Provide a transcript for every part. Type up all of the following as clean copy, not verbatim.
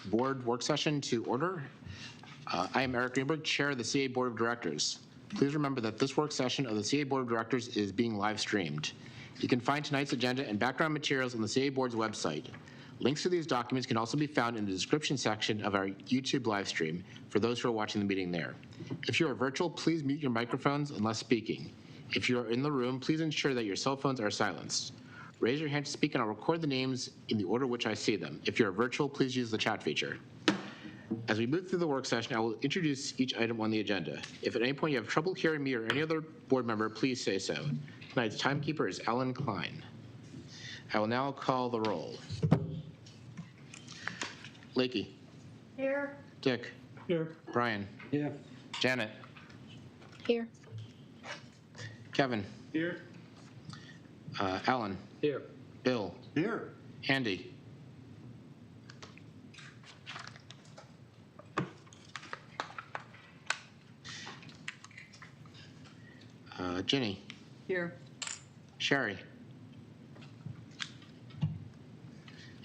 Board work session to order. I am Eric Greenberg, Chair of the CA Board of Directors. Please remember that this work session of the CA Board of Directors is being live streamed. You can find tonight's agenda and background materials on the CA Board's website. Links to these documents can also be found in the description section of our YouTube live stream for those who are watching the meeting there. If you are virtual, please mute your microphones unless speaking. If you are in the room, please ensure that your cell phones are silenced. Raise your hand to speak and I'll record the names in the order which I see them. If you're virtual, please use the chat feature. As we move through the work session, I will introduce each item on the agenda. If at any point you have trouble hearing me or any other board member, please say so. Tonight's timekeeper is Ellen Klein. I will now call the roll. Lakey. Here. Dick. Here. Brian. Here. Janet. Here. Kevin. Here. Alan. Here. Bill. Here. Andy. Ginny. Here. Sherry.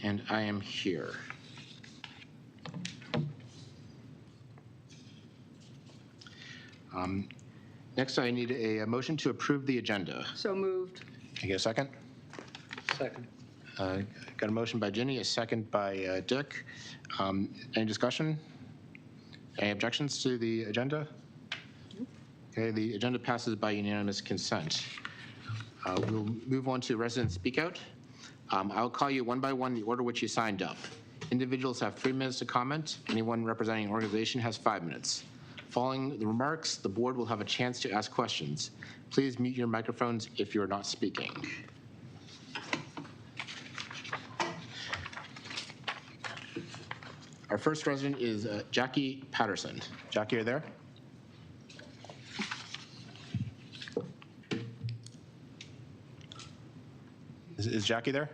And I am here. Next, I need a motion to approve the agenda. So moved. Can I get a second? Second. Got a motion by Ginny, a second by Dick. Any discussion? Any objections to the agenda? Okay, the agenda passes by unanimous consent. We'll move on to resident speak out. I'll call you one by one in the order which you signed up. Individuals have 3 minutes to comment. Anyone representing an organization has 5 minutes. Following the remarks, the board will have a chance to ask questions. Please mute your microphones if you're not speaking. Our first resident is Jackie Patterson. Jackie, are you there? Is Jackie there?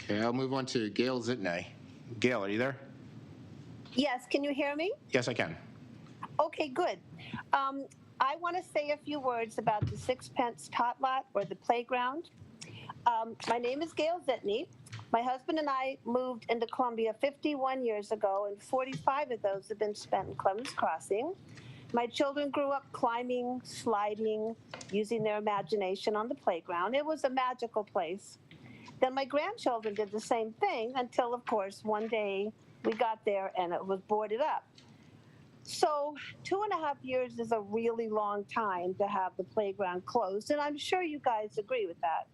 Okay, I'll move on to Gail Zitney. Gail, are you there? Yes, can you hear me? Yes, I can. Okay, good. I want to say a few words about the Sixpence Tot Lot or the playground. My name is Gail Zitney. My husband and I moved into Columbia 51 years ago, and 45 of those have been spent in Clemens Crossing. My children grew up climbing, sliding, using their imagination on the playground. It was a magical place. Then my grandchildren did the same thing until, of course, one day we got there and it was boarded up. So 2.5 years is a really long time to have the playground closed, and I'm sure you guys agree with that.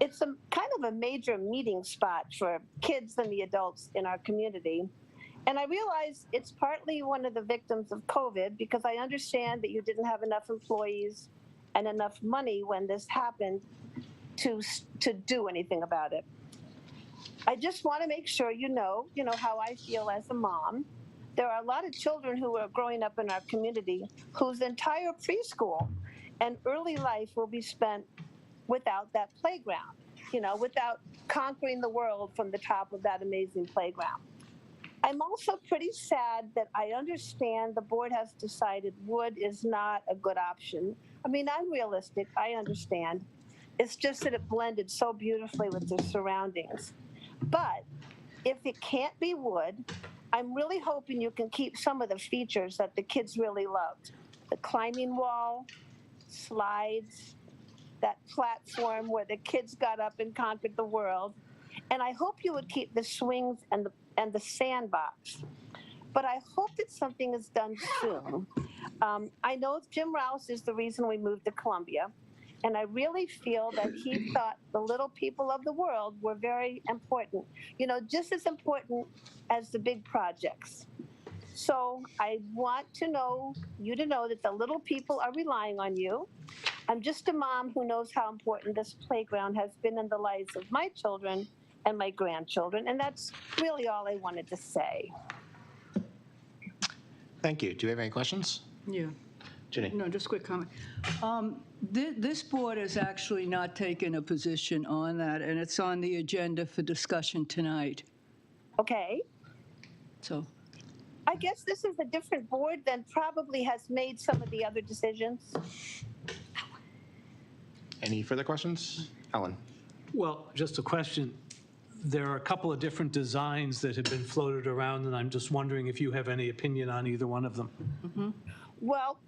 It's a kind of a major meeting spot for kids and the adults in our community. And I realize it's partly one of the victims of COVID because I understand that you didn't have enough employees and enough money when this happened to do anything about it. I just want to make sure you know how I feel as a mom. There are a lot of children who are growing up in our community whose entire preschool and early life will be spent without that playground, without conquering the world from the top of that amazing playground. I'm also pretty sad that I understand the board has decided wood is not a good option. I mean, I'm realistic, I understand. It's just that it blended so beautifully with the surroundings. But if it can't be wood, I'm really hoping you can keep some of the features that the kids really loved. The climbing wall, slides, that platform where the kids got up and conquered the world. And I hope you would keep the swings and the sandbox. But I hope that something is done soon. I know Jim Rouse is the reason we moved to Columbia. And I really feel that he thought the little people of the world were very important, just as important as the big projects. So I want you to know that the little people are relying on you. I'm just a mom who knows how important this playground has been in the lives of my children and my grandchildren, and that's really all I wanted to say. Thank you. Do you have any questions? Yeah. Ginny? No, just a quick comment. This board has actually not taken a position on that, and it's on the agenda for discussion tonight. Okay. So I guess this is a different board than probably has made some of the other decisions. Any further questions? Ellen? Well, just a question. There are a couple of different designs that have been floated around, and I'm just wondering if you have any opinion on either one of them. Well,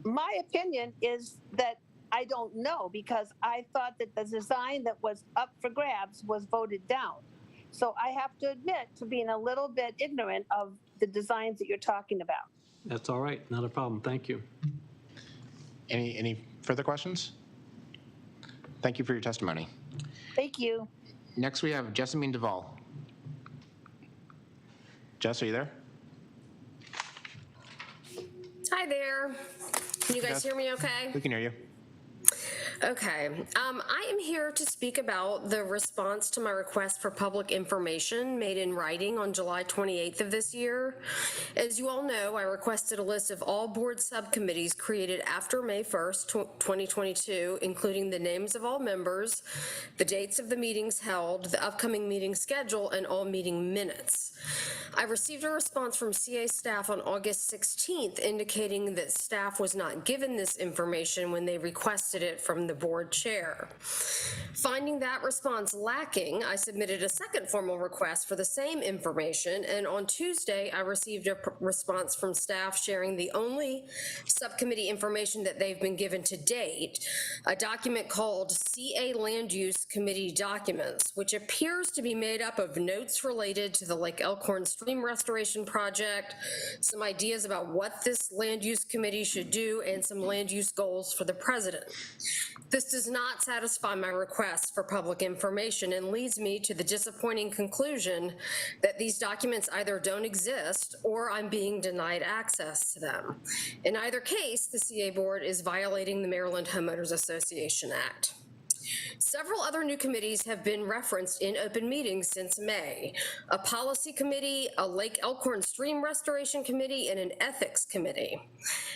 my opinion is that I don't know, because I thought that the design that was up for grabs was voted down. So I have to admit to being a little bit ignorant of the designs that you're talking about. That's all right, not a problem, thank you. Any further questions? Thank you for your testimony. Thank you. Next, we have Jessamine Duvall. Jess, are you there? Hi there. Can you guys hear me okay? We can hear you. Okay. I am here to speak about the response to my request for public information made in writing on July 28th of this year. As you all know, I requested a list of all board subcommittees created after May 1st, 2022, including the names of all members, the dates of the meetings held, the upcoming meeting schedule, and all meeting minutes. I received a response from CA staff on August 16th indicating that staff was not given this information when they requested it from the board chair. Finding that response lacking, I submitted a second formal request for the same information, and on Tuesday, I received a response from staff sharing the only subcommittee information that they've been given to date, a document called CA Land Use Committee Documents, which appears to be made up of notes related to the Lake Elkhorn Stream Restoration Project, some ideas about what this land use committee should do, and some land use goals for the president. This does not satisfy my request for public information and leads me to the disappointing conclusion that these documents either don't exist or I'm being denied access to them. In either case, the CA board is violating the Maryland Homeowners Association Act. Several other new committees have been referenced in open meetings since May: a policy committee, a Lake Elkhorn Stream Restoration Committee, and an ethics committee.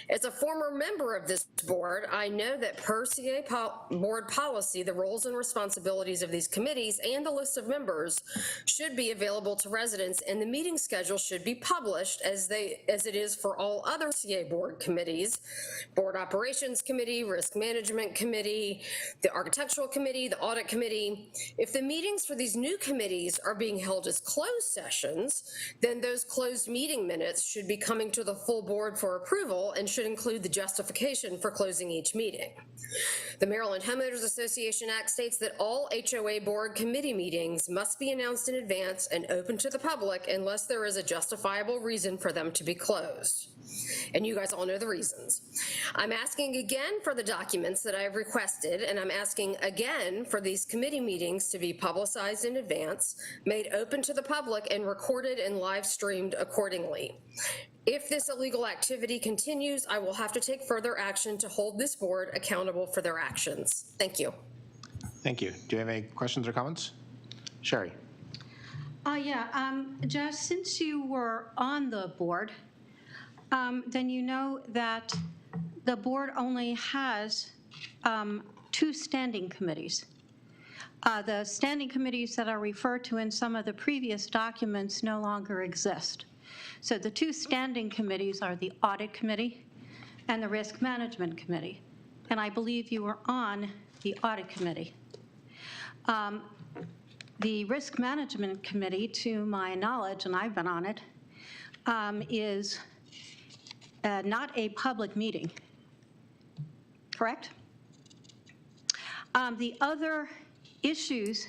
As a former member of this board, I know that per CA board policy, the roles and responsibilities of these committees and the list of members should be available to residents, and the meeting schedule should be published as it is for all other CA board committees: Board Operations Committee, Risk Management Committee, the Architectural Committee, the Audit Committee. If the meetings for these new committees are being held as closed sessions, then those closed meeting minutes should be coming to the full board for approval and should include the justification for closing each meeting. The Maryland Homeowners Association Act states that all HOA board committee meetings must be announced in advance and open to the public unless there is a justifiable reason for them to be closed. And you guys all know the reasons. I'm asking again for the documents that I have requested, and I'm asking again for these committee meetings to be publicized in advance, made open to the public, and recorded and live streamed accordingly. If this illegal activity continues, I will have to take further action to hold this board accountable for their actions. Thank you. Thank you. Do you have any questions or comments? Sherry? Jess, since you were on the board, then you know that the board only has 2 standing committees. The standing committees that are referred to in some of the previous documents no longer exist. So the 2 standing committees are the Audit Committee and the Risk Management Committee. And I believe you were on the Audit Committee. The Risk Management Committee, to my knowledge, and I've been on it, is not a public meeting, correct? The other issues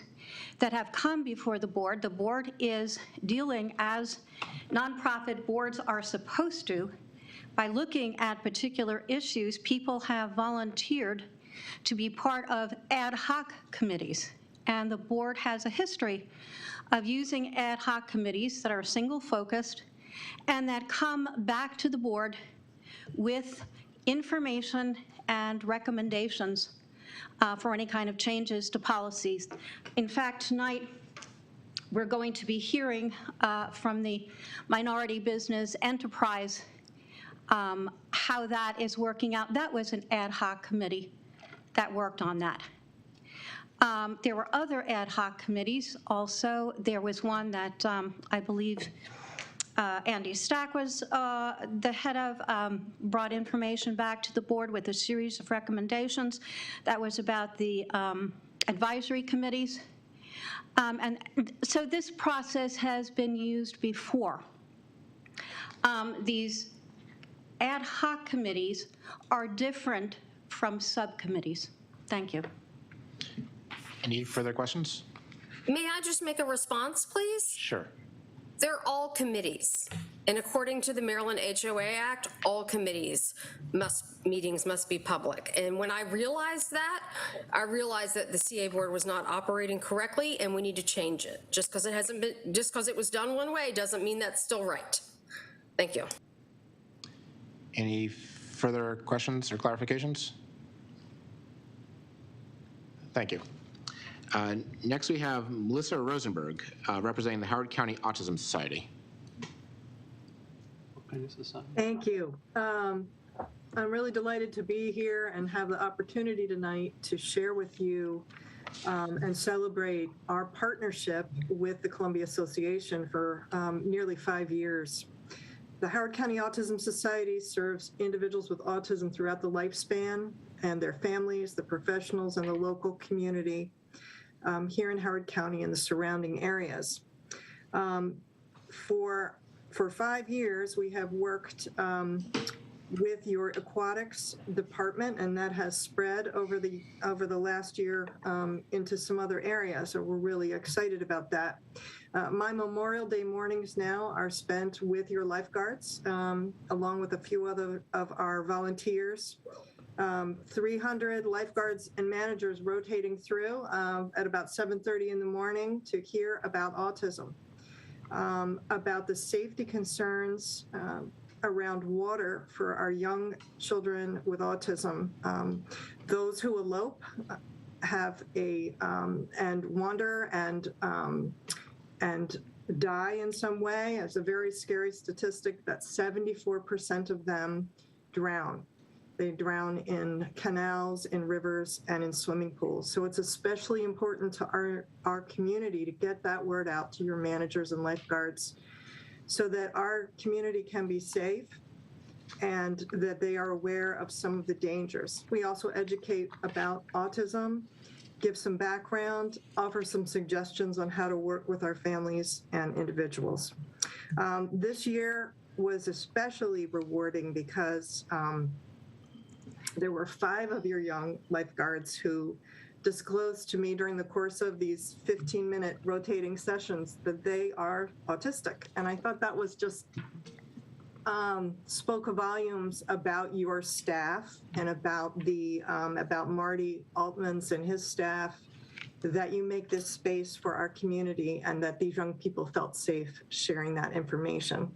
that have come before the board is dealing, as nonprofit boards are supposed to, by looking at particular issues. People have volunteered to be part of ad hoc committees, and the board has a history of using ad hoc committees that are single-focused and that come back to the board with information and recommendations for any kind of changes to policies. In fact, tonight we're going to be hearing from the Minority Business Enterprise how that is working out. That was an ad hoc committee that worked on that. There were other ad hoc committees also. There was one that I believe Andy Stack was the head of, brought information back to the board with a series of recommendations. That was about the advisory committees. And so this process has been used before. These ad hoc committees are different from subcommittees. Thank you. Any further questions? May I just make a response, please? Sure. They're all committees. And according to the Maryland HOA Act, all meetings must be public. And when I realized that the CA board was not operating correctly and we need to change it. Just because it was done one way doesn't mean that's still right. Thank you. Any further questions or clarifications? Thank you. Next, we have Melissa Rosenberg, representing the Howard County Autism Society. Thank you. I'm really delighted to be here and have the opportunity tonight to share with you and celebrate our partnership with the Columbia Association for nearly 5 years. The Howard County Autism Society serves individuals with autism throughout the lifespan and their families, the professionals, and the local community here in Howard County and the surrounding areas. For 5 years, we have worked with your aquatics department, and that has spread over the last year into some other areas. So we're really excited about that. My Memorial Day mornings now are spent with your lifeguards, along with a few other of our volunteers. 300 lifeguards and managers rotating through at about 7:30 in the morning to hear about autism, about the safety concerns around water for our young children with autism. Those who elope have and wander and die in some way. It's a very scary statistic that 74% of them drown. They drown in canals, in rivers, and in swimming pools. So it's especially important to our community to get that word out to your managers and lifeguards so that our community can be safe and that they are aware of some of the dangers. We also educate about autism, give some background, offer some suggestions on how to work with our families and individuals. This year was especially rewarding because there were 5 of your young lifeguards who disclosed to me during the course of these 15-minute rotating sessions that they are autistic. And I thought that was just spoke volumes about your staff and about Marty Altmans and his staff, that you make this space for our community and that these young people felt safe sharing that information.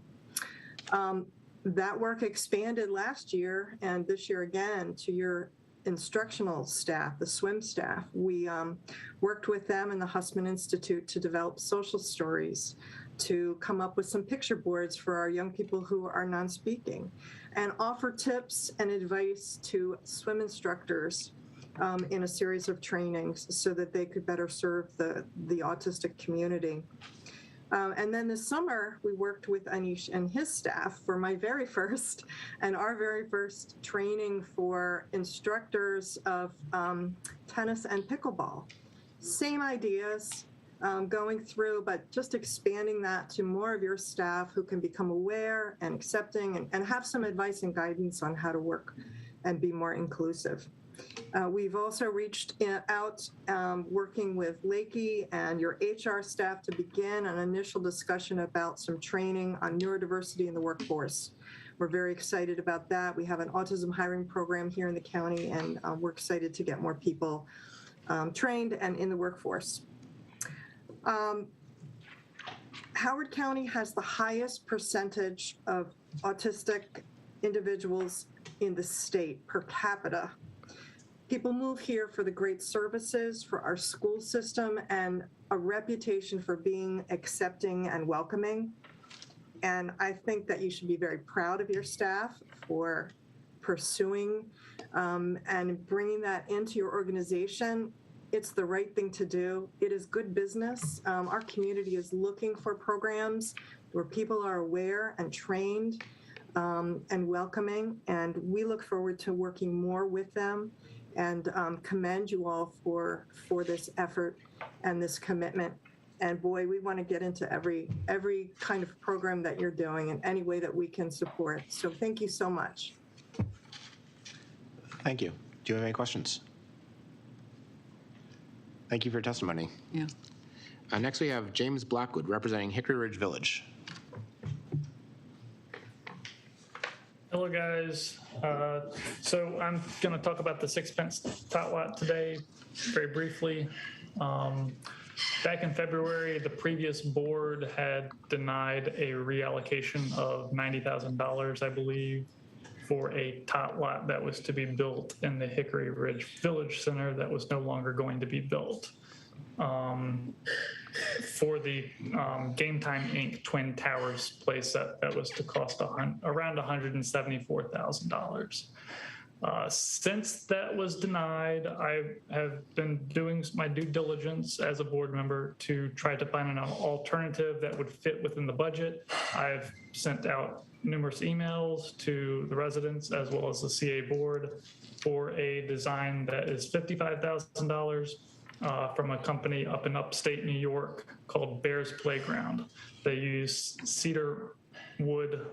That work expanded last year and this year again to your instructional staff, the swim staff. We worked with them and the Hussman Institute to develop social stories, to come up with some picture boards for our young people who are non-speaking, and offer tips and advice to swim instructors in a series of trainings so that they could better serve the autistic community. And then this summer, we worked with Anish and his staff for my very first and our very first training for instructors of tennis and pickleball. Same ideas going through, but just expanding that to more of your staff who can become aware and accepting and have some advice and guidance on how to work and be more inclusive. We've also reached out working with Lakey and your HR staff to begin an initial discussion about some training on neurodiversity in the workforce. We're very excited about that. We have an autism hiring program here in the county, and we're excited to get more people trained and in the workforce. Howard County has the highest percentage of autistic individuals in the state per capita. People move here for the great services, for our school system, and a reputation for being accepting and welcoming. And I think that you should be very proud of your staff for pursuing and bringing that into your organization. It's the right thing to do. It is good business. Our community is looking for programs where people are aware and trained and welcoming, and we look forward to working more with them and commend you all for this effort and this commitment. And boy, we want to get into every kind of program that you're doing in any way that we can support. So thank you so much. Thank you. Do you have any questions? Thank you for your testimony. Yeah. Next, we have James Blackwood representing Hickory Ridge Village. Hello, guys. So I'm going to talk about the sixpence tot lot today very briefly. Back in February, the previous board had denied a reallocation of $90,000, I believe, for a tot lot that was to be built in the Hickory Ridge Village Center that was no longer going to be built. For the Game Time Inc. Twin Towers place that was to cost around $174,000. Since that was denied, I have been doing my due diligence as a board member to try to find an alternative that would fit within the budget. I've sent out numerous emails to the residents as well as the CA board for a design that is $55,000 from a company up in upstate New York called Bears Playground. They use cedar wood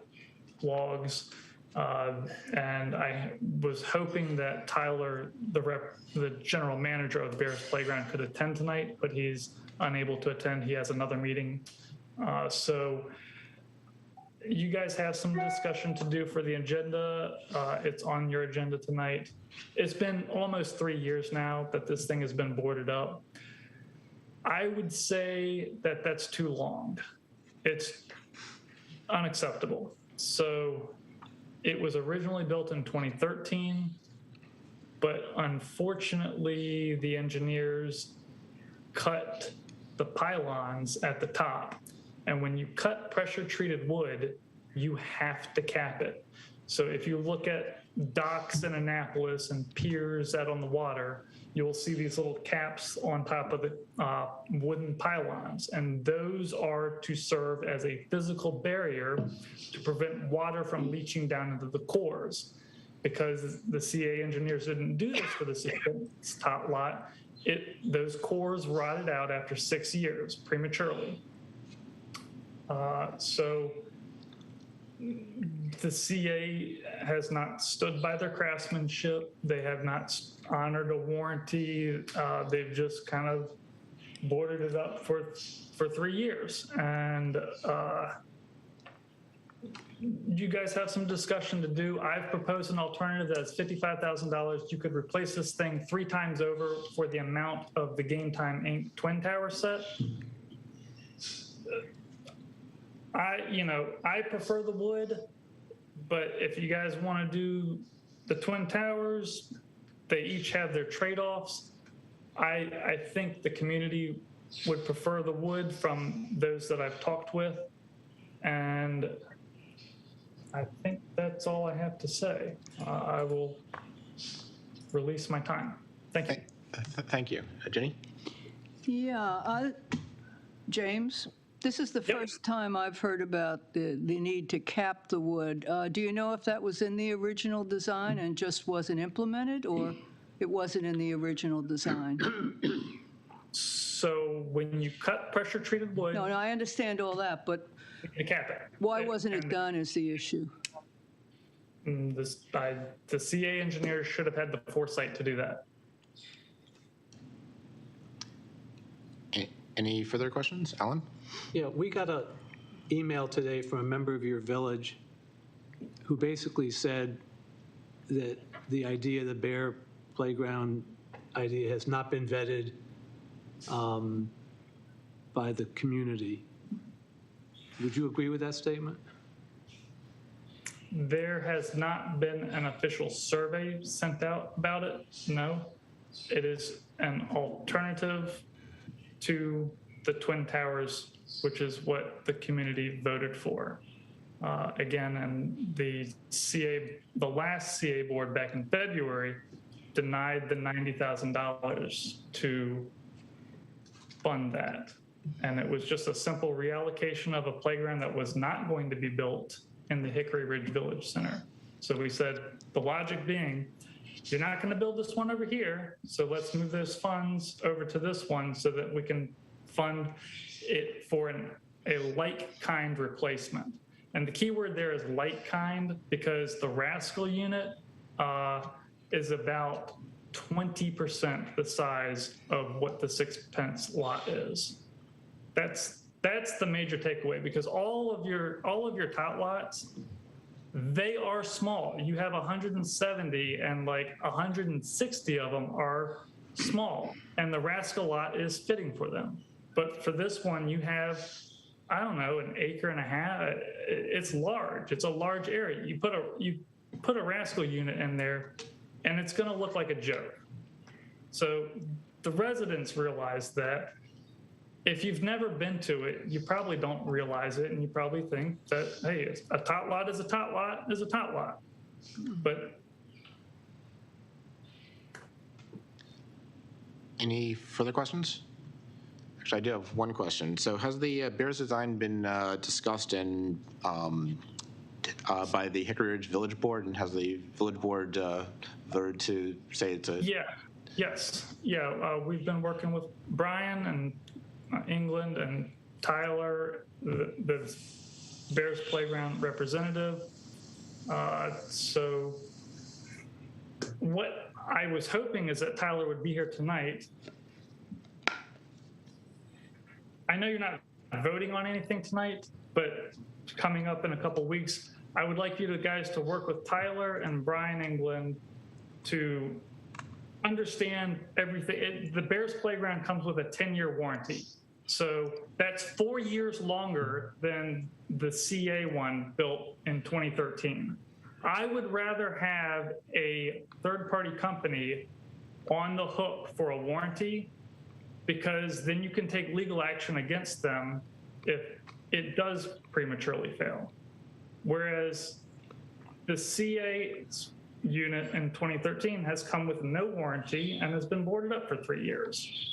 logs. And I was hoping that Tyler, the general manager of the Bears Playground, could attend tonight, but he's unable to attend. He has another meeting. So you guys have some discussion to do for the agenda. It's on your agenda tonight. It's been almost 3 years now that this thing has been boarded up. I would say that that's too long. It's unacceptable. So it was originally built in 2013, but unfortunately the engineers cut the pylons at the top. And when you cut pressure treated wood, you have to cap it. So if you look at docks in Annapolis and piers out on the water, you'll see these little caps on top of the wooden pylons. And those are to serve as a physical barrier to prevent water from leaching down into the cores. Because the CA engineers didn't do this for the tot lot, those cores rotted out after 6 years prematurely. So the CA has not stood by their craftsmanship. They have not honored a warranty. They've just kind of boarded it up for 3 years. And you guys have some discussion to do. I've proposed an alternative that's $55,000. You could replace this thing 3 times over for the amount of the Game Time Inc. Twin Tower set. I prefer the wood, but if you guys want to do the Twin Towers, they each have their trade-offs. I think the community would prefer the wood from those that I've talked with, and I think that's all I have to say. I will release my time. Thank you. Thank you. Jenny? Yeah, James, this is the first time I've heard about the need to cap the wood. Do you know if that was in the original design and just wasn't implemented, or it wasn't in the original design? So when you cut pressure-treated wood, No, I understand all that, but you cap it. why wasn't it done is the issue. The CA engineers should have had the foresight to do that. Any further questions? Alan? Yeah, we got an email today from a member of your village who basically said that the idea of the Bear Playground idea has not been vetted by the community. Would you agree with that statement? There has not been an official survey sent out about it, no. It is an alternative to the Twin Towers, which is what the community voted for. Again, and the last CA board back in February denied the $90,000 to fund that. And it was just a simple reallocation of a playground that was not going to be built in the Hickory Ridge Village Center. So we said, the logic being, you're not going to build this one over here, so let's move those funds over to this one so that we can fund it for a like-kind replacement. And the key word there is like-kind, because the Rascal unit is about 20% the size of what the 6 pence lot is. That's the major takeaway, because all of your tot lots, they are small. You have 170 and like 160 of them are small, and the Rascal lot is fitting for them. But for this one, you have, I don't know, an acre and a half. It's large. It's a large area. You put a Rascal unit in there, and it's going to look like a joke. So the residents realize that. If you've never been to it, you probably don't realize it, and you probably think that, hey, a tot lot is a tot lot is a tot lot. But Any further questions? Actually, I do have one question. So has the Bears design been discussed in, by the Hickory Ridge Village Board, and has the Village Board voted to say it's a... Yeah, we've been working with Brian and England and Tyler, the Bears Playground representative. So what I was hoping is that Tyler would be here tonight. I know you're not voting on anything tonight, but coming up in a couple weeks, I would like you guys to work with Tyler and Brian England to understand everything. The Bears Playground comes with a 10-year warranty. So that's 4 years longer than the CA one built in 2013. I would rather have a third-party company on the hook for a warranty, because then you can take legal action against them if it does prematurely fail. Whereas the CA unit in 2013 has come with no warranty and has been boarded up for 3 years.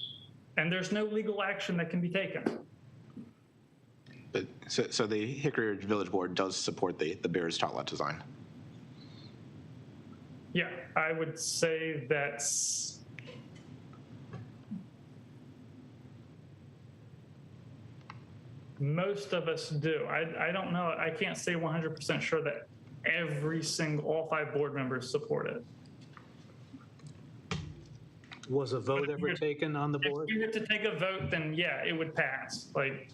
And there's no legal action that can be taken. But, so the Hickory Ridge Village Board does support the Bears tot lot design? Yeah, I would say that's... most of us do. I don't know. I can't say 100% sure that all 5 board members support it. Was a vote ever taken on the board? If you were to take a vote, then yeah, it would pass. Like,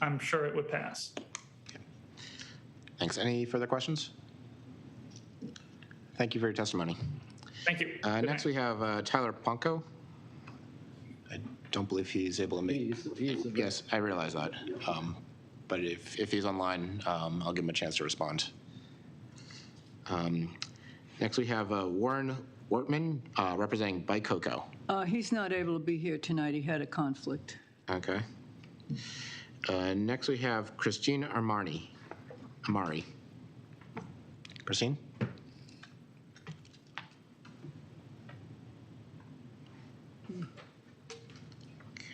I'm sure it would pass. Thanks. Any further questions? Thank you for your testimony. Thank you. Next, we have Tyler Ponko. I don't believe he's able to make... Yes, I realize that. But if he's online, I'll give him a chance to respond. Next, we have Warren Wortman, representing By Coco. He's not able to be here tonight. He had a conflict. Okay. Next, we have Christine Amari. Christine?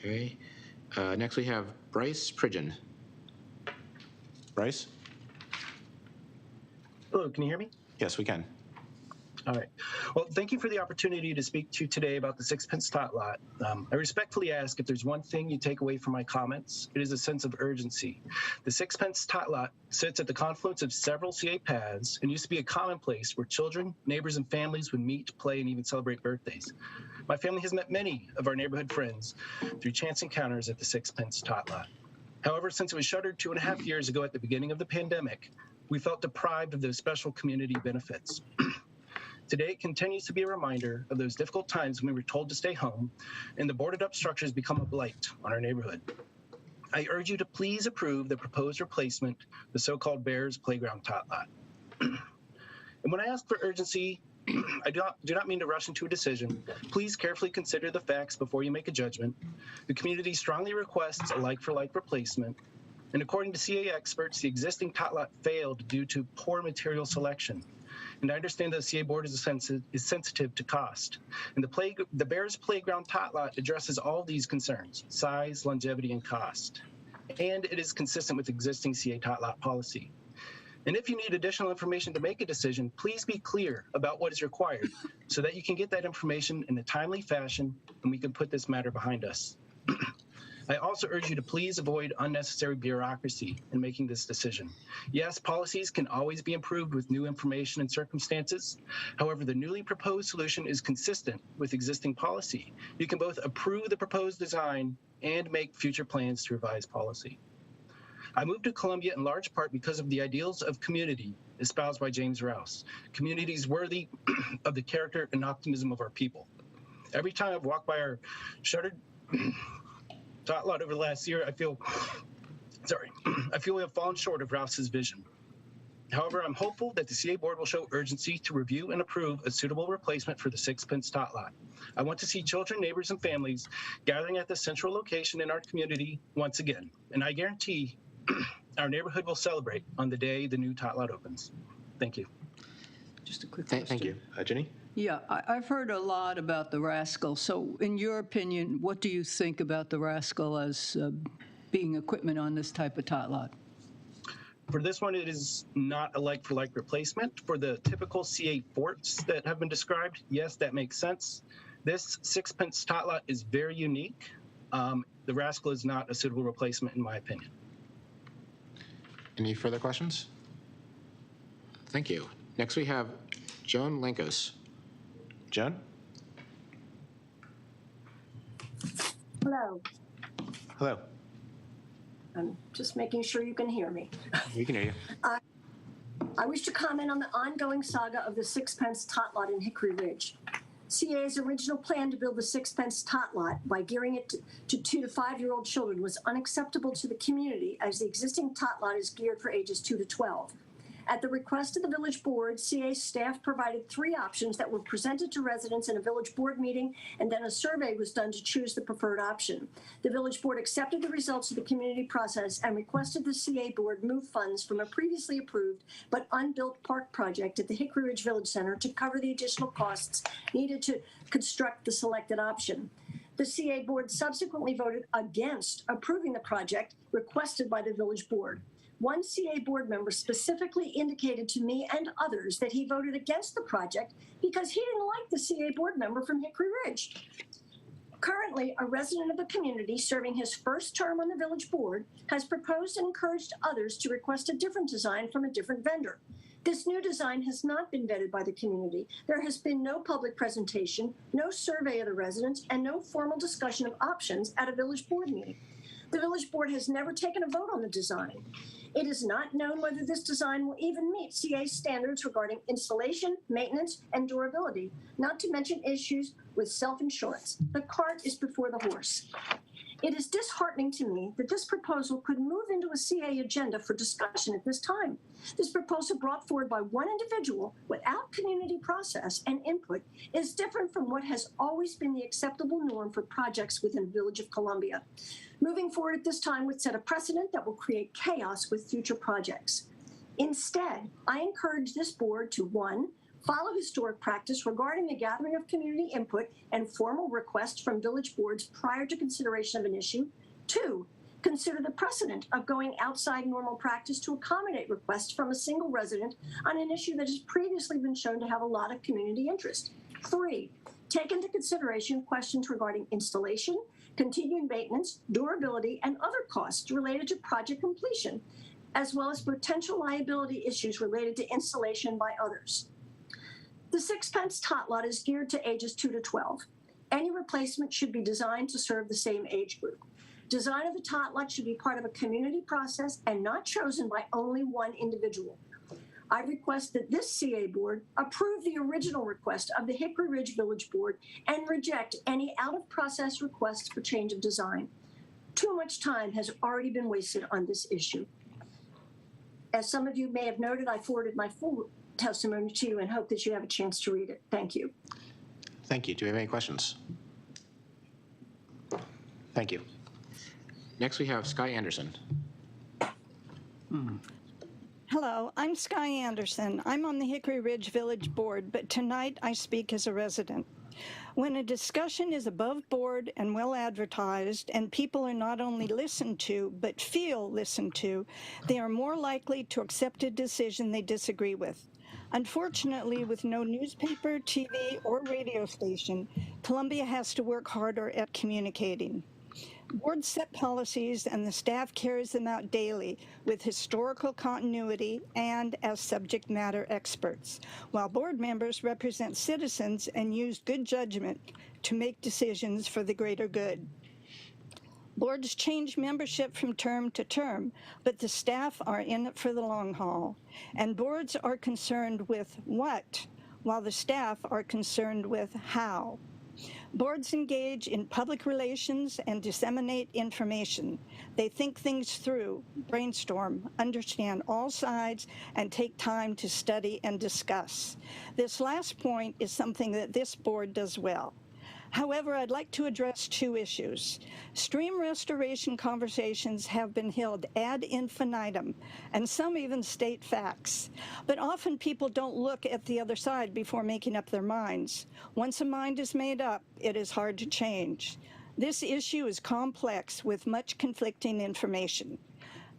Okay. Next, we have Bryce Pridgeon. Bryce? Hello, can you hear me? Yes, we can. All right. Well, thank you for the opportunity to speak to you today about the 6 pence tot lot. I respectfully ask, if there's one thing you take away from my comments, it is a sense of urgency. The 6 pence tot lot sits at the confluence of several CA paths and used to be a common place where children, neighbors, and families would meet, play, and even celebrate birthdays. My family has met many of our neighborhood friends through chance encounters at the 6 pence tot lot. However, since it was shuttered 2.5 years ago at the beginning of the pandemic, we felt deprived of those special community benefits. Today continues to be a reminder of those difficult times when we were told to stay home and the boarded up structures become a blight on our neighborhood. I urge you to please approve the proposed replacement, the so-called Bears Playground tot lot. And when I ask for urgency, I do not mean to rush into a decision. Please carefully consider the facts before you make a judgment. The community strongly requests a like-for-like replacement. And according to CA experts, the existing tot lot failed due to poor material selection. And I understand that the CA board is sensitive to cost. And the Bears Playground tot lot addresses all these concerns: size, longevity, and cost. And it is consistent with existing CA tot lot policy. And if you need additional information to make a decision, please be clear about what is required so that you can get that information in a timely fashion and we can put this matter behind us. I also urge you to please avoid unnecessary bureaucracy in making this decision. Yes, policies can always be improved with new information and circumstances. However, the newly proposed solution is consistent with existing policy. You can both approve the proposed design and make future plans to revise policy. I moved to Columbia in large part because of the ideals of community espoused by James Rouse. Communities worthy of the character and optimism of our people. Every time I've walked by our shuttered tot lot over the last year, I feel we have fallen short of Rouse's vision. However, I'm hopeful that the CA board will show urgency to review and approve a suitable replacement for the sixpence tot lot. I want to see children, neighbors, and families gathering at the central location in our community once again. And I guarantee our neighborhood will celebrate on the day the new tot lot opens. Thank you. Just a quick question. Thank you. Jenny? Yeah, I've heard a lot about the rascal. So in your opinion, what do you think about the rascal as being equipment on this type of tot lot? For this one, it is not a like-for-like replacement. For the typical C8 forts that have been described, yes, that makes sense. This sixpence tot lot is very unique. The rascal is not a suitable replacement in my opinion. Any further questions? Thank you. Next we have Joan Lankos. Joan? Hello. Hello. I'm just making sure you can hear me. We can hear you. I wish to comment on the ongoing saga of the sixpence tot lot in Hickory Ridge. CA's original plan to build the sixpence tot lot by gearing it to 2 to 5-year-old children was unacceptable to the community as the existing tot lot is geared for ages 2 to 12. At the request of the village board, CA staff provided 3 options that were presented to residents in a village board meeting, and then a survey was done to choose the preferred option. The village board accepted the results of the community process and requested the CA board move funds from a previously approved but unbuilt park project at the Hickory Ridge Village Center to cover the additional costs needed to construct the selected option. The CA board subsequently voted against approving the project requested by the village board. One CA board member specifically indicated to me and others that he voted against the project because he didn't like the CA board member from Hickory Ridge. Currently, a resident of the community serving his first term on the village board has proposed and encouraged others to request a different design from a different vendor. This new design has not been vetted by the community. There has been no public presentation, no survey of the residents, and no formal discussion of options at a village board meeting. The village board has never taken a vote on the design. It is not known whether this design will even meet CA standards regarding installation, maintenance, and durability, not to mention issues with self-insurance. The cart is before the horse. It is disheartening to me that this proposal could move into a CA agenda for discussion at this time. This proposal brought forward by one individual without community process and input is different from what has always been the acceptable norm for projects within the Village of Columbia. Moving forward at this time would set a precedent that will create chaos with future projects. Instead, I encourage this board to 1, follow historic practice regarding the gathering of community input and formal requests from village boards prior to consideration of an issue. 2, consider the precedent of going outside normal practice to accommodate requests from a single resident on an issue that has previously been shown to have a lot of community interest. 3, take into consideration questions regarding installation, continued maintenance, durability, and other costs related to project completion, as well as potential liability issues related to installation by others. The sixpence tot lot is geared to ages 2 to 12. Any replacement should be designed to serve the same age group. Design of the tot lot should be part of a community process and not chosen by only one individual. I request that this CA board approve the original request of the Hickory Ridge Village Board and reject any out-of-process requests for change of design. Too much time has already been wasted on this issue. As some of you may have noted, I forwarded my full testimony to you and hope that you have a chance to read it. Thank you. Thank you. Do we have any questions? Thank you. Next, we have Sky Anderson. Hello, I'm Sky Anderson. I'm on the Hickory Ridge Village Board, but tonight I speak as a resident. When a discussion is above board and well advertised, and people are not only listened to, but feel listened to, they are more likely to accept a decision they disagree with. Unfortunately, with no newspaper, TV, or radio station, Columbia has to work harder at communicating. Boards set policies and the staff carries them out daily with historical continuity and as subject matter experts, while board members represent citizens and use good judgment to make decisions for the greater good. Boards change membership from term to term, but the staff are in it for the long haul. And boards are concerned with what, while the staff are concerned with how. Boards engage in public relations and disseminate information. They think things through, brainstorm, understand all sides, and take time to study and discuss. This last point is something that this board does well. However, I'd like to address two issues. Stream restoration conversations have been held ad infinitum, and some even state facts. But often people don't look at the other side before making up their minds. Once a mind is made up, it is hard to change. This issue is complex with much conflicting information.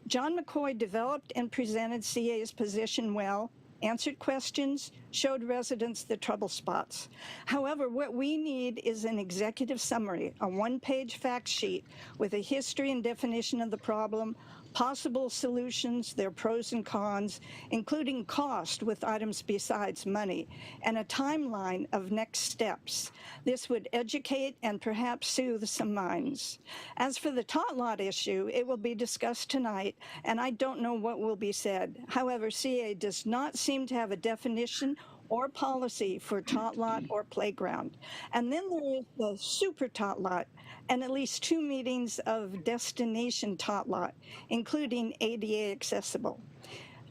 John McCoy developed and presented CA's position well, answered questions, showed residents the trouble spots. However, what we need is an executive summary, a one-page fact sheet with a history and definition of the problem, possible solutions, their pros and cons, including cost with items besides money, and a timeline of next steps. This would educate and perhaps soothe some minds. As for the tot lot issue, it will be discussed tonight, and I don't know what will be said. However, CA does not seem to have a definition or policy for tot lot or playground. And then there is the super tot lot and at least 2 meetings of destination tot lot, including ADA accessible.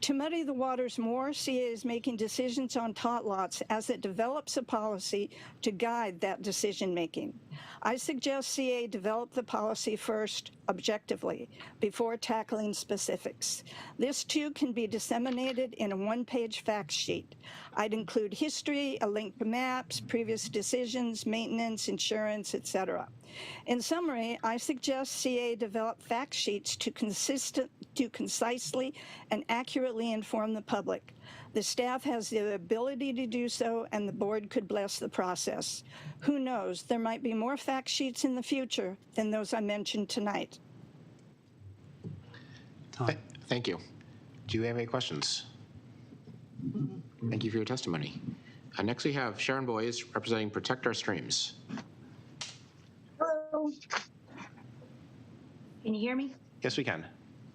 To muddy the waters more, CA is making decisions on tot lots as it develops a policy to guide that decision making. I suggest CA develop the policy first, objectively, before tackling specifics. This too can be disseminated in a one-page fact sheet. I'd include history, a link to maps, previous decisions, maintenance, insurance, etc. In summary, I suggest CA develop fact sheets to concisely and accurately inform the public. The staff has the ability to do so, and the board could bless the process. Who knows, there might be more fact sheets in the future than those I mentioned tonight. Thank you. Do you have any questions? Thank you for your testimony. Next we have Sharon Boyes representing Protect Our Streams. Hello. Can you hear me? Yes, we can.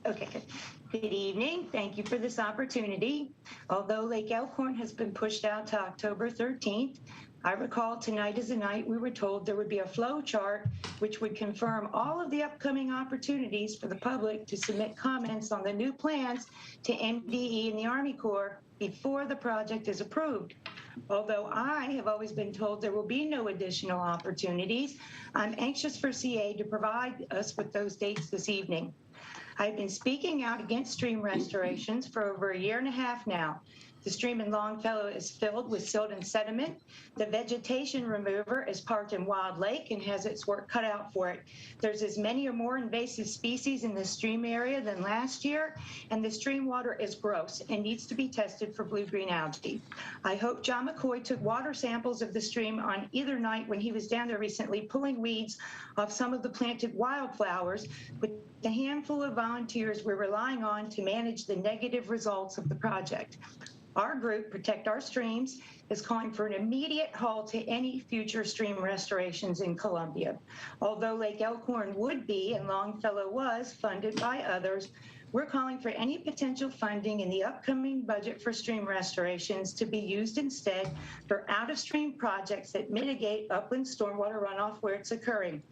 Okay, good. Good evening. Thank you for this opportunity. Although Lake Elkhorn has been pushed out to October 13th, I recall tonight is the night we were told there would be a flow chart which would confirm all of the upcoming opportunities for the public to submit comments on the new plans to MDE and the Army Corps before the project is approved. Although I have always been told there will be no additional opportunities, I'm anxious for CA to provide us with those dates this evening. I've been speaking out against stream restorations for over 1.5 years now. The stream in Longfellow is filled with silt and sediment. The vegetation remover is parked in Wild Lake and has its work cut out for it. There's as many or more invasive species in the stream area than last year, and the stream water is gross and needs to be tested for blue-green algae. I hope John McCoy took water samples of the stream on either night when he was down there recently pulling weeds off some of the planted wildflowers with the handful of volunteers we're relying on to manage the negative results of the project. Our group, Protect Our Streams, is calling for an immediate halt to any future stream restorations in Columbia. Although Lake Elkhorn would be, and Longfellow was, funded by others, we're calling for any potential funding in the upcoming budget for stream restorations to be used instead for out-of-stream projects that mitigate upland stormwater runoff where it's occurring.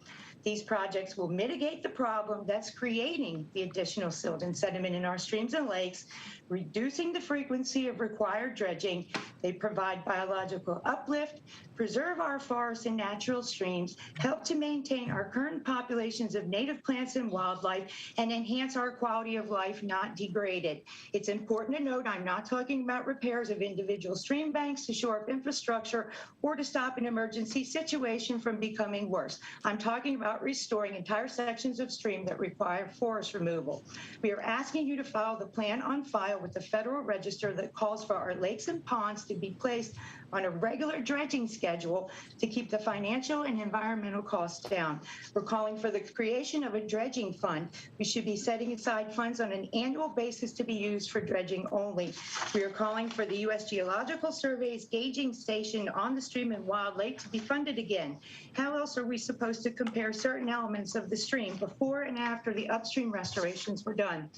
These projects will mitigate the problem that's creating the additional silt and sediment in our streams and lakes, reducing the frequency of required dredging. They provide biological uplift, preserve our forests and natural streams, help to maintain our current populations of native plants and wildlife, and enhance our quality of life, not degrade it. It's important to note I'm not talking about repairs of individual stream banks to shore up infrastructure or to stop an emergency situation from becoming worse. I'm talking about restoring entire sections of stream that require forest removal. We are asking you to follow the plan on file with the Federal Register that calls for our lakes and ponds to be placed on a regular dredging schedule to keep the financial and environmental costs down. We're calling for the creation of a dredging fund. We should be setting aside funds on an annual basis to be used for dredging only. We are calling for the U.S. Geological Survey's gauging station on the stream in Wild Lake to be funded again. How else are we supposed to compare certain elements of the stream before and after the upstream restorations were done?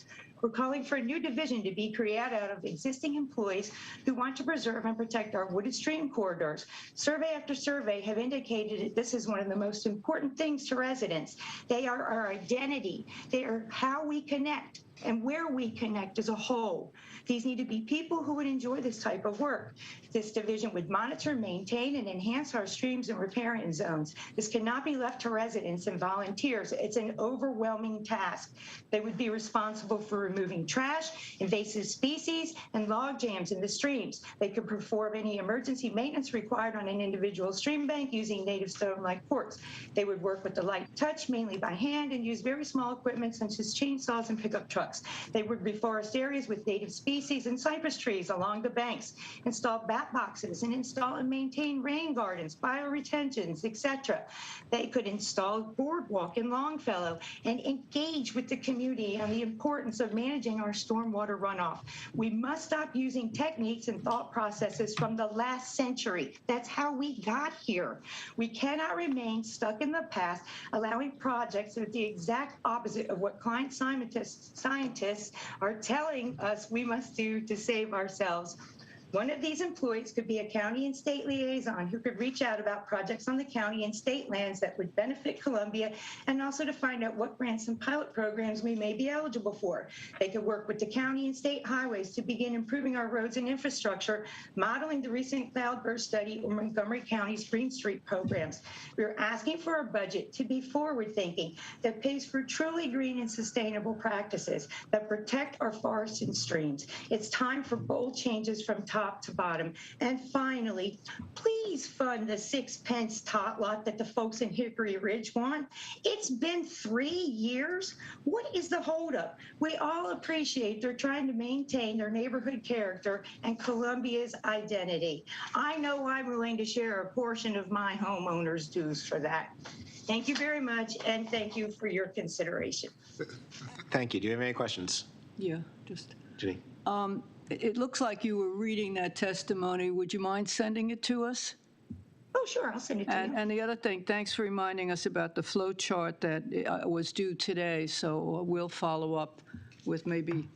We're calling for a new division to be created out of existing employees who want to preserve and protect our wooded stream corridors. Survey after survey have indicated that this is one of the most important things to residents. They are our identity. They are how we connect and where we connect as a whole. These need to be people who would enjoy this type of work. This division would monitor, maintain, and enhance our streams and riparian zones. This cannot be left to residents and volunteers. It's an overwhelming task. They would be responsible for removing trash, invasive species, and log jams in the streams. They could perform any emergency maintenance required on an individual stream bank using native stone-like forks. They would work with the light touch, mainly by hand, and use very small equipment such as chainsaws and pickup trucks. They would reforest areas with native species and cypress trees along the banks, install bat boxes, and install and maintain rain gardens, bioretentions, etc. They could install a boardwalk in Longfellow and engage with the community on the importance of managing our stormwater runoff. We must stop using techniques and thought processes from the last century. That's how we got here. We cannot remain stuck in the past, allowing projects that are the exact opposite of what climate scientists are telling us we must do to save ourselves. One of these employees could be a county and state liaison who could reach out about projects on the county and state lands that would benefit Columbia, and also to find out what grants and pilot programs we may be eligible for. They could work with the county and state highways to begin improving our roads and infrastructure, modeling the recent cloudburst study or Montgomery County's Green Street programs. We're asking for a budget to be forward-thinking, that pays for truly green and sustainable practices that protect our forests and streams. It's time for bold changes from top to bottom. And finally, please fund the 6 pence tot lot that the folks in Hickory Ridge want. It's been 3 years. What is the holdup? We all appreciate they're trying to maintain their neighborhood character and Columbia's identity. I know I'm willing to share a portion of my homeowner's dues for that. Thank you very much, and thank you for your consideration. Thank you. Do you have any questions? Yeah, just, Ginny? it looks like you were reading that testimony. Would you mind sending it to us? Oh, sure, I'll send it to you. And the other thing, thanks for reminding us about the flow chart that was due today, so we'll follow up with maybe,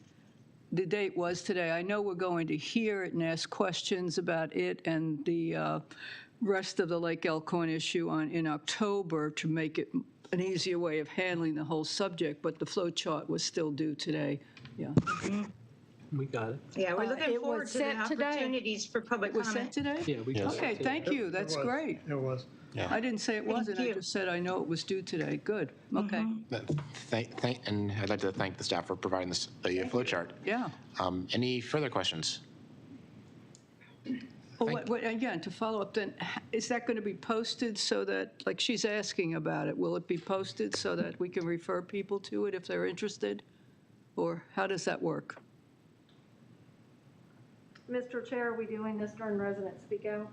the date was today. I know we're going to hear it and ask questions about it and the rest of the Lake Elkhorn issue in October to make it an easier way of handling the whole subject, but the flow chart was still due today. Yeah. We got it. Yeah, we're looking It forward was to the sent today. opportunities for public It was sent comment. today? Yeah, we Yes. got Okay, it. thank you. That's great. It was. I didn't say it wasn't. I you. just said I know it was due today. Good. Okay. And I'd like to thank the staff for providing the flow chart. Yeah. Any further questions? Well, again, to follow up then, is that going to be posted so that, like she's asking about it, will it be posted so that we can refer people to it if they're interested? Or how does that work? Mr. Chair, are we doing this during resident speak out?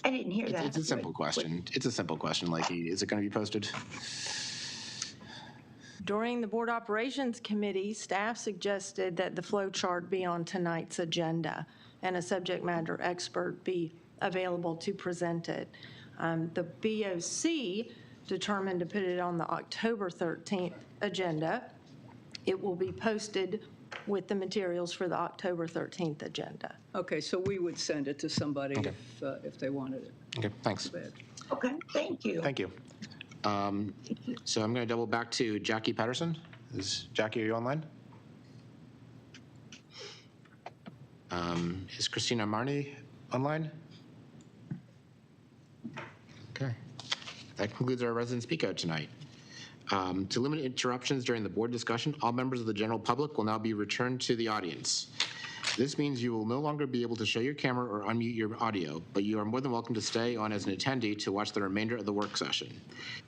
I didn't hear that. It's a simple question. It's a simple question, like, is it going to be posted? During the Board Operations Committee, staff suggested that the flow chart be on tonight's agenda and a subject matter expert be available to present it. The BOC determined to put it on the October 13th agenda. It will be posted with the materials for the October 13th agenda. Okay, so we would send it to somebody if they wanted it. Okay, thanks. Okay, thank you. Thank you. So I'm going to double back to Jackie Patterson. Jackie, are you online? Is Christina Marnie online? Okay. That concludes our resident speak out tonight. To limit interruptions during the board discussion, all members of the general public will now be returned to the audience. This means you will no longer be able to show your camera or unmute your audio, but you are more than welcome to stay on as an attendee to watch the remainder of the work session.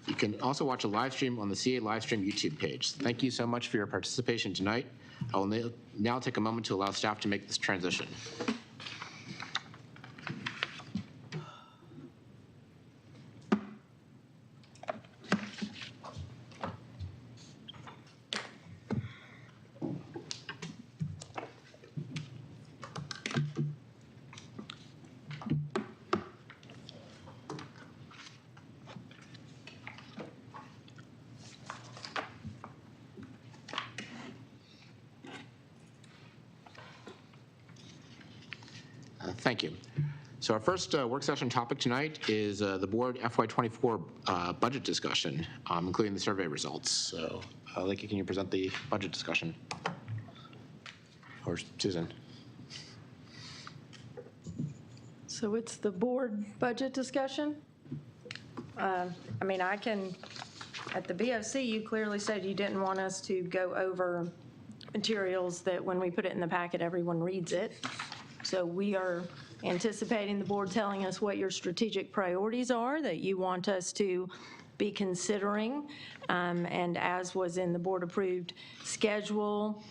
You can also watch a live stream on the CA Livestream YouTube page. Thank you so much for your participation tonight. I will now take a moment to allow staff to make this transition. Thank you. So our first work session topic tonight is the board FY24 budget discussion, including the survey results. So, Lakey, can you present the budget discussion? Or Susan? So it's the board budget discussion? I mean, I can, at the BOC, you clearly said you didn't want us to go over materials that when we put it in the packet, everyone reads it. So we are anticipating the board telling us what your strategic priorities are that you want us to be considering. And as was in the board-approved schedule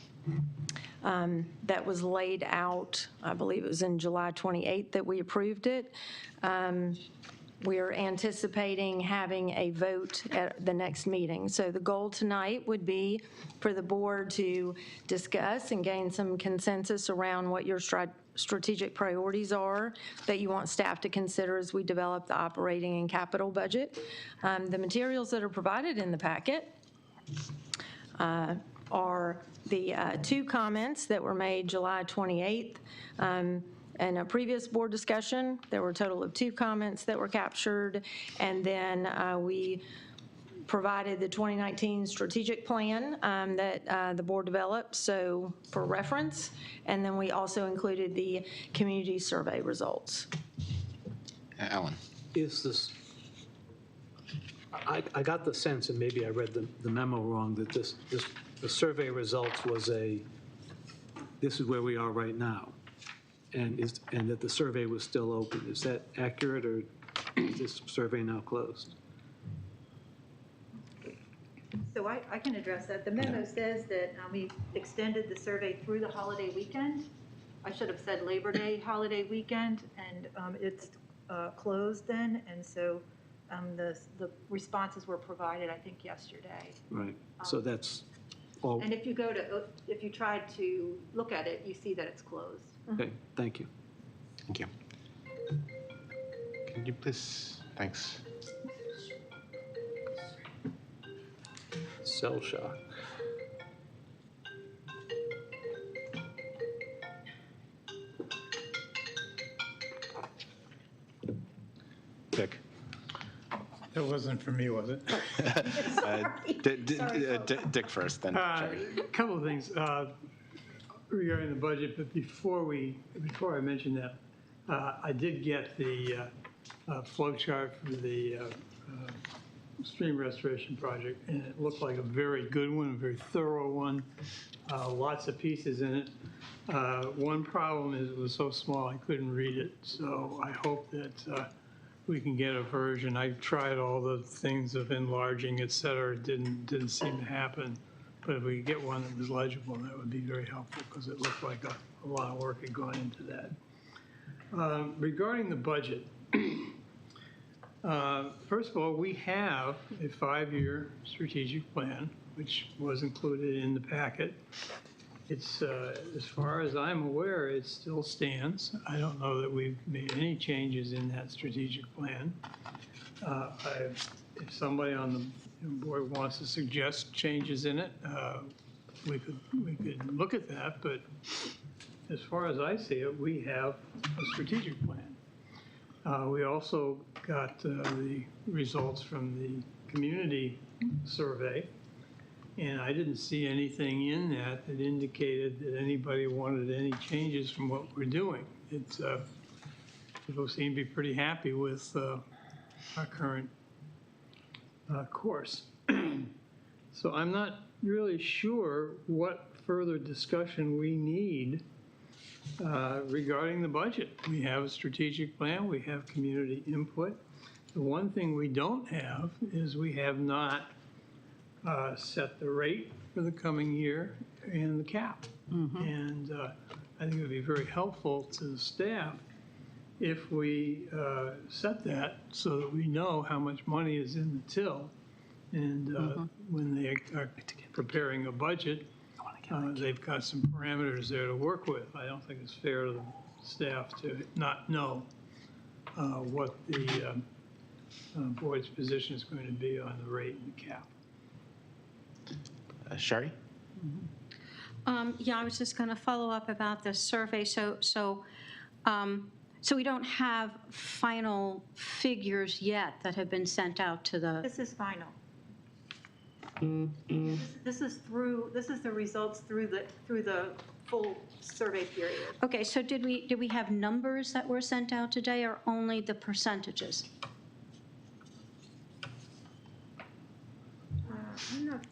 that was laid out, I believe it was in July 28th that we approved it. We are anticipating having a vote at the next meeting. So the goal tonight would be for the board to discuss and gain some consensus around what your strategic priorities are that you want staff to consider as we develop the operating and capital budget. The materials that are provided in the packet are the two comments that were made July 28th. In a previous board discussion, there were a total of 2 comments that were captured, and then we provided the 2019 strategic plan that the board developed, so for reference, and then we also included the community survey results. Alan. Is this, I got the sense, and maybe I read the memo wrong, that the survey results was this is where we are right now. And that the survey was still open. Is that accurate, or is this survey now closed? So I can address that. The memo says that we extended the survey through the holiday weekend. I should have said Labor Day holiday weekend, and it's closed then. And so the responses were provided, I think, yesterday. Right. So that's all. And if you try to look at it, you see that it's closed. Okay, thank you. Thank you. Can you please, thanks. Cell shock. Dick. It wasn't for me, was it? Dick first, then Jerry. A couple of things regarding the budget, but before I mention that, I did get the flow chart for the stream restoration project, and it looked like a very good one, a very thorough one, lots of pieces in it. One problem is it was so small I couldn't read it, so I hope that we can get a version. I tried all the things of enlarging, et cetera. It didn't seem to happen. But if we could get one that was legible, that would be very helpful, because it looked like a lot of work had gone into that. Regarding the budget, first of all, we have a 5-year strategic plan, which was included in the packet. It's, as far as I'm aware, it still stands. I don't know that we've made any changes in that strategic plan. If somebody on the board wants to suggest changes in it, we could look at that, but as far as I see it, we have a strategic plan. We also got the results from the community survey, And I didn't see anything in that that indicated that anybody wanted any changes from what we're doing. It's, people seem to be pretty happy with our current course. So I'm not really sure what further discussion we need regarding the budget. We have a strategic plan, we have community input. The one thing we don't have is we have not set the rate for the coming year and the cap. And I think it would be very helpful to the staff if we set that so that we know how much money is in the till. And when they are preparing a budget, they've got some parameters there to work with. I don't think it's fair to the staff to not know what the board's position is going to be on the rate and the cap. Sherry? Yeah, I was just going to follow up about the survey. So we don't have final figures yet that have been sent out to the. This is final. This is the results through the full survey period. Okay, so did we have numbers that were sent out today, or only the percentages?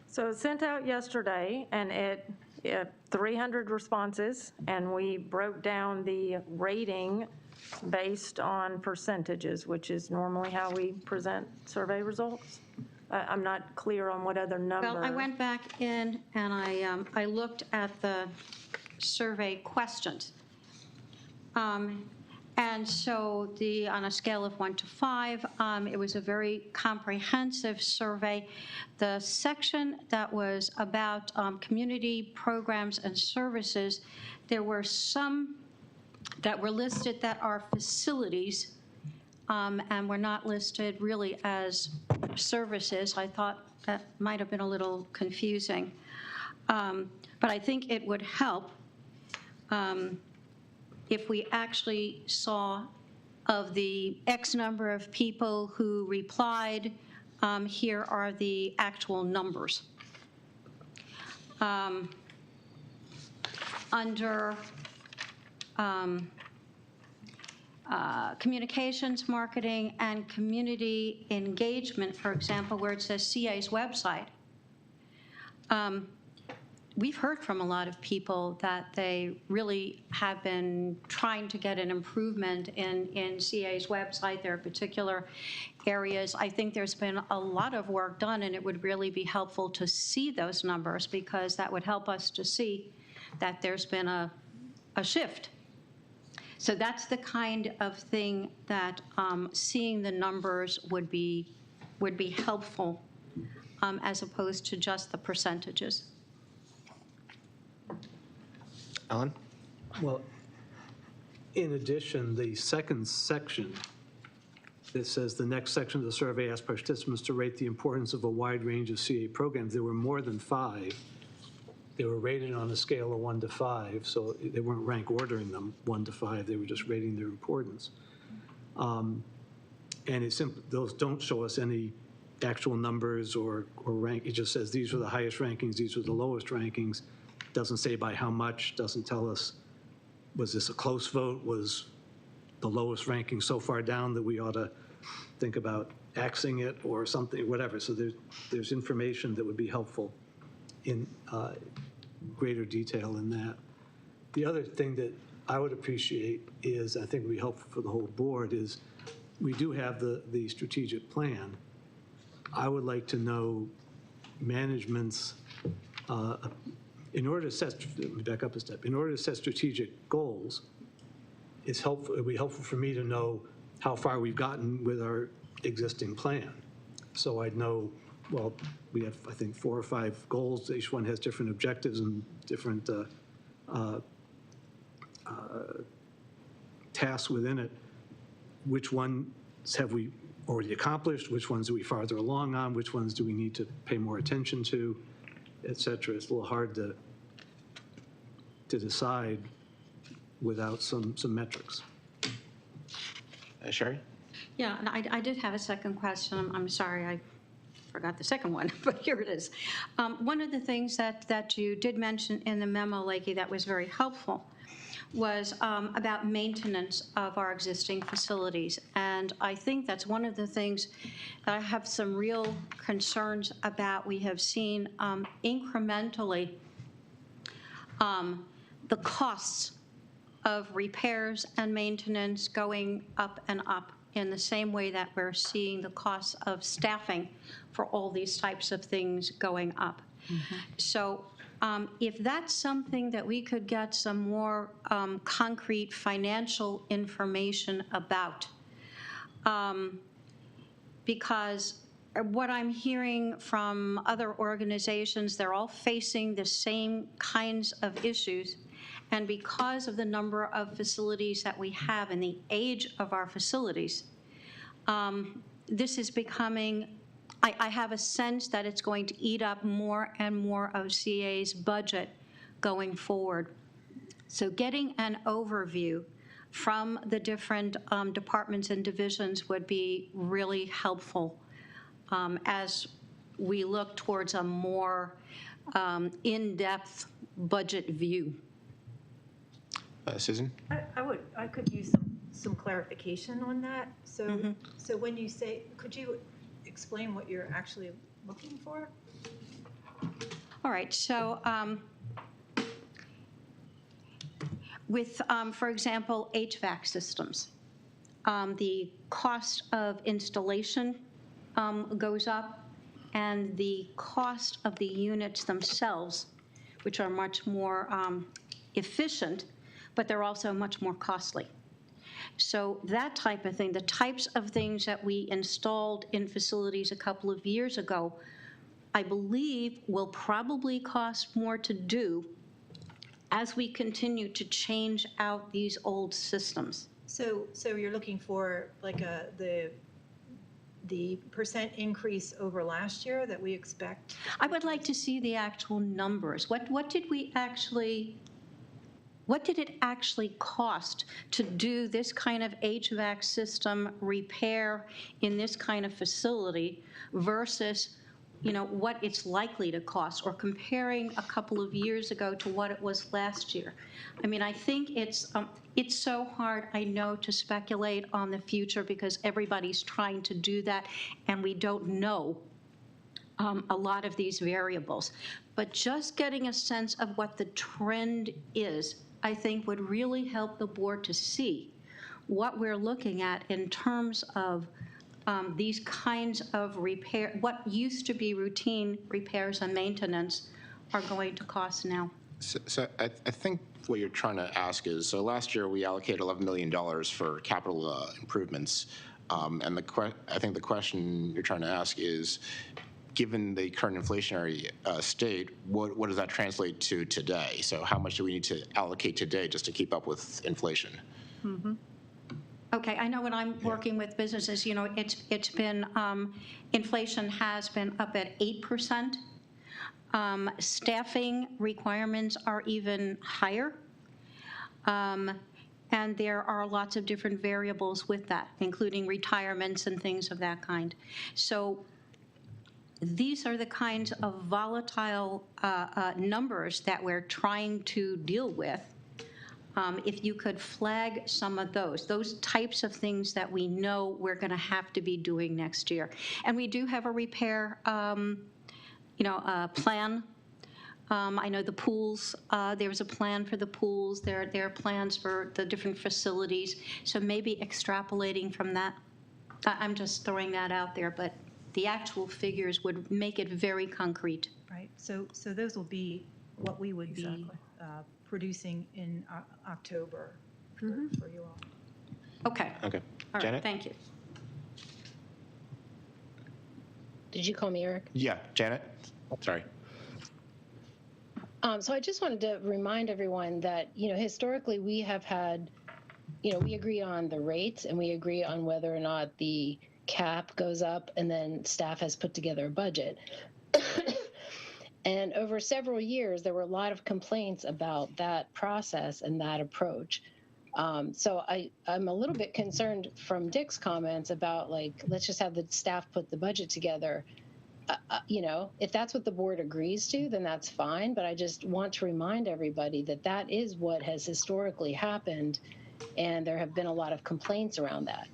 So it sent out yesterday, and it 300 responses, and we broke down the rating based on percentages, which is normally how we present survey results. I'm not clear on what other number. Well, I went back in and I looked at the survey questions. And so on a scale of 1 to 5, it was a very comprehensive survey. The section that was about community programs and services, there were some that were listed that are facilities and were not listed really as services. I thought that might have been a little confusing. But I think it would help if we actually saw of the X number of people who replied, here are the actual numbers. Under communications, marketing, and community engagement, for example, where it says CA's website, we've heard from a lot of people that they really have been trying to get an improvement in CA's website. There are particular areas. I think there's been a lot of work done, and it would really be helpful to see those numbers, because that would help us to see that there's been a shift. So that's the kind of thing that seeing the numbers would be helpful, as opposed to just the percentages. Ellen? Well, in addition, the second section that says the next section of the survey asks participants to rate the importance of a wide range of CA programs. There were more than 5. They were rated on a scale of 1 to 5, so they weren't rank ordering them 1 to 5. They were just rating their importance. And it's simple; those don't show us any actual numbers or rank. It just says these were the highest rankings, these were the lowest rankings. Doesn't say by how much. Doesn't tell us, was this a close vote? Was the lowest ranking so far down that we ought to think about axing it or something, whatever. So there's information that would be helpful in greater detail in that. The other thing that I would appreciate is, I think would be helpful for the whole board, is we do have the strategic plan. I would like to know management's, in order to set, let me back up a step, in order to set strategic goals, it would be helpful for me to know how far we've gotten with our existing plan. So I'd know, well, we have, I think, 4 or 5 goals. Each one has different objectives and different tasks within it. Which ones have we already accomplished? Which ones are we farther along on? Which ones do we need to pay more attention to, et cetera? It's a little hard to decide without some metrics. Sherry? Yeah, and I did have a second question. I'm sorry, forgot the second one, but here it is. One of the things that you did mention in the memo, Lakey, that was very helpful was about maintenance of our existing facilities. And I think that's one of the things that I have some real concerns about. We have seen incrementally the costs of repairs and maintenance going up and up in the same way that we're seeing the costs of staffing for all these types of things going up. So if that's something that we could get some more concrete financial information about, because what I'm hearing from other organizations, they're all facing the same kinds of issues. And because of the number of facilities that we have and the age of our facilities, this is becoming, I have a sense that it's going to eat up more and more of CA's budget going forward. So getting an overview from the different departments and divisions would be really helpful as we look towards a more in-depth budget view. Susan? I could use some clarification on that. So, so when you say, could you explain what you're actually looking for? All right, so with, for example, HVAC systems, the cost of installation goes up, and the cost of the units themselves, which are much more efficient, but they're also much more costly. So that type of thing, the types of things that we installed in facilities a couple of years ago, I believe will probably cost more to do as we continue to change out these old systems. So you're looking for like the percent increase over last year that we expect? I would like to see the actual numbers. What did it actually cost to do this kind of HVAC system repair in this kind of facility versus, you know, what it's likely to cost, or comparing a couple of years ago to what it was last year? I mean, I think it's so hard, I know, to speculate on the future because everybody's trying to do that, and we don't know a lot of these variables. But just getting a sense of what the trend is, I think, would really help the board to see what we're looking at in terms of these kinds of repair, what used to be routine repairs and maintenance are going to cost now. So I think what you're trying to ask is, so last year we allocated $11 million for capital improvements. And I think the question you're trying to ask is, given the current inflationary state, what does that translate to today? So how much do we need to allocate today just to keep up with inflation? Okay, I know when I'm working with businesses, you know, it's been, inflation has been up at 8%. Staffing requirements are even higher. And there are lots of different variables with that, including retirements and things of that kind. So these are the kinds of volatile numbers that we're trying to deal with. If you could flag some of those types of things that we know we're going to have to be doing next year. And we do have a repair, plan. I know the pools, there's a plan for the pools. There are plans for the different facilities. So maybe extrapolating from that. I'm just throwing that out there, but the actual figures would make it very concrete. Right. So those will be what we would be producing in October for you all. Okay. Okay. All Janet? right, thank you. Did you call me Eric? Yeah, Janet? Sorry. So I just wanted to remind everyone that, historically we have had, we agree on the rates and we agree on whether or not the cap goes up, and then staff has put together a budget. And over several years, there were a lot of complaints about that process and that approach. So I'm a little bit concerned from Dick's comments about, like, let's just have the staff put the budget together. if that's what the board agrees to, then that's fine. But I just want to remind everybody that that is what has historically happened. And there have been a lot of complaints around that.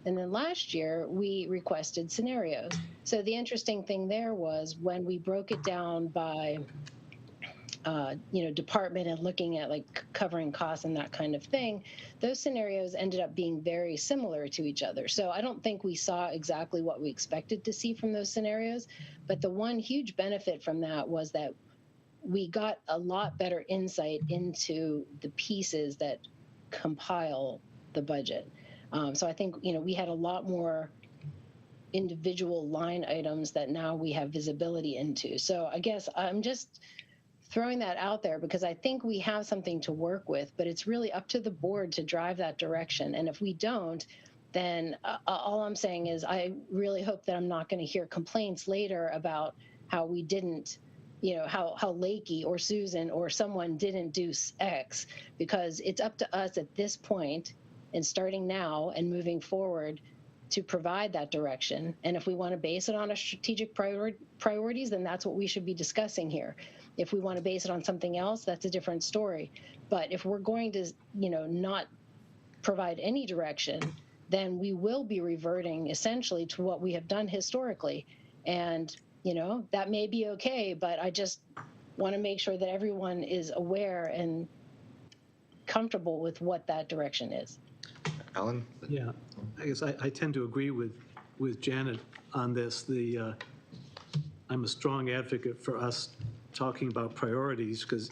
And then last year, we requested scenarios. So the interesting thing there was when we broke it down by department and looking at like covering costs and that kind of thing, those scenarios ended up being very similar to each other. So I don't think we saw exactly what we expected to see from those scenarios. But the one huge benefit from that was that we got a lot better insight into the pieces that compile the budget. So I think, we had a lot more individual line items that now we have visibility into. So I guess I'm just throwing that out there because I think we have something to work with, but it's really up to the board to drive that direction. And if we don't, then all I'm saying is I really hope that I'm not going to hear complaints later about how we didn't, how Lakey or Susan or someone didn't do X, because it's up to us at this point and starting now and moving forward to provide that direction. And if we want to base it on a strategic priorities, then that's what we should be discussing here. If we want to base it on something else, that's a different story. But if we're going to, not provide any direction, then we will be reverting essentially to what we have done historically. And, that may be okay, but I just want to make sure that everyone is aware and comfortable with what that direction is. Alan? Yeah, I guess I tend to agree with Janet on this. I'm a strong advocate for us talking about priorities, because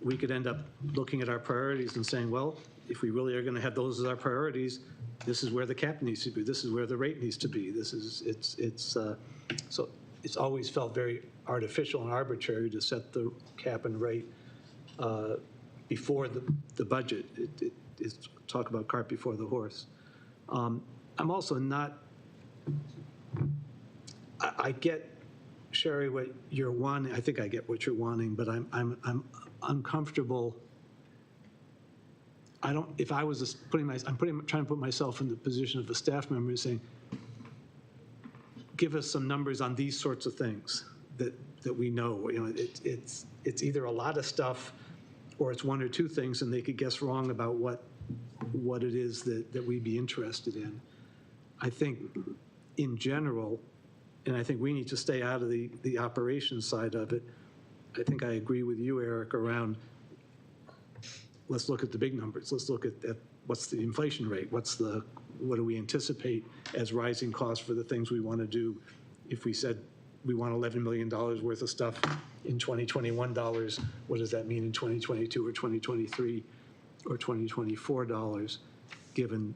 we could end up looking at our priorities and saying, well, if we really are going to have those as our priorities, this is where the cap needs to be. This is where the rate needs to be. So it's always felt very artificial and arbitrary to set the cap and rate before the budget. It's talk about cart before the horse. I'm also not, I get, Sherry, what you're wanting. I think I get what you're wanting, but I'm uncomfortable. If I was trying to put myself in the position of a staff member saying, give us some numbers on these sorts of things that we know. It's either a lot of stuff or it's one or two things, and they could guess wrong about what it is that we'd be interested in. I think in general, and I think we need to stay out of the operations side of it. I think I agree with you, Eric, around let's look at the big numbers. Let's look at what's the inflation rate? What do we anticipate as rising costs for the things we want to do? If we said we want $11 million worth of stuff in 2021 dollars, what does that mean in 2022 or 2023 or 2024 dollars, given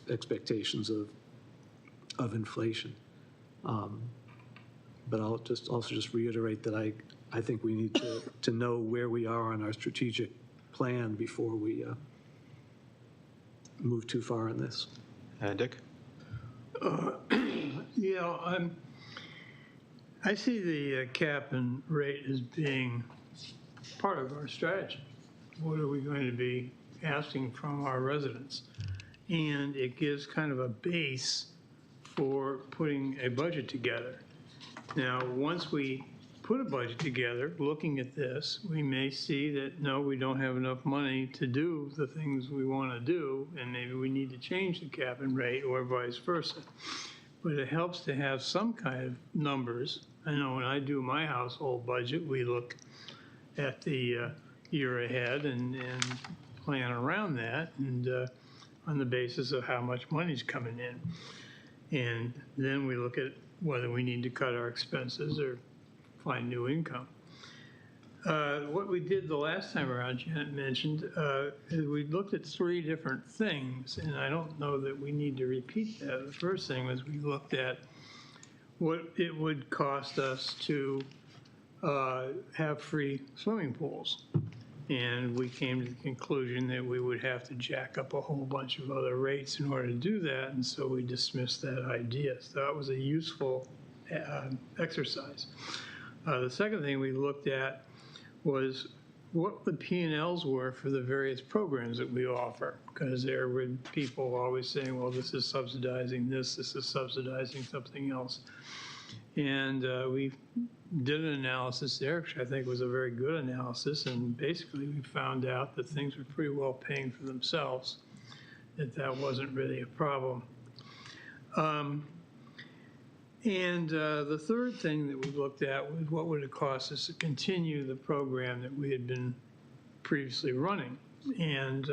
expectations of inflation? But I'll also reiterate that I think we need to know where we are on our strategic plan before we move too far on this. Dick? I see the cap and rate as being part of our strategy. What are we going to be asking from our residents? And it gives kind of a base for putting a budget together. Now, once we put a budget together, looking at this, we may see that, no, we don't have enough money to do the things we want to do, and maybe we need to change the cap and rate or vice versa. But it helps to have some kind of numbers. I know when I do my household budget, we look at the year ahead and plan around that, and on the basis of how much money's coming in. And then we look at whether we need to cut our expenses or find new income. What we did the last time around, Janet mentioned, is we looked at 3 different things, and I don't know that we need to repeat that. The first thing was we looked at what it would cost us to have free swimming pools. And we came to the conclusion that we would have to jack up a whole bunch of other rates in order to do that, and so we dismissed that idea. So that was a useful exercise. The second thing we looked at was what the P&Ls were for the various programs that we offer, because there were people always saying, well, this is subsidizing this is subsidizing something else. And we did an analysis there, which I think was a very good analysis, and basically we found out that things were pretty well paying for themselves, that wasn't really a problem. The third thing that we looked at was what would it cost us to continue the program that we had been previously running. And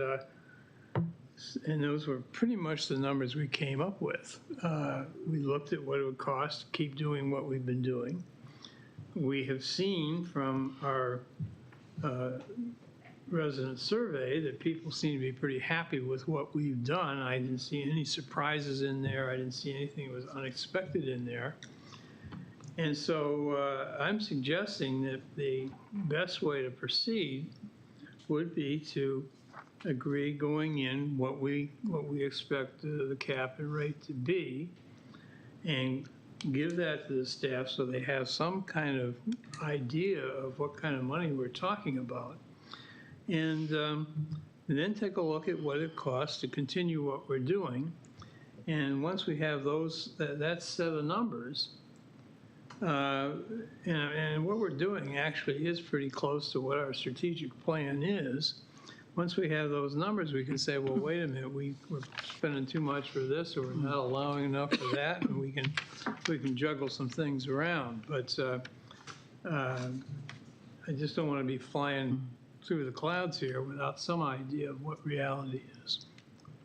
those were pretty much the numbers we came up with. We looked at what it would cost to keep doing what we've been doing. We have seen from our resident survey that people seem to be pretty happy with what we've done. I didn't see any surprises in there. I didn't see anything that was unexpected in there. And so I'm suggesting that the best way to proceed would be to agree going in what we expect the cap and rate to be, and give that to the staff so they have some kind of idea of what kind of money we're talking about. And then take a look at what it costs to continue what we're doing. And once we have that set of numbers, and what we're doing actually is pretty close to what our strategic plan is. Once we have those numbers, we can say, well, wait a minute, we're spending too much for this, or we're not allowing enough for that, and we can juggle some things around. But I just don't want to be flying through the clouds here without some idea of what reality is.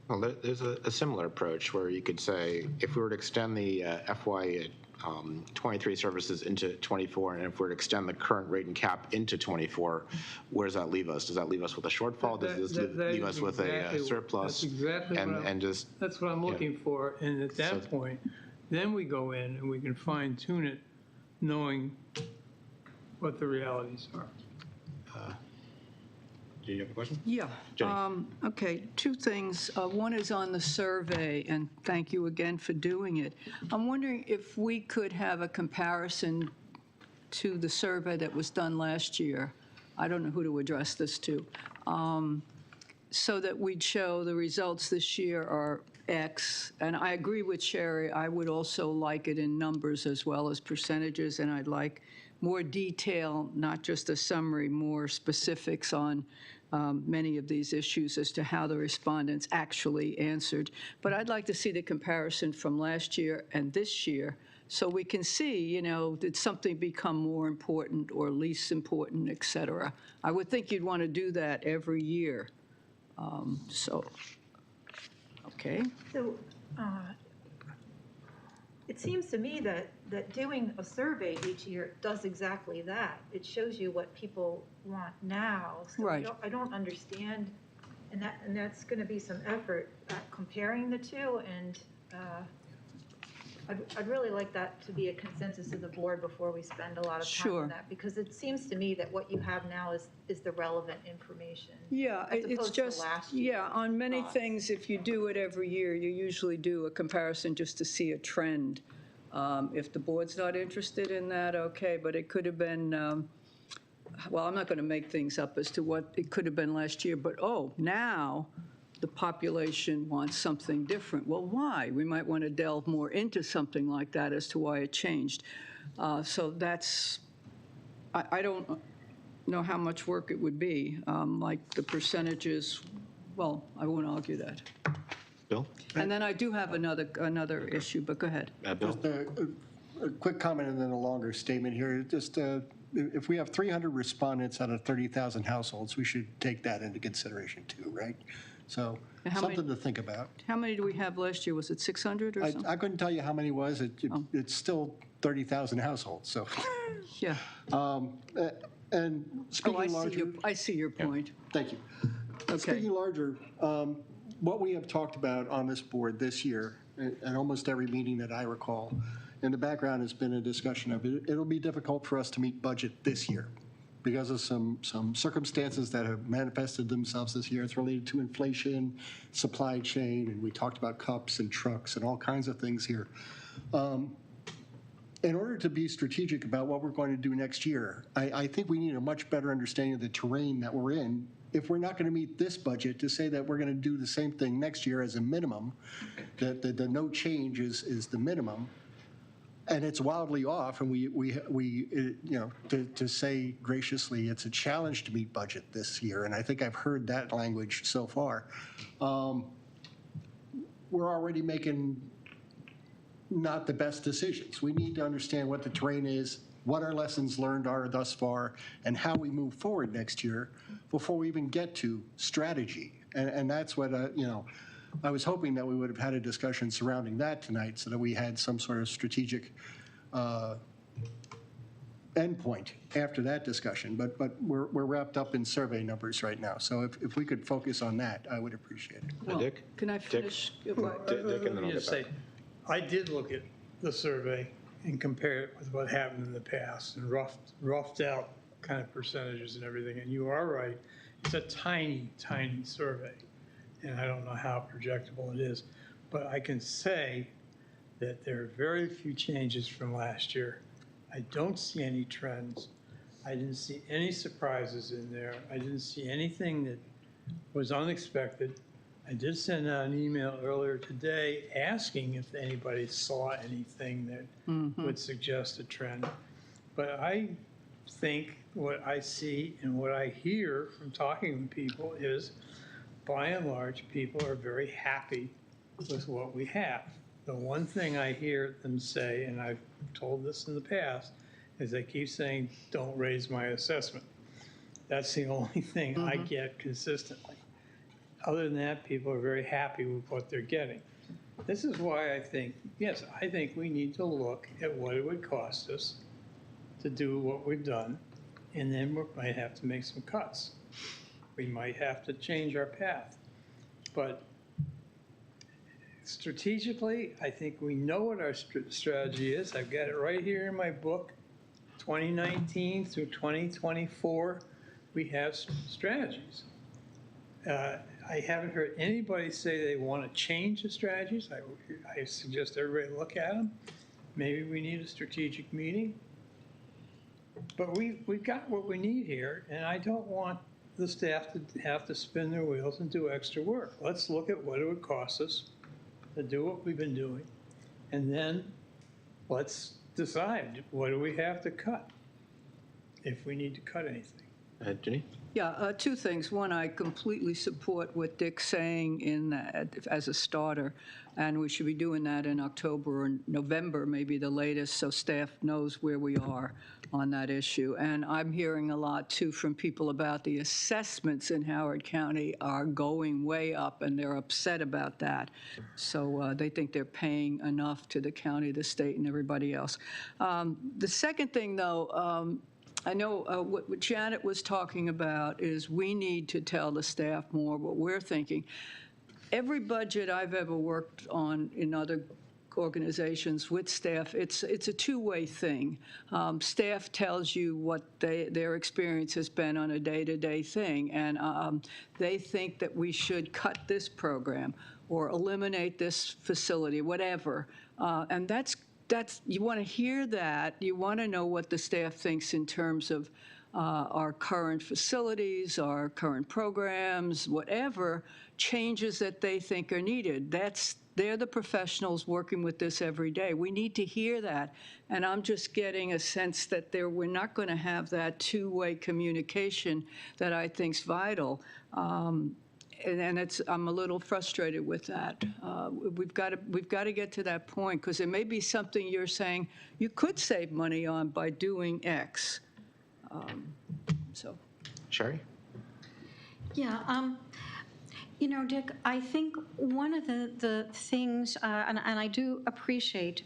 Well, there's a similar approach where you could say, if we were to extend the FY 23 services into 24, and if we were to extend the current rate and cap into 24, where does that leave us? Does that leave us with a shortfall? Does this leave us with a surplus? That's exactly that's what I'm looking for. And at that point, then we go in and we can fine tune it, knowing what the realities are. Do you have a question? Yeah. Okay, two things. One is on the survey, and thank you again for doing it. I'm wondering if we could have a comparison to the survey that was done last year. I don't know who to address this to. So that we'd show the results this year are X. And I agree with Sherry. I would also like it in numbers as well as percentages, and I'd like more detail, not just a summary, more specifics on many of these issues as to how the respondents actually answered. But I'd like to see the comparison from last year and this year so we can see, did something become more important or least important, et cetera. I would think you'd want to do that every year. Okay. So it seems to me that doing a survey each year does exactly that. It shows you what people want now. So right. I don't understand, and that's going to be some effort at comparing the two. And I'd really like that to be a consensus of the board before we spend a lot of time on that, because it seems to me that what you have now is the relevant information. Yeah, it's just, on many things, if you do it every year, you usually do a comparison just to see a trend. If the board's not interested in that, okay, but it could have been, well, I'm not going to make things up as to what it could have been last year, but now the population wants something different. Well, why? We might want to delve more into something like that as to why it changed. So that's, I don't know how much work it would be. Like the percentages, well, I won't argue that. Bill? And then I do have another issue, but go ahead. Bill? Just a quick comment and then a longer statement here. Just if we have 300 respondents out of 30,000 households, we should take that into consideration too, right? So something to think about. How many do we have last year? Was it 600 or something? I couldn't tell you how many it was. It's still 30,000 households, so. Yeah. And speaking larger. I see your point. Thank you. Okay. Speaking larger, what we have talked about on this board this year, at almost every meeting that I recall, in the background has been a discussion of it. It'll be difficult for us to meet budget this year because of some circumstances that have manifested themselves this year. It's related to inflation, supply chain, and we talked about cups and trucks and all kinds of things here. In order to be strategic about what we're going to do next year, I think we need a much better understanding of the terrain that we're in. If we're not going to meet this budget, to say that we're going to do the same thing next year as a minimum, that the no change is the minimum, And it's wildly off, and to say graciously, it's a challenge to meet budget this year, and I think I've heard that language so far. We're already making not the best decisions. We need to understand what the terrain is, what our lessons learned are thus far, and how we move forward next year before we even get to strategy. And that's what, I was hoping that we would have had a discussion surrounding that tonight so that we had some sort of strategic endpoint after that discussion. But we're wrapped up in survey numbers right now. So if we could focus on that, I would appreciate it. Well, Dick? can I finish? Dick, and then I'll get back. I did look at the survey and compare it with what happened in the past and roughed out kind of percentages and everything. And you are right, it's a tiny, tiny survey. And I don't know how projectable it is, but I can say that there are very few changes from last year. I don't see any trends. I didn't see any surprises in there. I didn't see anything that was unexpected. I did send out an email earlier today asking if anybody saw anything that would suggest a trend. But I think what I see and what I hear from talking to people is, by and large, people are very happy with what we have. The one thing I hear them say, and I've told this in the past, is they keep saying, don't raise my assessment. That's the only thing I get consistently. Other than that, people are very happy with what they're getting. This is why I think, yes, I think we need to look at what it would cost us to do what we've done, and then we might have to make some cuts. We might have to change our path. But strategically, I think we know what our strategy is. I've got it right here in my book. 2019 through 2024, we have strategies. I haven't heard anybody say they want to change the strategies. I suggest everybody look at them. Maybe we need a strategic meeting. But we've got what we need here, and I don't want the staff to have to spin their wheels and do extra work. Let's look at what it would cost us to do what we've been doing, and then let's decide what do we have to cut, if we need to cut anything. Ginny? Yeah, two things. One, I completely support what Dick's saying in that as a starter, and we should be doing that in October or November, maybe the latest, so staff knows where we are on that issue. And I'm hearing a lot, too, from people about the assessments in Howard County are going way up, and they're upset about that. So they think they're paying enough to the county, the state, and everybody else. The second thing, though, I know what Janet was talking about is we need to tell the staff more what we're thinking. Every budget I've ever worked on in other organizations with staff, it's a two-way thing. Staff tells you what their experience has been on a day-to-day thing, and they think that we should cut this program or eliminate this facility, whatever. And that's you want to hear that. You want to know what the staff thinks in terms of our current facilities, our current programs, whatever changes that they think are needed. They're the professionals working with this every day. We need to hear that. And I'm just getting a sense that we're not going to have that two-way communication that I think's vital. And I'm a little frustrated with that. We've got to get to that point, because there may be something you're saying you could save money on by doing X. Sherry? Yeah, Dick, I think one of the things, and I do appreciate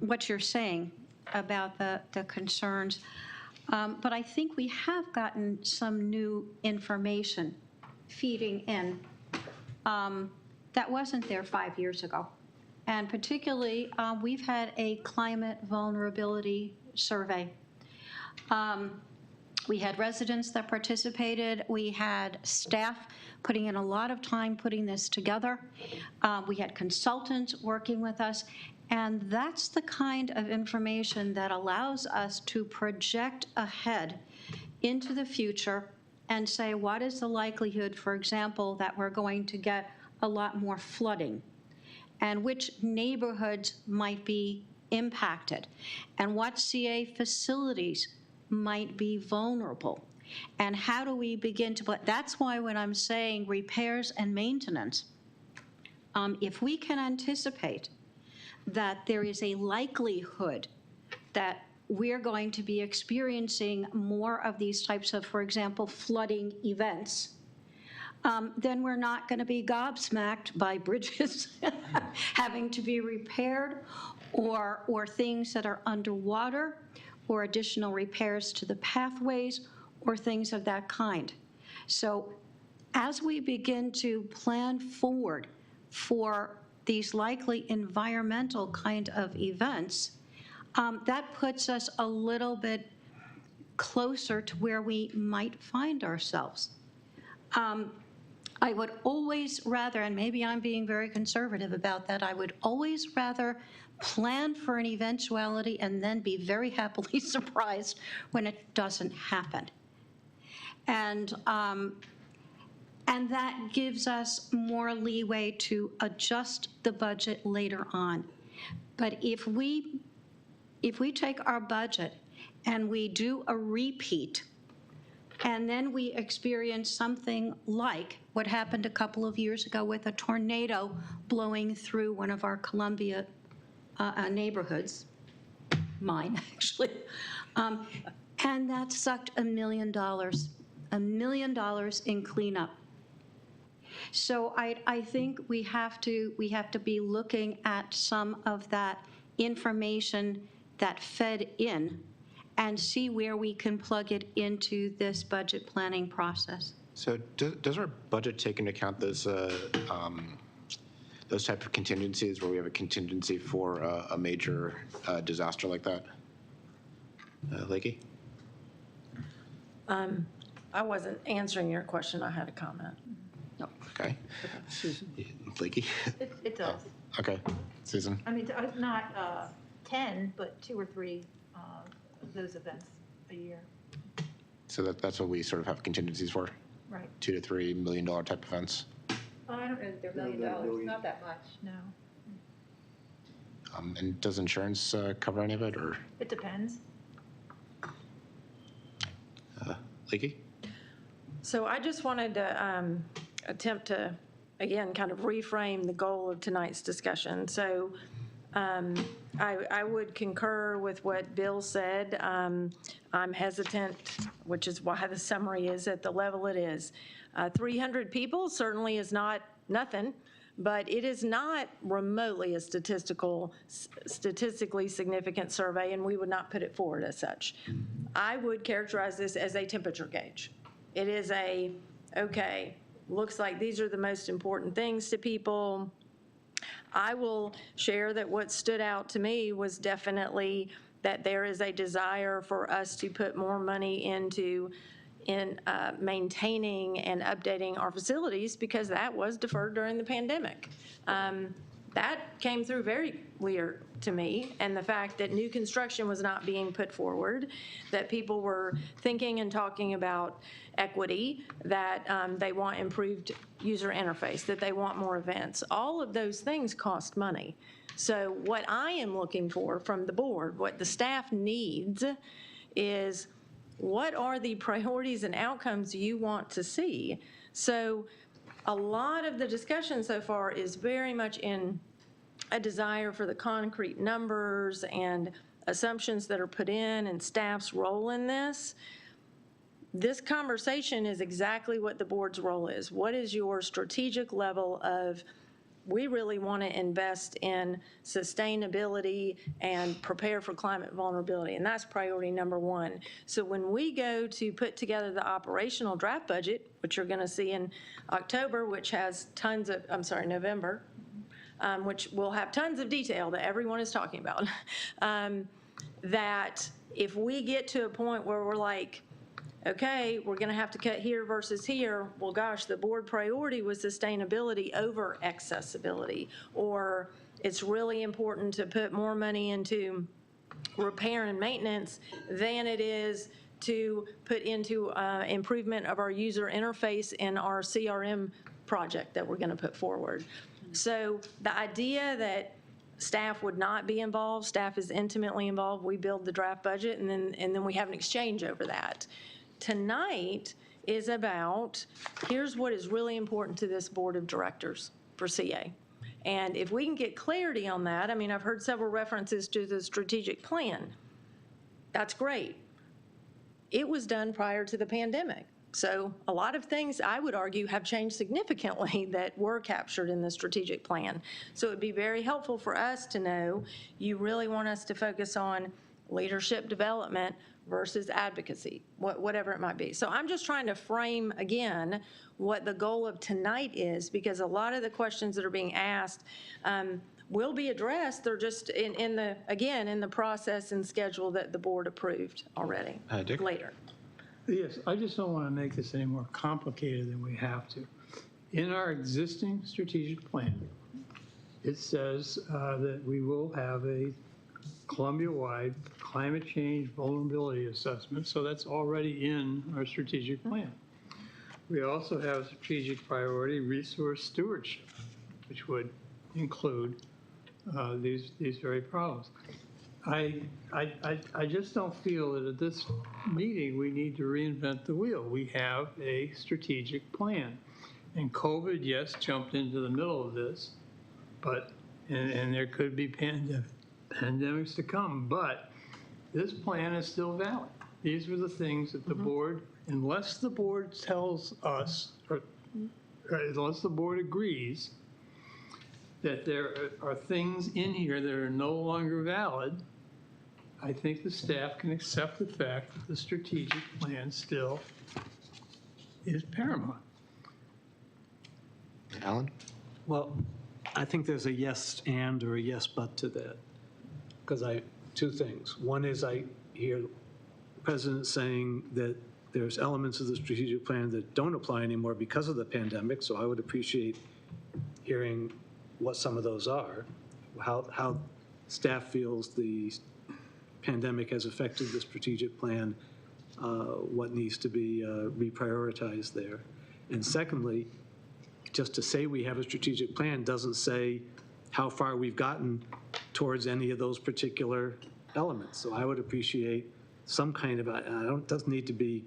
what you're saying about the concerns, but I think we have gotten some new information feeding in that wasn't there 5 years ago. And particularly, we've had a climate vulnerability survey. We had residents that participated. We had staff putting in a lot of time putting this together. We had consultants working with us. And that's the kind of information that allows us to project ahead into the future and say, what is the likelihood, for example, that we're going to get a lot more flooding? And which neighborhoods might be impacted and what CA facilities might be vulnerable. And how do we begin to, that's why when I'm saying repairs and maintenance, if we can anticipate that there is a likelihood that we're going to be experiencing more of these types of, for example, flooding events, then we're not going to be gobsmacked by bridges having to be repaired or things that are underwater or additional repairs to the pathways or things of that kind. So as we begin to plan forward for these likely environmental kind of events, that puts us a little bit closer to where we might find ourselves. I would always rather, and maybe I'm being very conservative about that, I would always rather plan for an eventuality and then be very happily surprised when it doesn't happen. And that gives us more leeway to adjust the budget later on. But if we take our budget and we do a repeat, and then we experience something like what happened a couple of years ago with a tornado blowing through one of our Columbia neighborhoods, mine actually, and that sucked $1 million in cleanup. So I think we have to be looking at some of that information that fed in and see where we can plug it into this budget planning process. So does our budget take into account those type of contingencies where we have a contingency for a major disaster like that? Lakey? I wasn't answering your question. I had a comment. No. Okay. Lakey? It does. Okay. Susan? I mean, not 10, but 2 or 3 of those events a year. So that's what we sort of have contingencies for? Right. $2 to $3 million type events? I don't know if they're $1 million, not that much, no. And does insurance cover any of it, or? It depends. Lakey? So I just wanted to attempt to, again, kind of reframe the goal of tonight's discussion. So I would concur with what Bill said. I'm hesitant, which is why the summary is at the level it is. 300 people certainly is not nothing, but it is not remotely a statistically significant survey, and we would not put it forward as such. I would characterize this as a temperature gauge. It is okay, looks like these are the most important things to people. I will share that what stood out to me was definitely that there is a desire for us to put more money into maintaining and updating our facilities, because that was deferred during the pandemic. That came through very clear to me, and the fact that new construction was not being put forward, that people were thinking and talking about equity, that they want improved user interface, that they want more events. All of those things cost money. So what I am looking for from the board, what the staff needs, is what are the priorities and outcomes you want to see? So a lot of the discussion so far is very much in a desire for the concrete numbers and assumptions that are put in and staff's role in this. This conversation is exactly what the board's role is. What is your strategic level of, we really want to invest in sustainability and prepare for climate vulnerability, and that's priority number 1. So when we go to put together the operational draft budget, which you're going to see in October, which has tons of, November, which will have tons of detail that everyone is talking about, that if we get to a point where we're like, okay, we're going to have to cut here versus here, well, gosh, the board priority was sustainability over accessibility, or it's really important to put more money into repair and maintenance than it is to put into improvement of our user interface in our CRM project that we're going to put forward. So the idea that staff would not be involved. Staff is intimately involved. We build the draft budget, and then we have an exchange over that. Tonight is about, here's what is really important to this board of directors for CA. And if we can get clarity on that, I mean, I've heard several references to the strategic plan. That's great. It was done prior to the pandemic. So a lot of things, I would argue, have changed significantly that were captured in the strategic plan. So it'd be very helpful for us to know you really want us to focus on leadership development versus advocacy, whatever it might be. So I'm just trying to frame, again, what the goal of tonight is, because a lot of the questions that are being asked will be addressed. They're just in the process and schedule that the board approved already later. Yes, I just don't want to make this any more complicated than we have to. In our existing strategic plan, it says that we will have a Columbia-wide climate change vulnerability assessment, so that's already in our strategic plan. We also have strategic priority resource stewardship, which would include these very problems. I just don't feel that at this meeting we need to reinvent the wheel. We have a strategic plan. And COVID, yes, jumped into the middle of this, but, and there could be pandemics to come, but this plan is still valid. These were the things that the board, unless the board tells us, or unless the board agrees that there are things in here that are no longer valid, I think the staff can accept the fact that the strategic plan still is paramount. Alan? Well, I think there's a yes and or a yes but to that. Because two things. One is I hear the president saying that there's elements of the strategic plan that don't apply anymore because of the pandemic, so I would appreciate hearing what some of those are, how staff feels the pandemic has affected the strategic plan, what needs to be reprioritized there. And secondly, just to say we have a strategic plan doesn't say how far we've gotten towards any of those particular elements. So I would appreciate some kind of, it doesn't need to be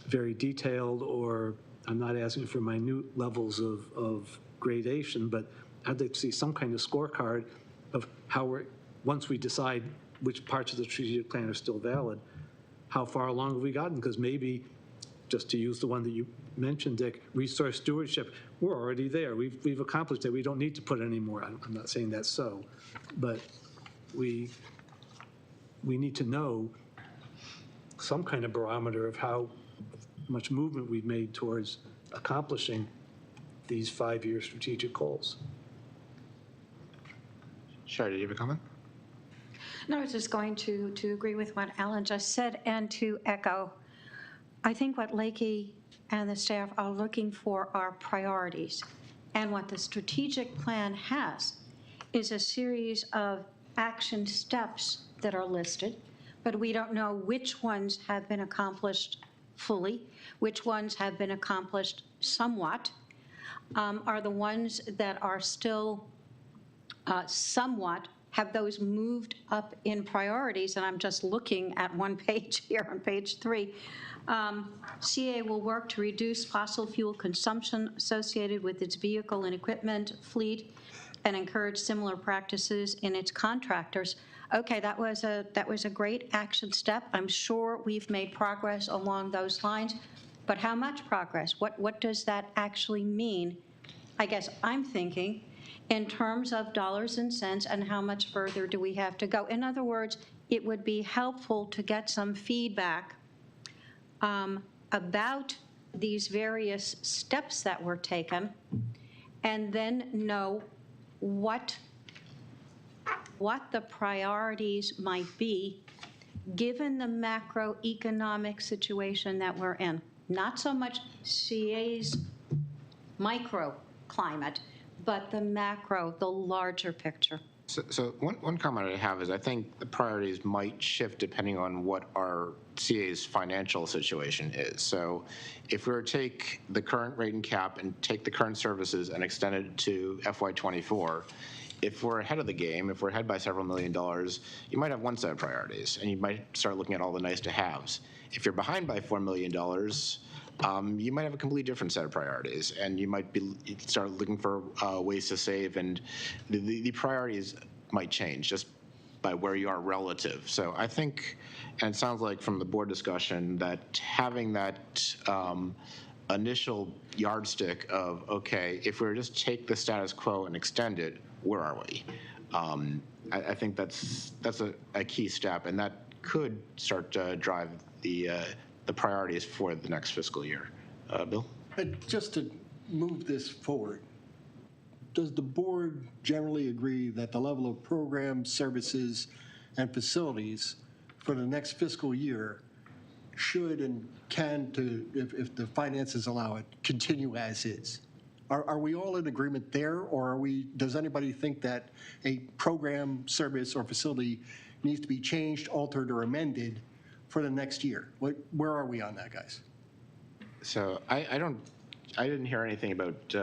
very detailed, or I'm not asking for minute levels of gradation, but I'd like to see some kind of scorecard of how once we decide which parts of the strategic plan are still valid, how far along have we gotten? Because maybe, just to use the one that you mentioned, Dick, resource stewardship, we're already there. We've accomplished it. We don't need to put any more. I'm not saying that's so, but we need to know some kind of barometer of how much movement we've made towards accomplishing these 5-year strategic goals. Sherry, did you have a comment? No, I was just going to agree with what Alan just said and to echo. I think what Lakey and the staff are looking for are priorities. And what the strategic plan has is a series of action steps that are listed, but we don't know which ones have been accomplished fully, which ones have been accomplished somewhat, are the ones that are still somewhat, have those moved up in priorities. And I'm just looking at one page here on page 3. CA will work to reduce fossil fuel consumption associated with its vehicle and equipment fleet and encourage similar practices in its contractors. Okay, that was a great action step. I'm sure we've made progress along those lines, but how much progress? What does that actually mean? I guess I'm thinking in terms of dollars and cents, and how much further do we have to go? In other words, it would be helpful to get some feedback about these various steps that were taken, and then know what the priorities might be given the macroeconomic situation that we're in. Not so much CA's microclimate, but the macro, the larger picture. So one comment I have is I think the priorities might shift depending on what our CA's financial situation is. So if we were to take the current rate and cap and take the current services and extend it to FY24, if we're ahead of the game, if we're ahead by several $1 million, you might have one set of priorities, and you might start looking at all the nice to haves. If you're behind by $4 million, you might have a completely different set of priorities, and you might start looking for ways to save, and the priorities might change just by where you are relative. So I think, and it sounds like from the board discussion, that having that initial yardstick of, okay, if we were just take the status quo and extend it, where are we? I think that's a key step, and that could start to drive the priorities for the next fiscal year. Bill? Just to move this forward, does the board generally agree that the level of programs, services, and facilities for the next fiscal year should and can, if the finances allow it, continue as is? Are we all in agreement there, or does anybody think that a program, service, or facility needs to be changed, altered, or amended for the next year? Where are we on that, guys? So I didn't hear anything about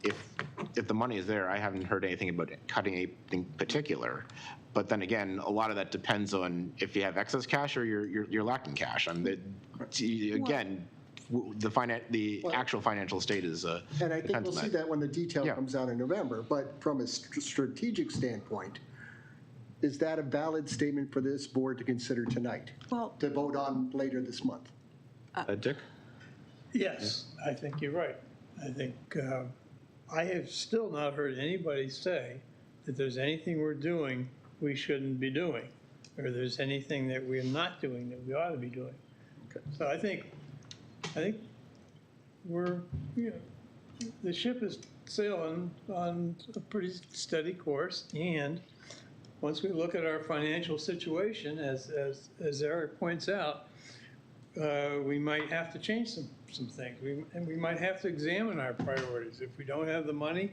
if the money is there. I haven't heard anything about cutting anything particular. But then again, a lot of that depends on if you have excess cash or you're lacking cash. Again, the actual financial state is and I think we'll see that when the detail comes out in November. But from a strategic standpoint, is that a valid statement for this board to consider tonight, to vote on later this month? Dick? Yes, I think you're right. I think I have still not heard anybody say that there's anything we're doing we shouldn't be doing, or there's anything that we're not doing that we ought to be doing. Okay. So I think we're, the ship is sailing on a pretty steady course, and once we look at our financial situation, as Eric points out, we might have to change some things, and we might have to examine our priorities. If we don't have the money,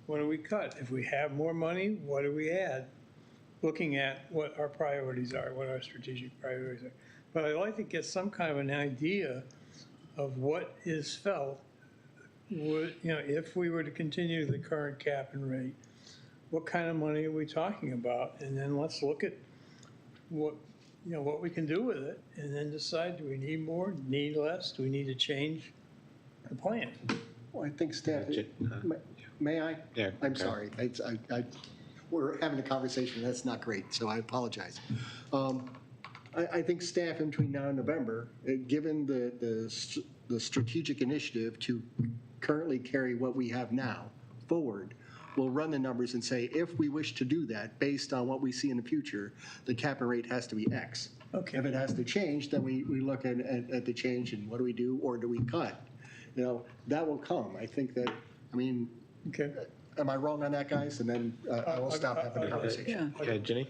what do we cut? If we have more money, what do we add? Looking at what our priorities are, what our strategic priorities are. But I'd like to get some kind of an idea of what is felt, if we were to continue the current cap and rate, what kind of money are we talking about? And then let's look at what we can do with it, and then decide, do we need more, need less? Do we need to change the plan? Well, I think staff, may I? Yeah. I'm sorry. We're having a conversation. That's not great, so I apologize. I think staff in between now and November, given the strategic initiative to currently carry what we have now forward, will run the numbers and say, if we wish to do that, based on what we see in the future, the cap and rate has to be X. Okay. If it has to change, then we look at the change and what do we do, or do we cut? That will come. I think that, okay. Am I wrong on that, guys? And then I will stop having the conversation. Okay, Ginny?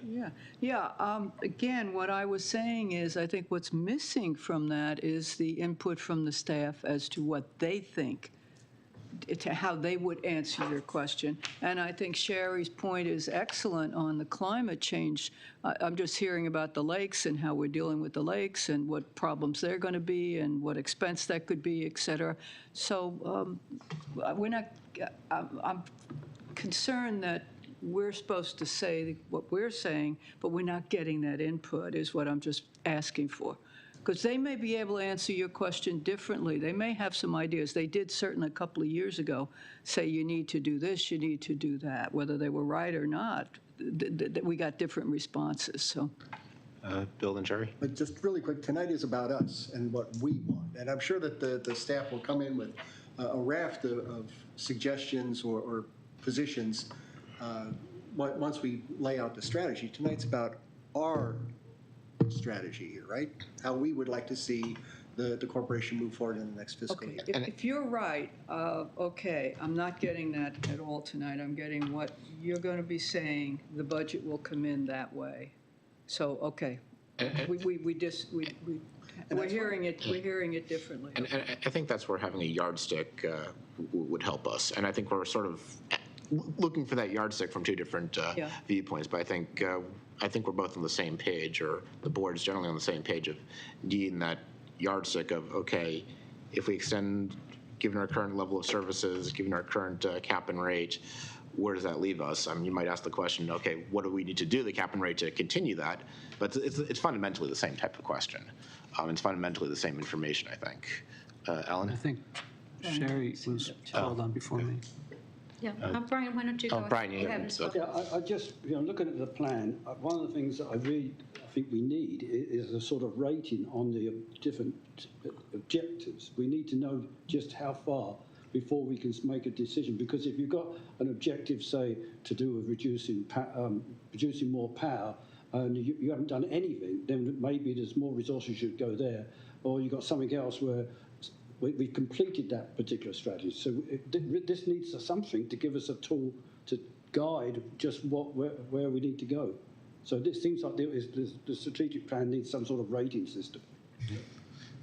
Again, what I was saying is, I think what's missing from that is the input from the staff as to what they think, to how they would answer your question. And I think Sherry's point is excellent on the climate change. I'm just hearing about the lakes and how we're dealing with the lakes and what problems they're going to be and what expense that could be, et cetera. So I'm concerned that we're supposed to say what we're saying, but we're not getting that input is what I'm just asking for. Because they may be able to answer your question differently. They may have some ideas. They did certainly a couple of years ago say you need to do this, you need to do that. Whether they were right or not, we got different responses. So, Bill and Jerry? But just really quick, tonight is about us and what we want. And I'm sure that the staff will come in with a raft of suggestions or positions once we lay out the strategy. Tonight's about our strategy here, right? How we would like to see the corporation move forward in the next fiscal year. If you're right, okay, I'm not getting that at all tonight. I'm getting what you're going to be saying. The budget will come in that way. So, okay, we're hearing it differently. And I think that's where having a yardstick would help us. And I think we're sort of looking for that yardstick from two different viewpoints. But I think we're both on the same page, or the board's generally on the same page of needing that yardstick of, okay, if we extend, given our current level of services, given our current cap and rate, where does that leave us? I mean, you might ask the question, okay, what do we need to do, the cap and rate, to continue that? But it's fundamentally the same type of question. It's fundamentally the same information, I think. Ellen? I think Sherry was called on before me. Yeah, Brian, why don't you go ahead? Brian, Yeah, I just, looking at the plan, one of the things that I think we need is a sort of rating on the different objectives. We need to know just how far before we can make a decision, because if you've got an objective, say, to do with producing more power, and you haven't done anything, then maybe there's more resources should go there, or you've got something else where we've completed that particular strategy. So this needs something to give us a tool to guide just where we need to go. So this seems like the strategic plan needs some sort of rating system.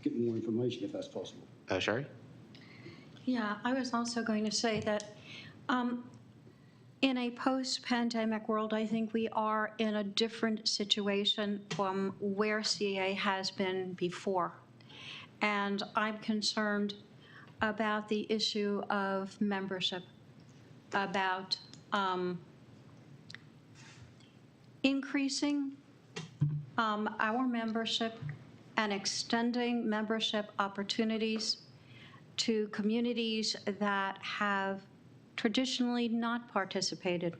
Get more information if that's possible. Sherry? Yeah, I was also going to say that in a post-pandemic world, I think we are in a different situation from where CA has been before. And I'm concerned about the issue of membership, about increasing our membership and extending membership opportunities to communities that have traditionally not participated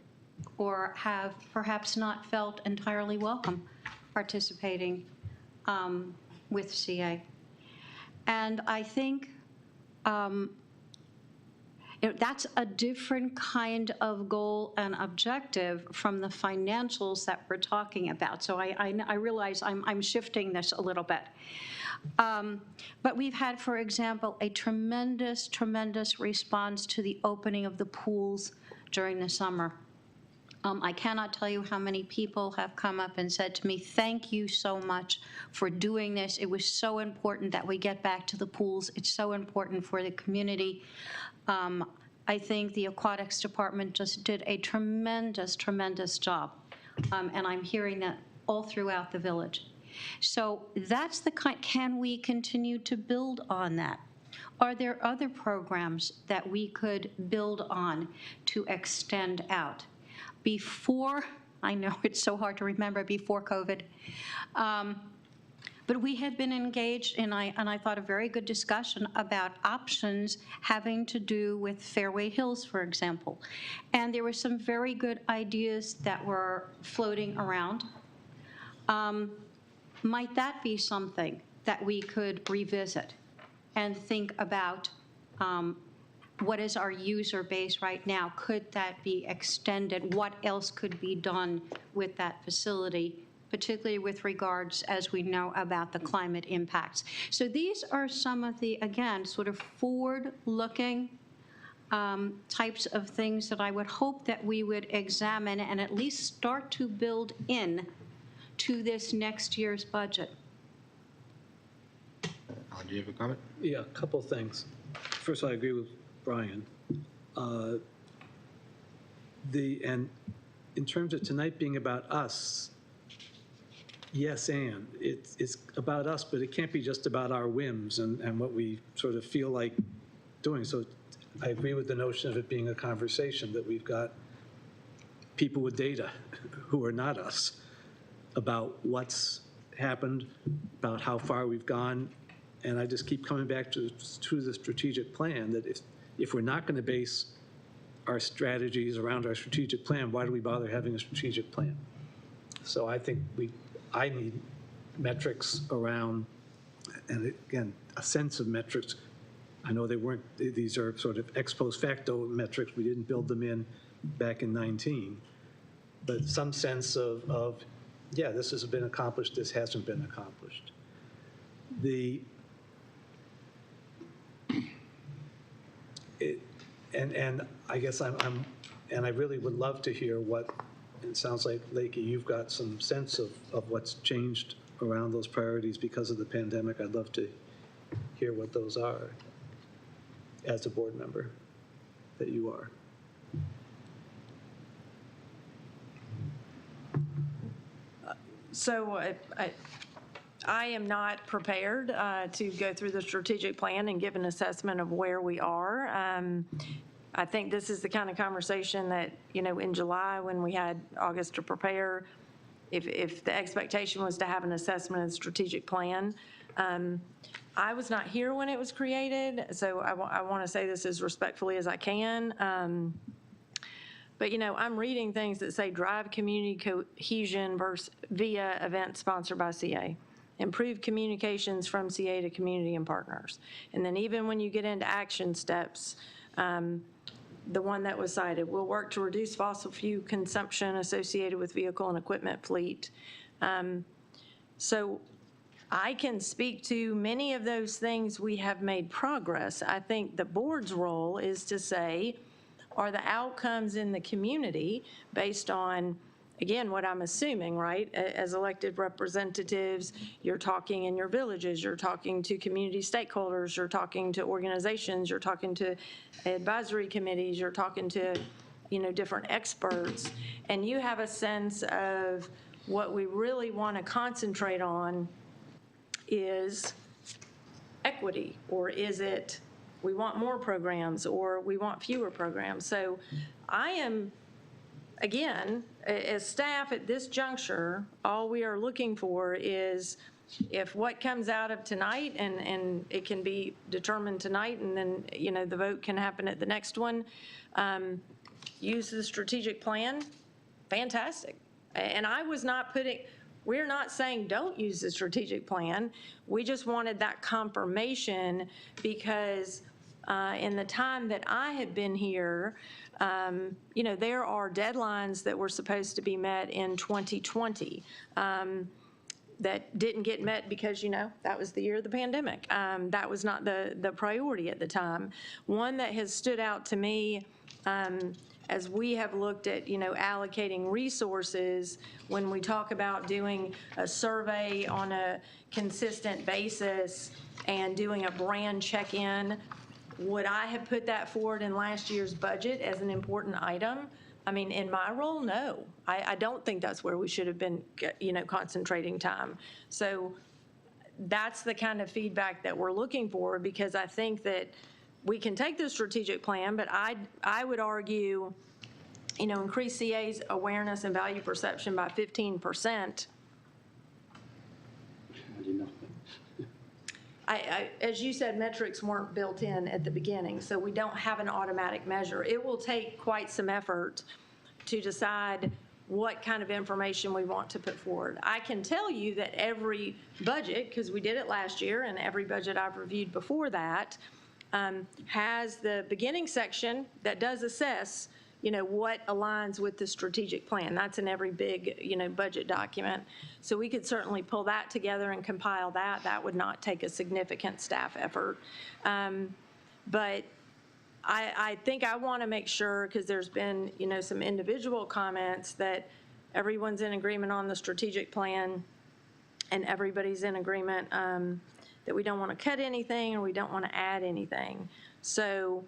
or have perhaps not felt entirely welcome participating with CA. And I think that's a different kind of goal and objective from the financials that we're talking about. So I realize I'm shifting this a little bit. But we've had, for example, a tremendous response to the opening of the pools during the summer. I cannot tell you how many people have come up and said to me, thank you so much for doing this. It was so important that we get back to the pools. It's so important for the community. I think the aquatics department just did a tremendous job. And I'm hearing that all throughout the village. So that's the kind, can we continue to build on that? Are there other programs that we could build on to extend out? Before, I know it's so hard to remember before COVID, but we had been engaged in, I thought, a very good discussion about options having to do with Fairway Hills, for example. And there were some very good ideas that were floating around. Might that be something that we could revisit and think about? What is our user base right now? Could that be extended? What else could be done with that facility, particularly with regards, as we know, about the climate impacts? So these are some of the, again, sort of forward-looking types of things that I would hope that we would examine and at least start to build in to this next year's budget. Alan, do you have a comment? Yeah, a couple things. First, I agree with Brian. And in terms of tonight being about us, yes, and it's about us, but it can't be just about our whims and what we sort of feel like doing. So I agree with the notion of it being a conversation, that we've got people with data who are not us about what's happened, about how far we've gone. And I just keep coming back to the strategic plan, that if we're not going to base our strategies around our strategic plan, why do we bother having a strategic plan? So I think I need metrics around, and again, a sense of metrics. I know these are sort of ex post facto metrics. We didn't build them in back in 19, but some sense of yeah, this has been accomplished, this hasn't been accomplished. And I guess and I really would love to hear what, it sounds like, Lakey, you've got some sense of what's changed around those priorities because of the pandemic. I'd love to hear what those are as a board member that you are. So I am not prepared to go through the strategic plan and give an assessment of where we are. I think this is the kind of conversation that, in July, when we had August to prepare, if the expectation was to have an assessment and strategic plan. I was not here when it was created, so I want to say this as respectfully as I can. But, I'm reading things that say drive community cohesion via event sponsored by CA. Improve communications from CA to community and partners. And then even when you get into action steps, the one that was cited, will work to reduce fossil fuel consumption associated with vehicle and equipment fleet. So I can speak to many of those things. We have made progress. I think the board's role is to say, are the outcomes in the community based on, again, what I'm assuming, right? As elected representatives, you're talking in your villages, you're talking to community stakeholders, you're talking to organizations, you're talking to advisory committees, you're talking to, different experts, and you have a sense of what we really want to concentrate on is equity, or is it we want more programs, or we want fewer programs. So I am, again, as staff at this juncture, all we are looking for is if what comes out of tonight, and it can be determined tonight, and then, the vote can happen at the next one, use the strategic plan, fantastic. And I was not we're not saying don't use the strategic plan. We just wanted that confirmation because in the time that I have been here, there are deadlines that were supposed to be met in 2020 that didn't get met because, that was the year of the pandemic. That was not the priority at the time. One that has stood out to me as we have looked at, allocating resources, when we talk about doing a survey on a consistent basis and doing a brand check-in, would I have put that forward in last year's budget as an important item? I mean, in my role, no. I don't think that's where we should have been, concentrating time. So that's the kind of feedback that we're looking for, because I think that we can take the strategic plan, but I would argue, increase CA's awareness and value perception by 15%. As you said, metrics weren't built in at the beginning, so we don't have an automatic measure. It will take quite some effort to decide what kind of information we want to put forward. I can tell you that every budget, because we did it last year, and every budget I've reviewed before that, has the beginning section that does assess, what aligns with the strategic plan. That's in every big, budget document. So we could certainly pull that together and compile that. That would not take a significant staff effort. But I think I want to make sure, because there's been, some individual comments, that everyone's in agreement on the strategic plan and everybody's in agreement that we don't want to cut anything or we don't want to add anything. So,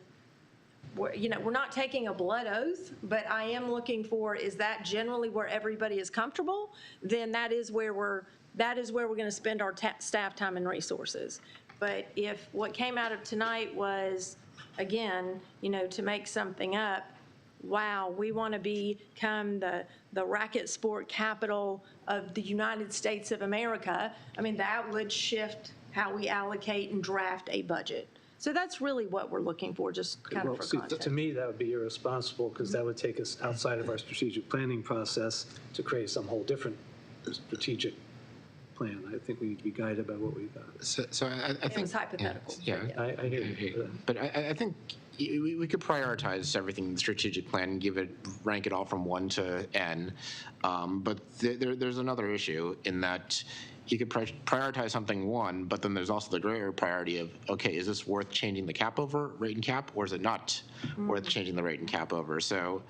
we're not taking a blood oath, but I am looking for, is that generally where everybody is comfortable? Then that is where we're going to spend our staff time and resources. But if what came out of tonight was, again, to make something up, wow, we want to become the racket sport capital of the United States of America, I mean, that would shift how we allocate and draft a budget. So that's really what we're looking for, just kind of for context. To me, that would be irresponsible, because that would take us outside of our strategic planning process to create some whole different strategic plan. I think we need to be guided by what we've got. So I think it was hypothetical. Yeah, I hear you. But I think we could prioritize everything in the strategic plan and rank it all from 1 to N. But there's another issue in that you could prioritize something 1, but then there's also the greater priority of, okay, is this worth changing the cap over, rate and cap, or is it not worth changing the rate and cap over? So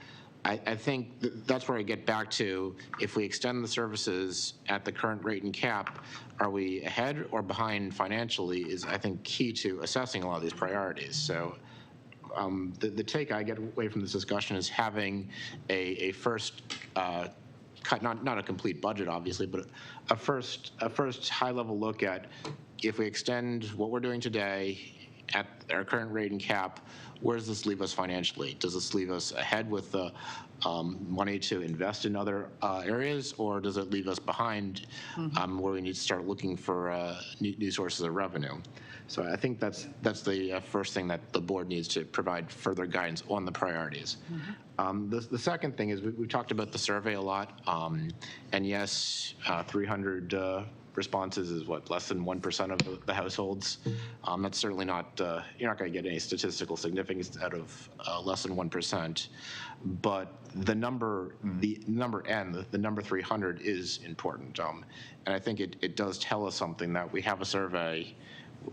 I think that's where I get back to, if we extend the services at the current rate and cap, are we ahead or behind financially is, I think, key to assessing a lot of these priorities. So the take I get away from this discussion is having a first cut, not a complete budget, obviously, but a first high-level look at, if we extend what we're doing today at our current rate and cap, where does this leave us financially? Does this leave us ahead with the money to invest in other areas, or does it leave us behind where we need to start looking for new sources of revenue? So I think that's the first thing that the board needs to provide further guidance on the priorities. The second thing is we've talked about the survey a lot, and yes, 300 responses is what, less than 1% of the households. That's certainly not, you're not going to get any statistical significance out of less than 1%. But the number N, the number 300 is important. And I think it does tell us something that we have a survey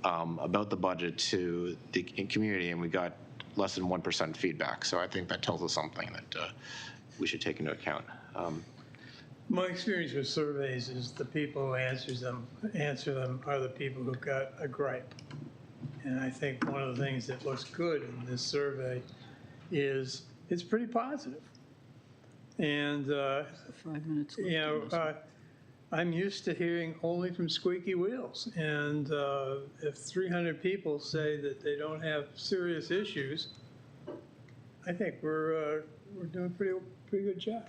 about the budget to the community, and we got less than 1% feedback. So I think that tells us something that we should take into account. My experience with surveys is the people who answer them are the people who got a gripe. And I think one of the things that looks good in this survey is it's pretty positive. And, 5 minutes left. you know, I'm used to hearing only from squeaky wheels. And if 300 people say that they don't have serious issues, I think we're doing a pretty good job.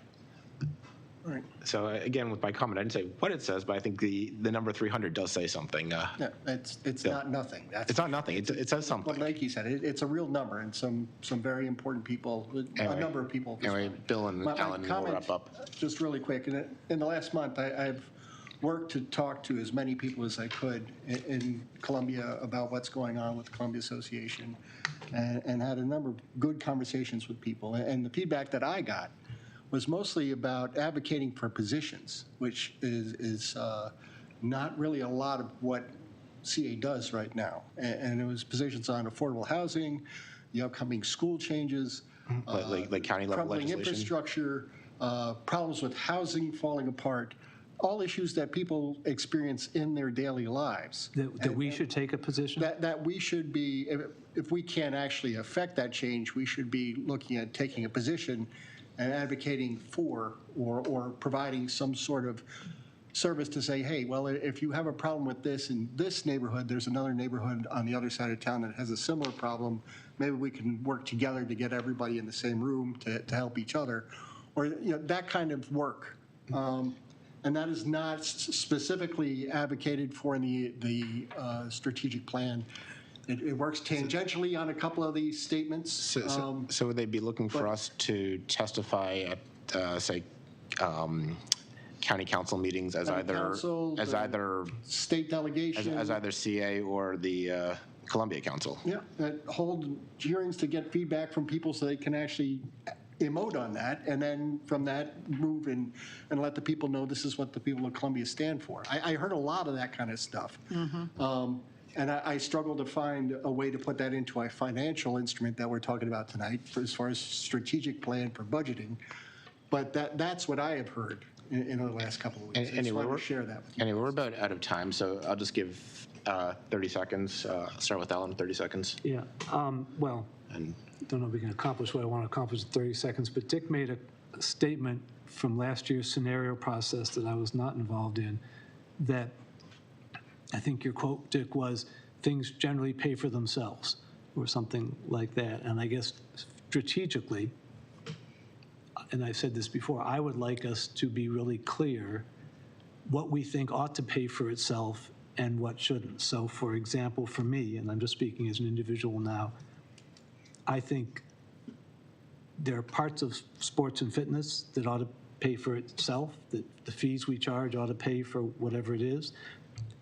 All right. So again, with my comment, I didn't say what it says, but I think the number 300 does say something. Yeah, it's not nothing. It's not nothing. It says something. But like you said, it's a real number, and some very important people, Anyway, a number of people. Anyway, Bill and Alan will wrap up. Just really quick, in the last month, I've worked to talk to as many people as I could in Columbia about what's going on with the Columbia Association, and had a number of good conversations with people. And the feedback that I got was mostly about advocating for positions, which is not really a lot of what CA does right now. And it was positions on affordable housing, the upcoming school changes, like county level crumbling legislation. infrastructure, problems with housing falling apart, all issues that people experience in their daily lives. That we should take a position? That we should be, if we can't actually affect that change, we should be looking at taking a position and advocating for or providing some sort of service to say, hey, well, if you have a problem with this in this neighborhood, there's another neighborhood on the other side of town that has a similar problem. Maybe we can work together to get everybody in the same room to help each other, or that kind of work. And that is not specifically advocated for in the strategic plan. It works tangentially on a couple of these statements. So would they be looking for us to testify at, say, county council meetings as either state delegation, as either CA or the Columbia Council? Yeah, hold hearings to get feedback from people so they can actually emote on that, and then from that move and let the people know this is what the people of Columbia stand for. I heard a lot of that kind of stuff. And I struggle to find a way to put that into a financial instrument that we're talking about tonight as far as strategic plan for budgeting. But that's what I have heard in the last couple of weeks. I just wanted to share that with you. Anyway, we're about out of time, so I'll just give 30 seconds. Start with Alan, 30 seconds. Yeah, well, I don't know if we can accomplish what I want to accomplish in 30 seconds, but Dick made a statement from last year's scenario process that I was not involved in, that I think your quote, Dick, was things generally pay for themselves or something like that. And I guess strategically, and I've said this before, I would like us to be really clear what we think ought to pay for itself and what shouldn't. So for example, for me, and I'm just speaking as an individual now, I think there are parts of sports and fitness that ought to pay for itself, that the fees we charge ought to pay for whatever it is.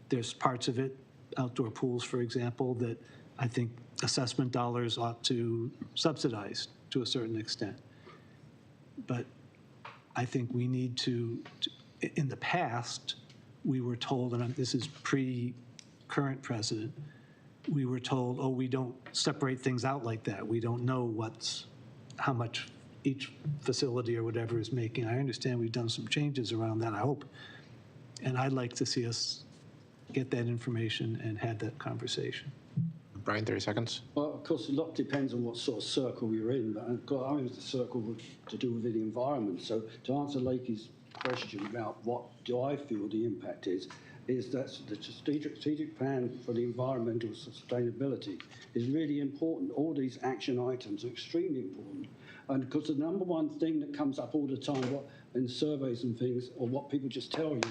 There's parts of it, outdoor pools, for example, that I think assessment dollars ought to subsidize to a certain extent. But I think we need to in the past, we were told, and this is pre-current precedent, we were told, oh, we don't separate things out like that. We don't know how much each facility or whatever is making. I understand we've done some changes around that, I hope. And I'd like to see us get that information and had that conversation. Brian, 30 seconds. Well, of course, a lot depends on what sort of circle you're in, but I was the circle to do with the environment. So to answer Lakey's question about what do I feel the impact is, is that the strategic plan for the environmental sustainability is really important. All these action items are extremely important. And because the number one thing that comes up all the time in surveys and things, or what people just tell you,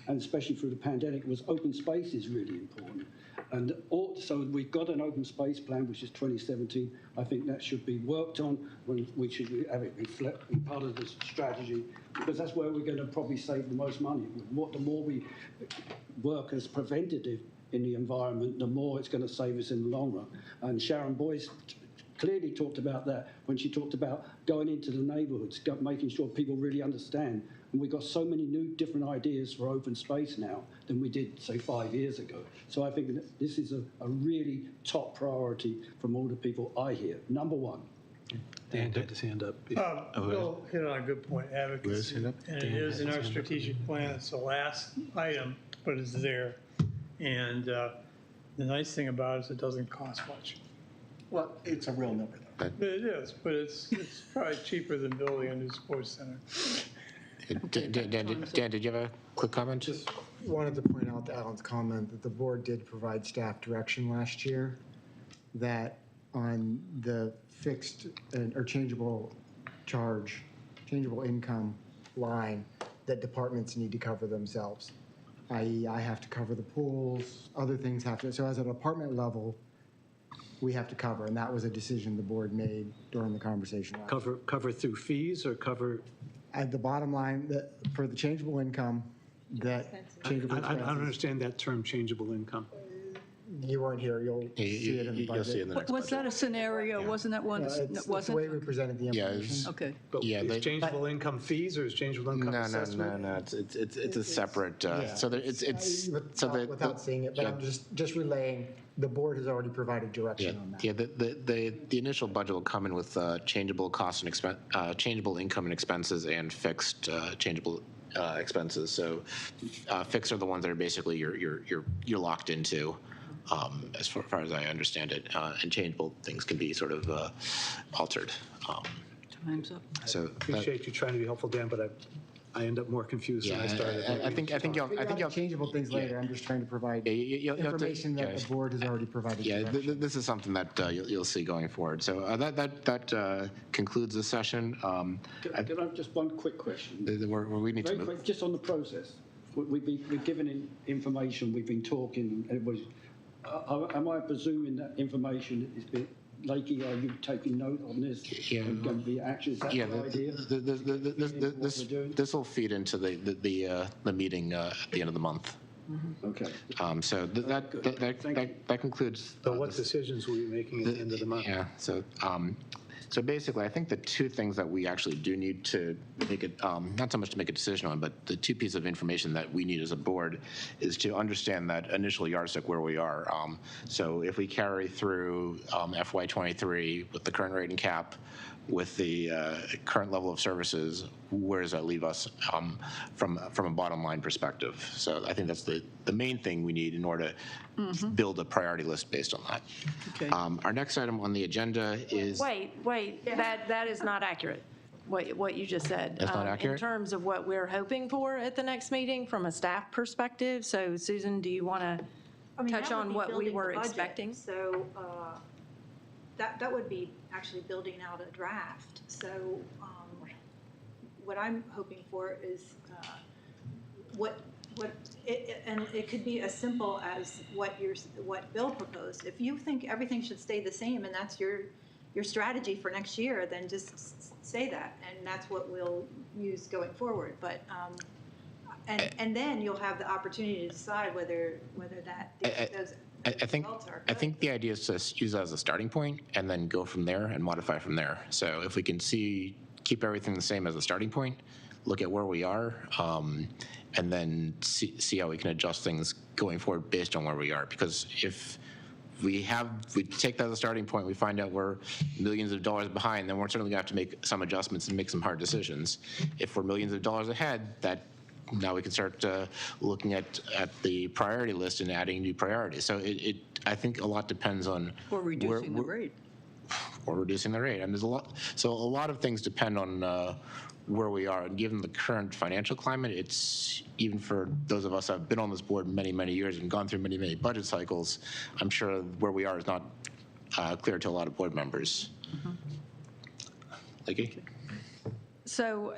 and especially through the pandemic, was open space is really important. And so we've got an open space plan, which is 2017. I think that should be worked on. When we should have it be part of the strategy, because that's where we're going to probably save the most money. The more we work as preventative in the environment, the more it's going to save us in the long run. And Sharon Boyce clearly talked about that when she talked about going into the neighbourhoods, making sure people really understand. And we've got so many new different ideas for open space now than we did, say, 5 years ago. So I think that this is a really top priority from all the people I hear. Number one. Dan had his hand up. Bill hit on a good point, advocacy. And it is in our strategic plan. It's the last item, but it's there. And the nice thing about it is it doesn't cost much. Well, it's a real number, though. It is, but it's probably cheaper than building a new sports center. Dan, did you have a quick comment? Just wanted to point out to Alan's comment that the board did provide staff direction last year that on the fixed or changeable income line, that departments need to cover themselves, i.e. I have to cover the pools, other things have to. So as a department level, we have to cover, and that was a decision the board made during the conversation. Cover through fees or cover? At the bottom line, for the changeable income, that changeable I expenses. don't understand that term, changeable income. You weren't here, you'll see it in the budget. You'll see it in the next Was that a scenario? Wasn't that one? It's Wasn't? the way we presented the information. Okay. But is changeable income fees or is changeable income assessment? No. It's a separate. So there, it's so that without seeing it, but I'm just relaying. The board has already provided direction on that. Yeah, the initial budget will come in with changeable cost and expense, changeable income and expenses, and fixed changeable expenses. So fixed are the ones that are basically you're locked into, as far as I understand it, and changeable things can be sort of altered. Time's up. So Appreciate you trying to be helpful, Dan, but I end up more confused than I started. I think you'll changeable things later. I'm just trying to provide information that the board has already provided. Yeah, this is something that you'll see going forward. So that concludes the session. Can I have just one quick question? We need to move. Quick, just on the process. We've given information, we've been talking, and it was, am I presuming that information is being, Lakey, are you taking note on this? Yeah. And going to be action? Is that the idea? This will feed into the meeting at the end of the month. Okay. So that concludes. So what decisions will you be making at the end of the month? Yeah. So basically, I think the two things that we actually do need to make it, not so much to make a decision on, but the two pieces of information that we need as a board is to understand that initial yardstick where we are. So if we carry through FY23 with the current rate and cap, with the current level of services, where does that leave us from a bottom line perspective? So I think that's the main thing we need in order to build a priority list based on that. Okay. Our next item on the agenda is... Wait, that is not accurate, what you just said. That's not accurate? In terms of what we're hoping for at the next meeting from a staff perspective. So Susan, do you want to touch on what we were expecting? So that would be actually building out a draft. So what I'm hoping for is and it could be as simple as what Bill proposed. If you think everything should stay the same and that's your strategy for next year, then just say that, and that's what we'll use going forward. But and then you'll have the opportunity to decide whether those I think the idea is to use that as a starting point and then go from there and modify from there. So if we can keep everything the same as a starting point, look at where we are, and then see how we can adjust things going forward based on where we are. Because if we take that as a starting point, we find out we're millions of dollars behind, then we're certainly going to have to make some adjustments and make some hard decisions. If we're millions of dollars ahead, now we can start looking at the priority list and adding new priorities. So I think a lot depends on... Or reducing the rate. reducing the rate. And there's a lot of things depend on where we are. And given the current financial climate, it's, even for those of us that have been on this board many, many years and gone through many, many budget cycles, I'm sure where we are is not clear to a lot of board members. Lakey? So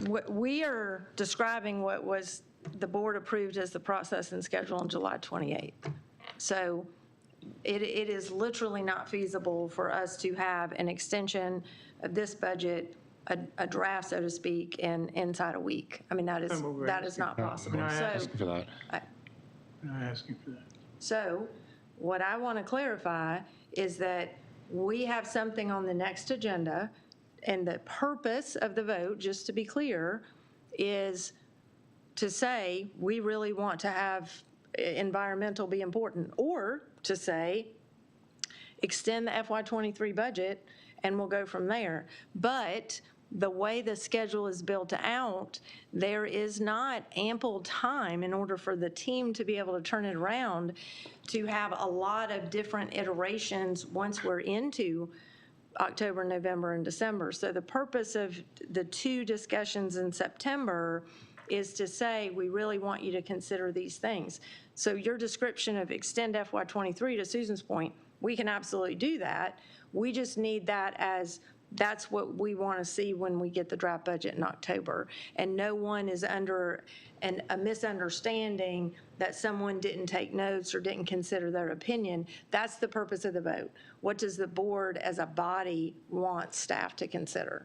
we are describing what was the board approved as the process and schedule on July 28th. So it is literally not feasible for us to have an extension of this budget, a draft, so to speak, inside a week. I mean, that is not possible. We're not asking for that. We're not asking for that. So what I want to clarify is that we have something on the next agenda, and the purpose of the vote, just to be clear, is to say we really want to have environmental be important, or to say extend the FY23 budget and we'll go from there. But the way the schedule is built out, there is not ample time in order for the team to be able to turn it around to have a lot of different iterations once we're into October, November, and December. So the purpose of the 2 discussions in September is to say, we really want you to consider these things. So your description of extend FY23, to Susan's point, we can absolutely do that. We just need that as, that's what we want to see when we get the draft budget in October. And no one is under a misunderstanding that someone didn't take notes or didn't consider their opinion. That's the purpose of the vote. What does the board as a body want staff to consider?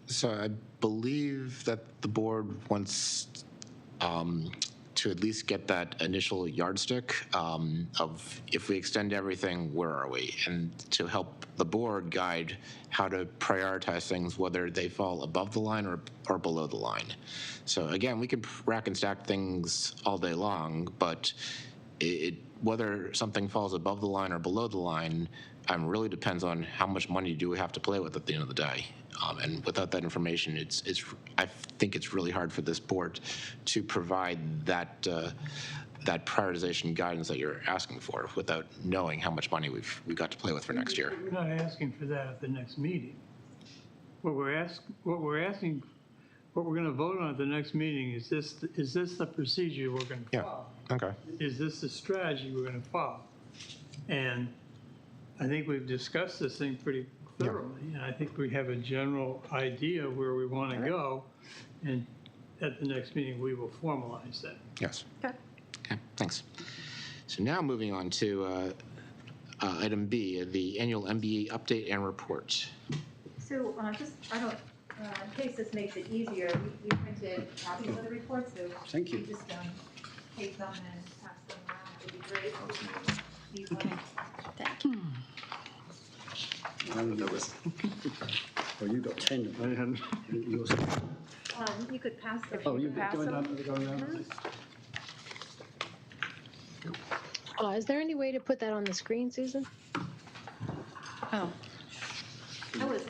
So I believe that the board wants to at least get that initial yardstick of, if we extend everything, where are we? And to help the board guide how to prioritize things, whether they fall above the line or below the line. So again, we can rack and stack things all day long, but whether something falls above the line or below the line really depends on how much money do we have to play with at the end of the day. And without that information, I think it's really hard for this board to provide that prioritization guidance that you're asking for without knowing how much money we've got to play with for next year. We're not asking for that at the next meeting. What we're asking, what we're going to vote on at the next meeting is this the procedure we're going to follow? Okay. Is this the strategy we're going to follow? And I think we've discussed this thing pretty thoroughly, and I think we have a general idea where we want to go, and at the next meeting, we will formalize that. Yes. Okay, thanks. So now moving on to item B, the annual MBE update and report. So in case this makes it easier, we printed copies of the report, so thank you. You just take them and pass them around. It'd be great. Okay. Thank you. Well, you got 10. I hadn't. You could pass them. Oh, you're going down. Is there any way to put that on the screen, Susan? Oh.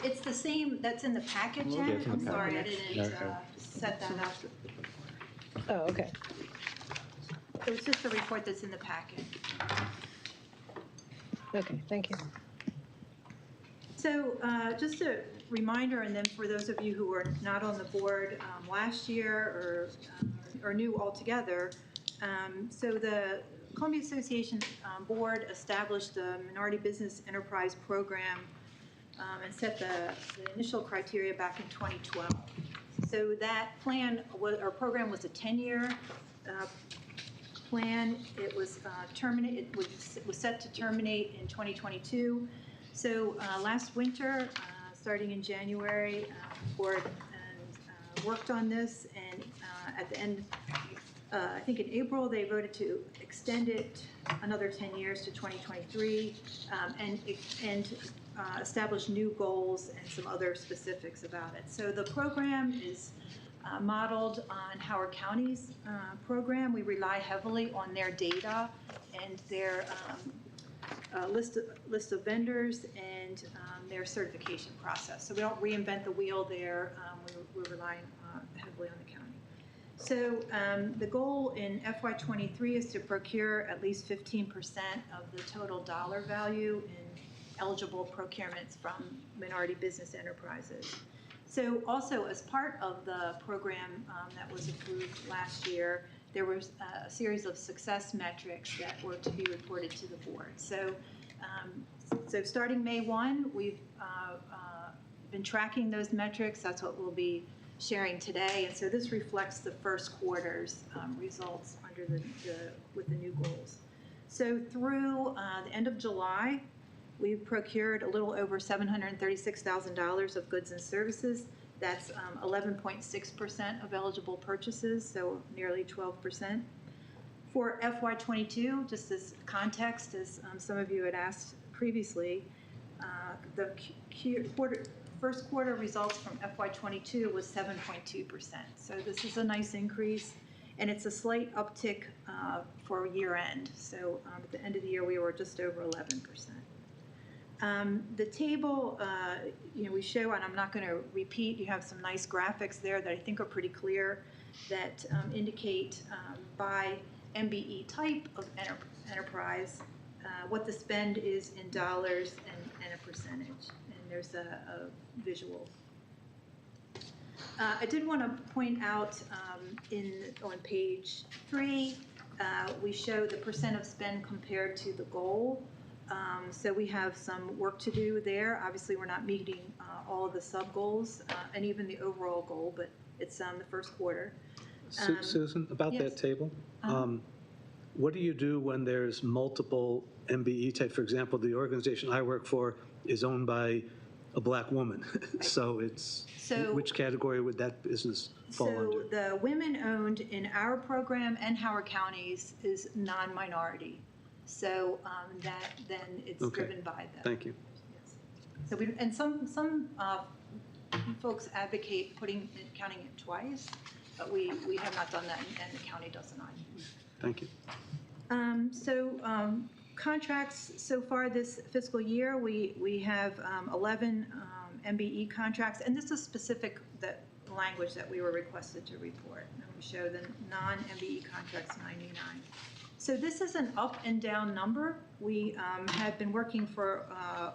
It's the same that's in the packet, Jen. I'm sorry, I didn't set that up. Oh, okay. It was just the report that's in the packet. Okay, thank you. So just a reminder, and then for those of you who were not on the board last year or new altogether, so the Columbia Association Board established the Minority Business Enterprise Program and set the initial criteria back in 2012. So that program was a 10-year plan. It was it was set to terminate in 2022. So last winter, starting in January, the board worked on this, and at the end, I think in April, they voted to extend it another 10 years to 2023 and establish new goals and some other specifics about it. So the program is modeled on Howard County's program. We rely heavily on their data and their list of vendors and their certification process. So we don't reinvent the wheel there. We're relying heavily on the county. So the goal in FY23 is to procure at least 15% of the total dollar value eligible procurements from minority business enterprises. So also, as part of the program that was approved last year, there was a series of success metrics that were to be reported to the board. So, so starting May 1, we've been tracking those metrics. That's what we'll be sharing today. And so this reflects the first quarter's results under with the new goals. So through the end of July, we've procured a little over $736,000 of goods and services. That's 11.6% of eligible purchases, so nearly 12%. For FY22, just as context, as some of you had asked previously, the first quarter results from FY22 was 7.2%. So this is a nice increase, and it's a slight uptick for year end. So at the end of the year, we were just over 11%. The table, we show, and I'm not going to repeat, you have some nice graphics there that I think are pretty clear that indicate by MBE type of enterprise what the spend is in dollars and a percentage. And there's a visual. I did want to point out on page 3, we show the percent of spend compared to the goal. So we have some work to do there. Obviously, we're not meeting all of the sub-goals and even the overall goal, but it's the first quarter. Susan, about yes. that table, what do you do when there's multiple MBE type? For example, the organization I work for is owned by a Black woman. So it's, which category would that business fall under? So the women-owned in our program and Howard County's is non-minority. So that then it's driven by them. Thank you. Yes. So we, and some folks advocate counting it twice, but we have not done that, and the county does not. Thank you. Contracts so far this fiscal year, we have 11 MBE contracts, and this is specific language that we were requested to report. And we show the non-MBE contracts 99. So this is an up and down number. We had been working for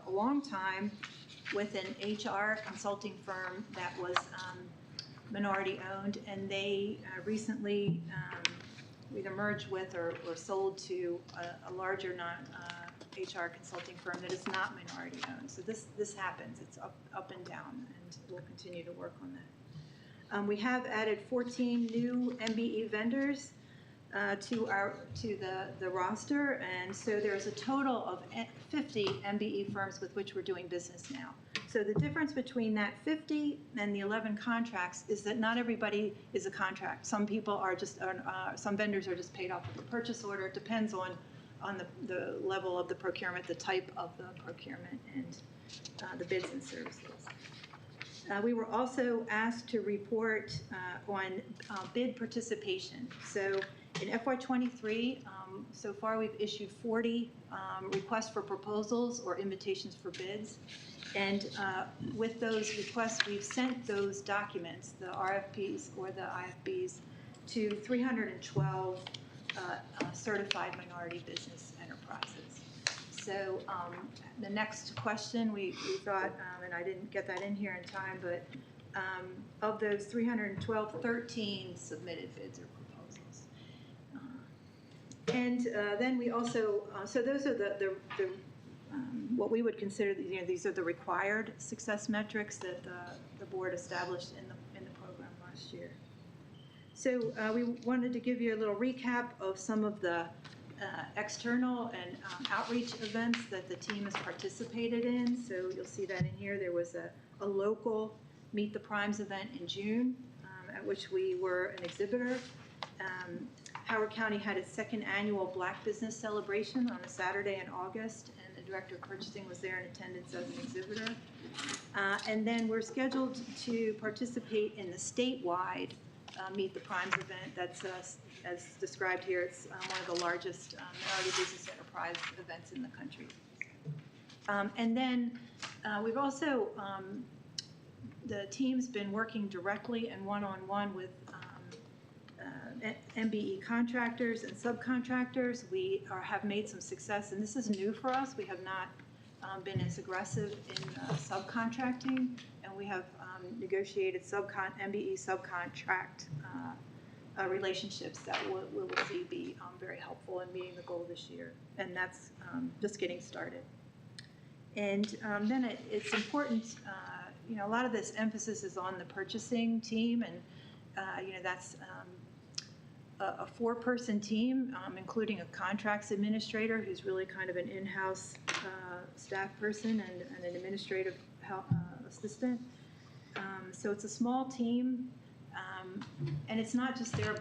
a long time with an HR consulting firm that was minority owned, and they recently either merged with or sold to a larger non-HR consulting firm that is not minority owned. So this happens. It's up and down, and we'll continue to work on that. We have added 14 new MBE vendors to the roster, and so there's a total of 50 MBE firms with which we're doing business now. So the difference between that 50 and the 11 contracts is that not everybody is a contract. Some people are just, some vendors are just paid off of a purchase order. It depends on the level of the procurement, the type of the procurement, and the bids and services. We were also asked to report on bid participation. So in FY23, so far we've issued 40 requests for proposals or invitations for bids. And with those requests, we've sent those documents, the RFPs or the IFBs, to 312 certified minority business enterprises. So the next question we thought, and I didn't get that in here in time, but of those 312, 13 submitted bids or proposals. And then we also, so those are the what we would consider, these are the required success metrics that the board established in the program last year. So we wanted to give you a little recap of some of the external and outreach events that the team has participated in. So you'll see that in here. There was a local Meet the Primes event in June at which we were an exhibitor. Howard County had its second annual Black Business Celebration on a Saturday in August, and the Director of Purchasing was there in attendance as an exhibitor. And then we're scheduled to participate in the statewide Meet the Primes event. That's, as described here, it's one of the largest minority business enterprise events in the country. And then we've also, the team's been working directly and one-on-one with MBE contractors and subcontractors. We have made some success, and this is new for us. We have not been as aggressive in subcontracting, and we have negotiated MBE subcontract relationships that we will see be very helpful in meeting the goal this year. And that's just getting started. And then it's important, a lot of this emphasis is on the purchasing team, and that's a 4-person team, including a contracts administrator who's really kind of an in-house staff person and an administrative assistant. So it's a small team, and it's not just their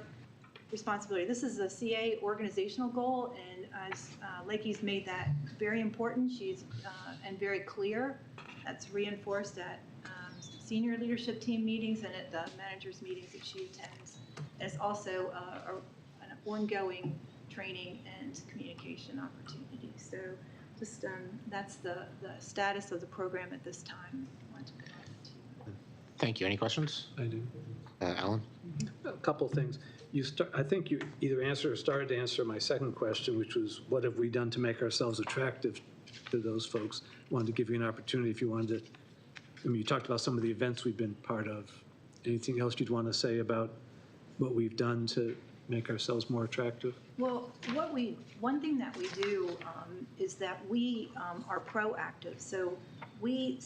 responsibility. This is a CA organizational goal, and as Lakey's made that very important, she's and very clear. That's reinforced at senior leadership team meetings and at the managers' meetings that she attends. And it's also an ongoing training and communication opportunity. So just that's the status of the program at this time. Thank you. Any questions? I do. Alan? A couple of things. I think you either answered or started to answer my second question, which was, what have we done to make ourselves attractive to those folks? Wanted to give you an opportunity if you wanted to. You talked about some of the events we've been part of. Anything else you'd want to say about what we've done to make ourselves more attractive? Well, one thing that we do is that we are proactive. So we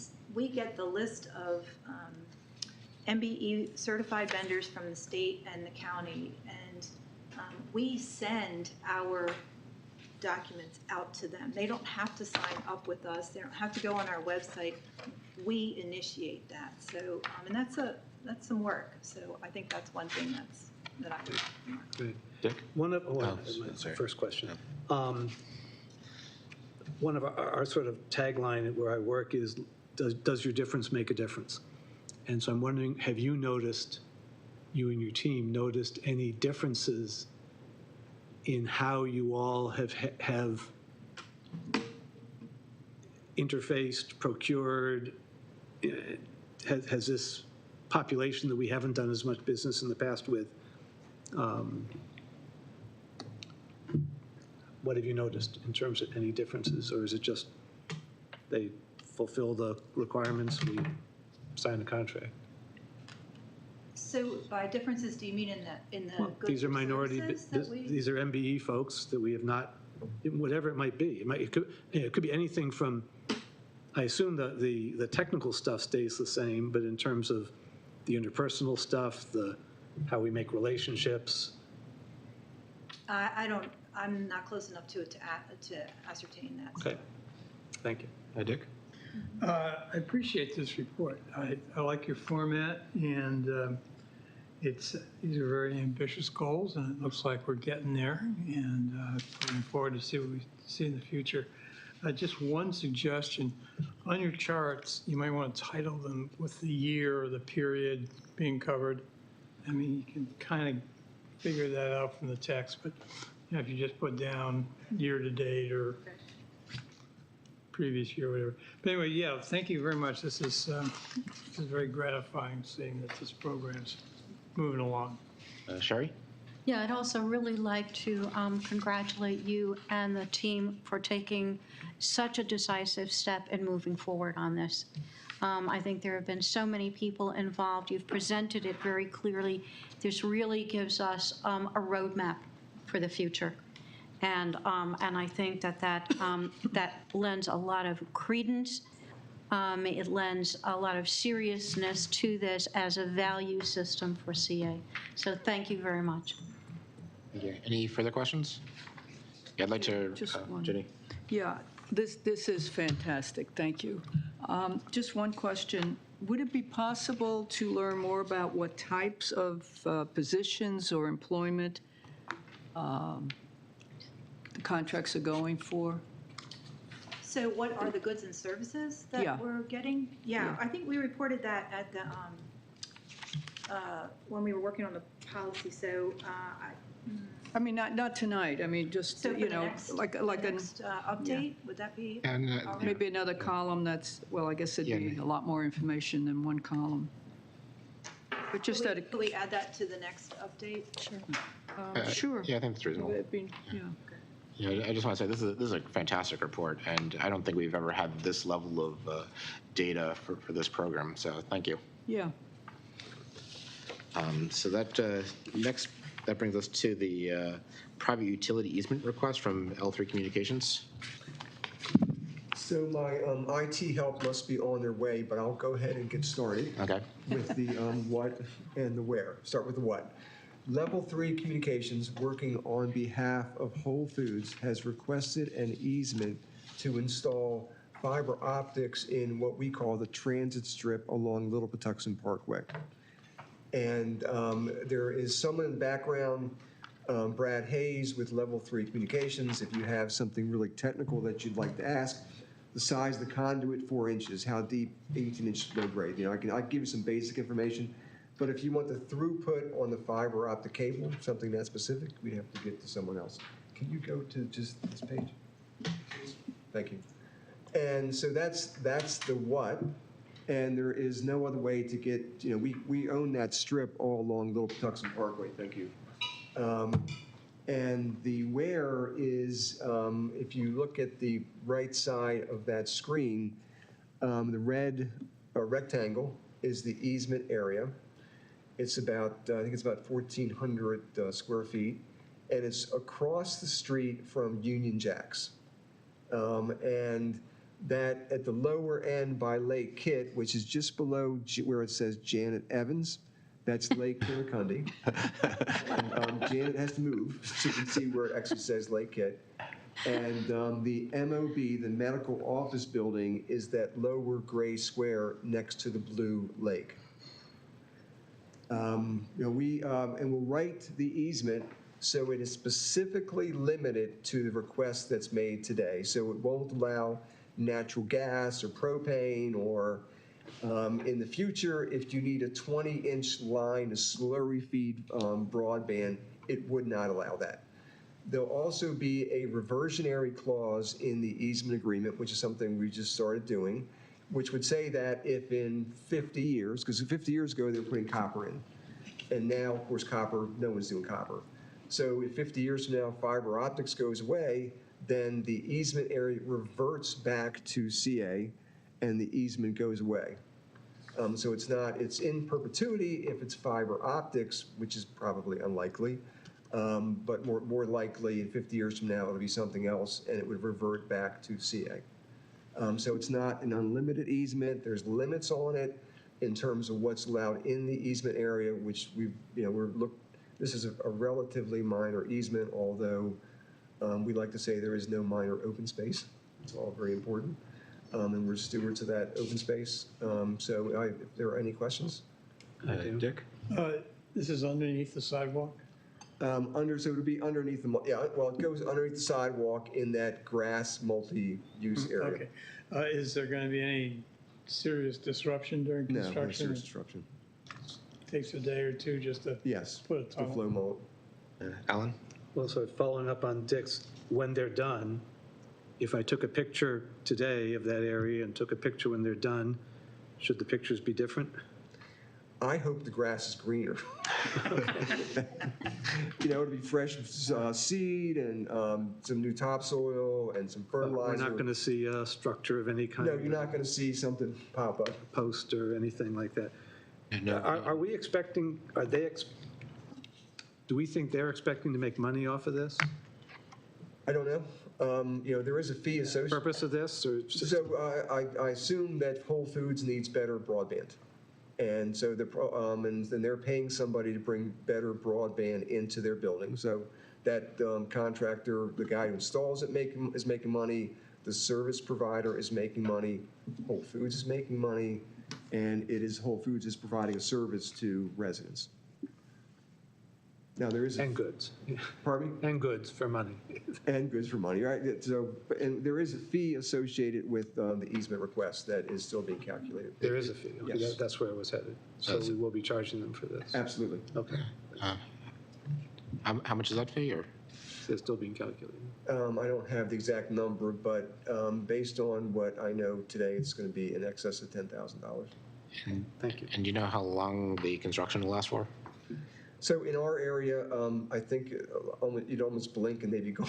get the list of MBE certified vendors from the state and the county, and we send our documents out to them. They don't have to sign up with us. They don't have to go on our website. We initiate that. So, and that's some work. So I think that's one thing that I would remark. Great. Dick? My first question. One of our sort of tagline where I work is, does your difference make a difference? And so I'm wondering, have you noticed, you and your team noticed any differences in how you all have interfaced, procured? Has this population that we haven't done as much business in the past with, what have you noticed in terms of any differences? Or is it just they fulfill the requirements, we sign a contract? So by differences, do you mean in the goods These are or minority, services that these are MBE folks that we have not, whatever it might be. It could be anything from, I assume that the technical stuff stays the same, but in terms of the interpersonal stuff, how we make relationships. I'm not close enough to it to ascertain that. Okay, thank you. Hi, Dick? I appreciate this report. I like your format, and these are very ambitious goals, and it looks like we're getting there, and looking forward to see what we see in the future. Just one suggestion. On your charts, you might want to title them with the year or the period being covered. I mean, you can kind of figure that out from the text, but if you just put down year to date or previous year, whatever. But anyway, yeah, thank you very much. This is very gratifying seeing that this program's moving along. Sherry? Yeah, I'd also really like to congratulate you and the team for taking such a decisive step in moving forward on this. I think there have been so many people involved. You've presented it very clearly. This really gives us a roadmap for the future. And I think that lends a lot of credence. It lends a lot of seriousness to this as a value system for CA. So thank you very much. Thank you. Any further questions? Yeah, I'd like to, Just one. Jenny. Yeah, this is fantastic. Thank you. Just one question. Would it be possible to learn more about what types of positions or employment the contracts are going for? So what are the goods and services that we're getting? Yeah, I think we reported that at the, when we were working on the policy. So I mean, not tonight. I mean, just, so you know, next, like the an next update, would that be? And maybe another column that's, well, I guess it'd be a lot more information than one column. But just Could we add that to the next update? Sure. Sure. Yeah, I think it's reasonable. Yeah. Yeah, I just want to say this is a fantastic report, and I don't think we've ever had this level of data for this program. So thank you. Yeah. So that that brings us to the private utility easement request from L3 Communications. So my IT help must be on their way, but I'll go ahead and get started. Okay. With the what and the where. Start with the what. Level 3 Communications, working on behalf of Whole Foods, has requested an easement to install fiber optics in what we call the transit strip along Little Patuxent Parkway. And there is someone in the background, Brad Hayes with Level 3 Communications. If you have something really technical that you'd like to ask, the size of the conduit, 4 inches, how deep, 18-inch low grade. You know, I can give you some basic information, but if you want the throughput on the fiber optic cable, something that specific, we'd have to get to someone else. Can you go to just this page? Thank you. And so that's the what. And there is no other way to get, you know, we own that strip all along Little Patuxent Parkway, thank you. And the where is, if you look at the right side of that screen, the red rectangle is the easement area. It's about, I think it's about 1,400 square feet, and it's across the street from Union Jacks. And that at the lower end by Lake Kit, which is just below where it says Janet Evans, that's Lake Kirikundi. And Janet has to move so you can see where it actually says Lake Kit. And the MOB, the medical office building, is that lower gray square next to the blue lake. You know, and we'll write the easement so it is specifically limited to the request that's made today. So it won't allow natural gas or propane, or in the future, if you need a 20-inch line to slurry feed broadband, it would not allow that. There'll also be a reversionary clause in the easement agreement, which is something we just started doing, which would say that if in 50 years, because 50 years ago they were putting copper in, and now, of course, copper, no one's doing copper. So if 50 years from now fiber optics goes away, then the easement area reverts back to CA, and the easement goes away. So it's in perpetuity if it's fiber optics, which is probably unlikely, but more likely in 50 years from now it'll be something else, and it would revert back to CA. So it's not an unlimited easement. There's limits on it in terms of what's allowed in the easement area, which this is a relatively minor easement, although we like to say there is no minor open space. It's all very important. And we're stewards of that open space. So if there are any questions? Dick? This is underneath the sidewalk? So it would be underneath it goes underneath the sidewalk in that grass multi-use area. Okay. Is there going to be any serious disruption during construction? No serious disruption. Takes a day or two just to put a tunnel. Flow mold. Alan? Well, so following up on Dick's, when they're done, if I took a picture today of that area and took a picture when they're done, should the pictures be different? I hope the grass is greener. You know, it'll be fresh seed and some new topsoil and some fertilizer. We're not going to see a structure of any kind? No, you're not going to see something pop up. Post or anything like that? No. Are we expecting, do we think they're expecting to make money off of this? I don't know. You know, there is a fee associated. Purpose of this? Or so I assume that Whole Foods needs better broadband. And so they're paying somebody to bring better broadband into their building. So that contractor, the guy who installs it is making money. The service provider is making money. Whole Foods is making money. And it is Whole Foods is providing a service to residents. Now there is and goods. Pardon me? And goods for money. And goods for money, right? So, and there is a fee associated with the easement request that is still being calculated. There is a fee. Okay, yes. That's where I was headed. So we will be charging them for this. Absolutely. Okay. How much is that fee, or? It's still being calculated. I don't have the exact number, but based on what I know today, it's going to be in excess of $10,000. Thank you. And do you know how long the construction will last for? So in our area, I think you'd almost blink and they'd be gone.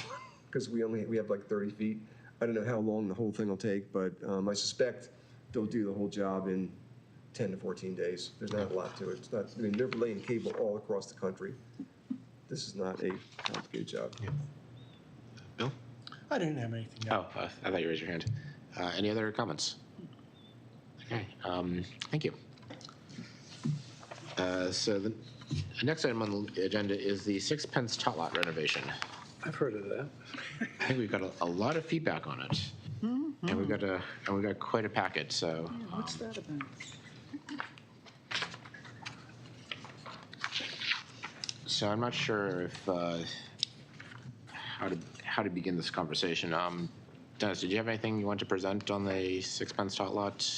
because we have like 30 feet. I don't know how long the whole thing will take, but I suspect they'll do the whole job in 10 to 14 days. There's not a lot to it. It's not, I mean, they're laying cable all across the country. This is not a complicated job. Bill? I didn't have anything. Oh, I thought you raised your hand. Any other comments? Okay, thank you. So the next item on the agenda is the Sixpence Tot Lot renovation. I've heard of that. I think we've got a lot of feedback on it, and we've got quite a packet. So What's that about? so I'm not sure if how to begin this conversation. Dennis, did you have anything you want to present on the Sixpence Tot Lot?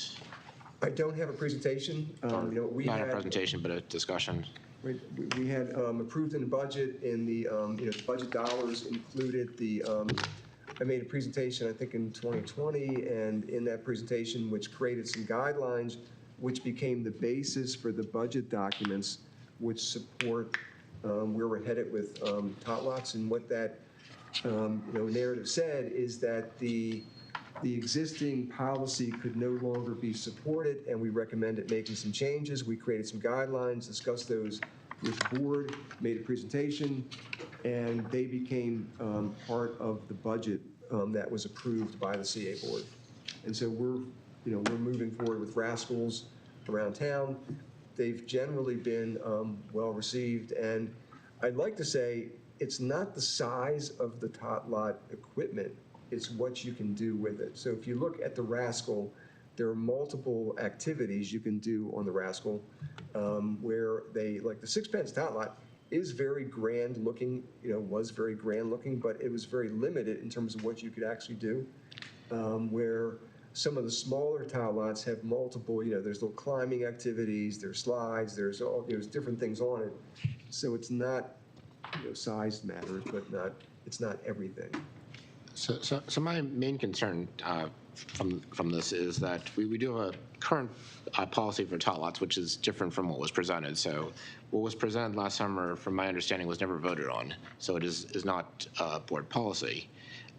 I don't have a presentation. Not a presentation, but a discussion. We had approved in the budget, and the budget dollars included the. I made a presentation, I think, in 2020, and in that presentation, which created some guidelines, which became the basis for the budget documents, which support where we're headed with tot lots. And what that narrative said is that the existing policy could no longer be supported, and we recommended making some changes. We created some guidelines, discussed those with the board, made a presentation, and they became part of the budget that was approved by the CA board. And so we're moving forward with rascals around town. They've generally been well received, and I'd like to say it's not the size of the tot lot equipment, it's what you can do with it. So if you look at the rascal, there are multiple activities you can do on the rascal where like the Sixpence tot lot is very grand looking, was very grand looking, but it was very limited in terms of what you could actually do. Where some of the smaller tot lots have multiple, there's little climbing activities, there's slides, there's different things on it. So it's not, size matters, but it's not everything. So my main concern from this is that we do have a current policy for tot lots, which is different from what was presented. So what was presented last summer, from my understanding, was never voted on. So it is not board policy.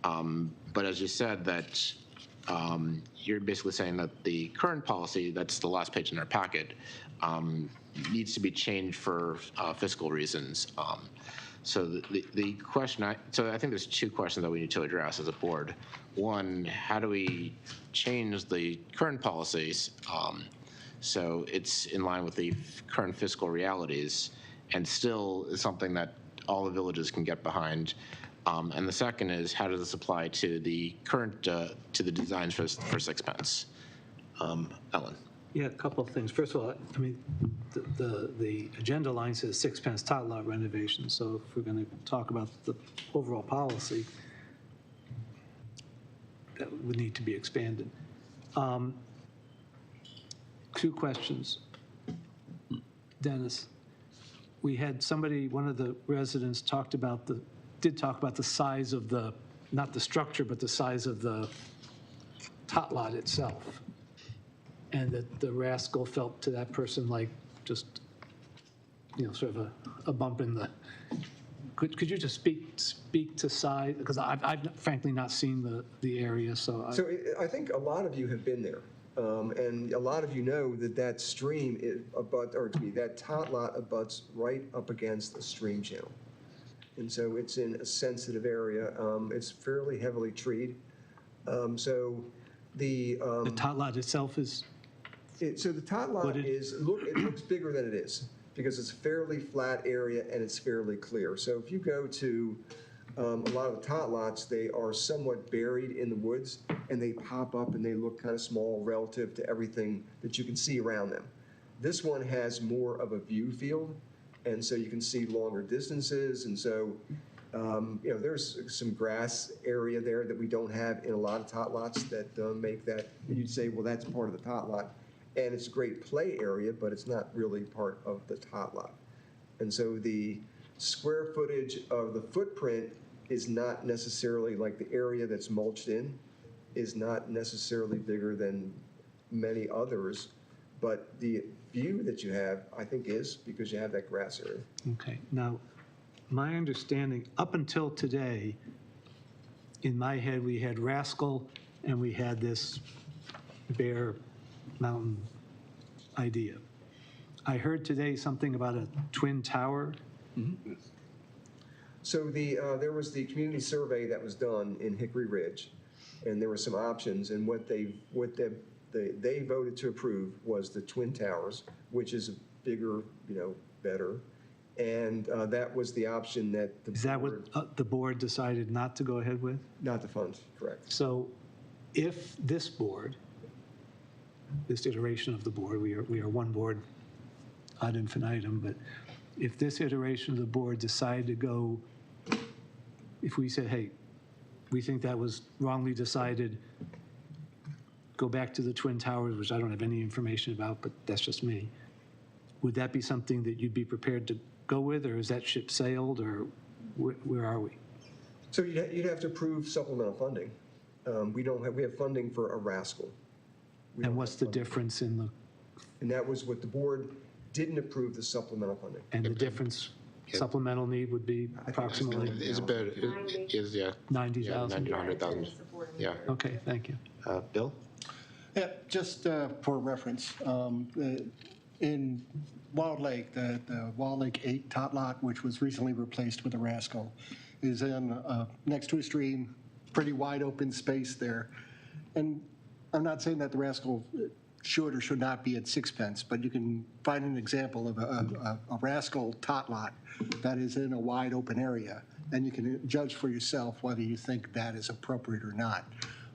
But as you said, that you're basically saying that the current policy, that's the last page in our packet, needs to be changed for fiscal reasons. So the question, so I think there's two questions that we need to address as a board. One, how do we change the current policies so it's in line with the current fiscal realities and still is something that all the villages can get behind? And the second is, how does this apply to the current, to the designs for Sixpence? Ellen. Yeah, a couple of things. First of all, I mean, the agenda line says Sixpence tot lot renovation. So if we're going to talk about the overall policy, that would need to be expanded. Two questions. Dennis, we had somebody, one of the residents did talk about the size of not the structure, but the size of the tot lot itself. And that the rascal felt to that person like just, sort of a bump in the. Could you just speak to size? Because I've frankly not seen the area, so. I think a lot of you have been there, and a lot of you know that stream that tot lot abuts right up against a stream channel, and so it's in a sensitive area. It's fairly heavily treed, so the tot lot itself is. So the tot lot it looks bigger than it is because it's a fairly flat area and it's fairly clear. So if you go to a lot of the tot lots, they are somewhat buried in the woods and they pop up and they look kind of small relative to everything that you can see around them. This one has more of a view field, and so you can see longer distances, and so there's some grass area there that we don't have in a lot of tot lots that make that, you'd say, well, that's part of the tot lot. And it's a great play area, but it's not really part of the tot lot. And so the square footage of the footprint is not necessarily, like the area that's mulched in, is not necessarily bigger than many others. But the view that you have, I think, is because you have that grass area. Okay. Now, my understanding, up until today, in my head, we had Rascal and we had this Bear Mountain idea. I heard today something about a twin tower. So there was the community survey that was done in Hickory Ridge, and there were some options, and what they voted to approve was the Twin Towers, which is bigger, better, and that was the option that the board. Is that what the board decided not to go ahead with? Not the funds, correct. So if this board, this iteration of the board, we are one board ad infinitum, but if this iteration of the board decided to go, if we said, hey, we think that was wrongly decided, go back to the Twin Towers, which I don't have any information about, but that's just me, would that be something that you'd be prepared to go with, or is that ship sailed, or where are we? So you'd have to approve supplemental funding. We have funding for a Rascal. And what's the difference in the? And that was what the board didn't approve, the supplemental funding. And the difference, supplemental need would be approximately? Is about, is, yeah. 90,000? 90 to 100,000. Yeah. Okay, thank you. Bill? Yeah, just for reference, in Wild Lake, the Wild Lake 8 tot lot, which was recently replaced with a Rascal, is in next to a stream, pretty wide open space there. And I'm not saying that the Rascal should or should not be at sixpence, but you can find an example of a Rascal tot lot that is in a wide open area, and you can judge for yourself whether you think that is appropriate or not.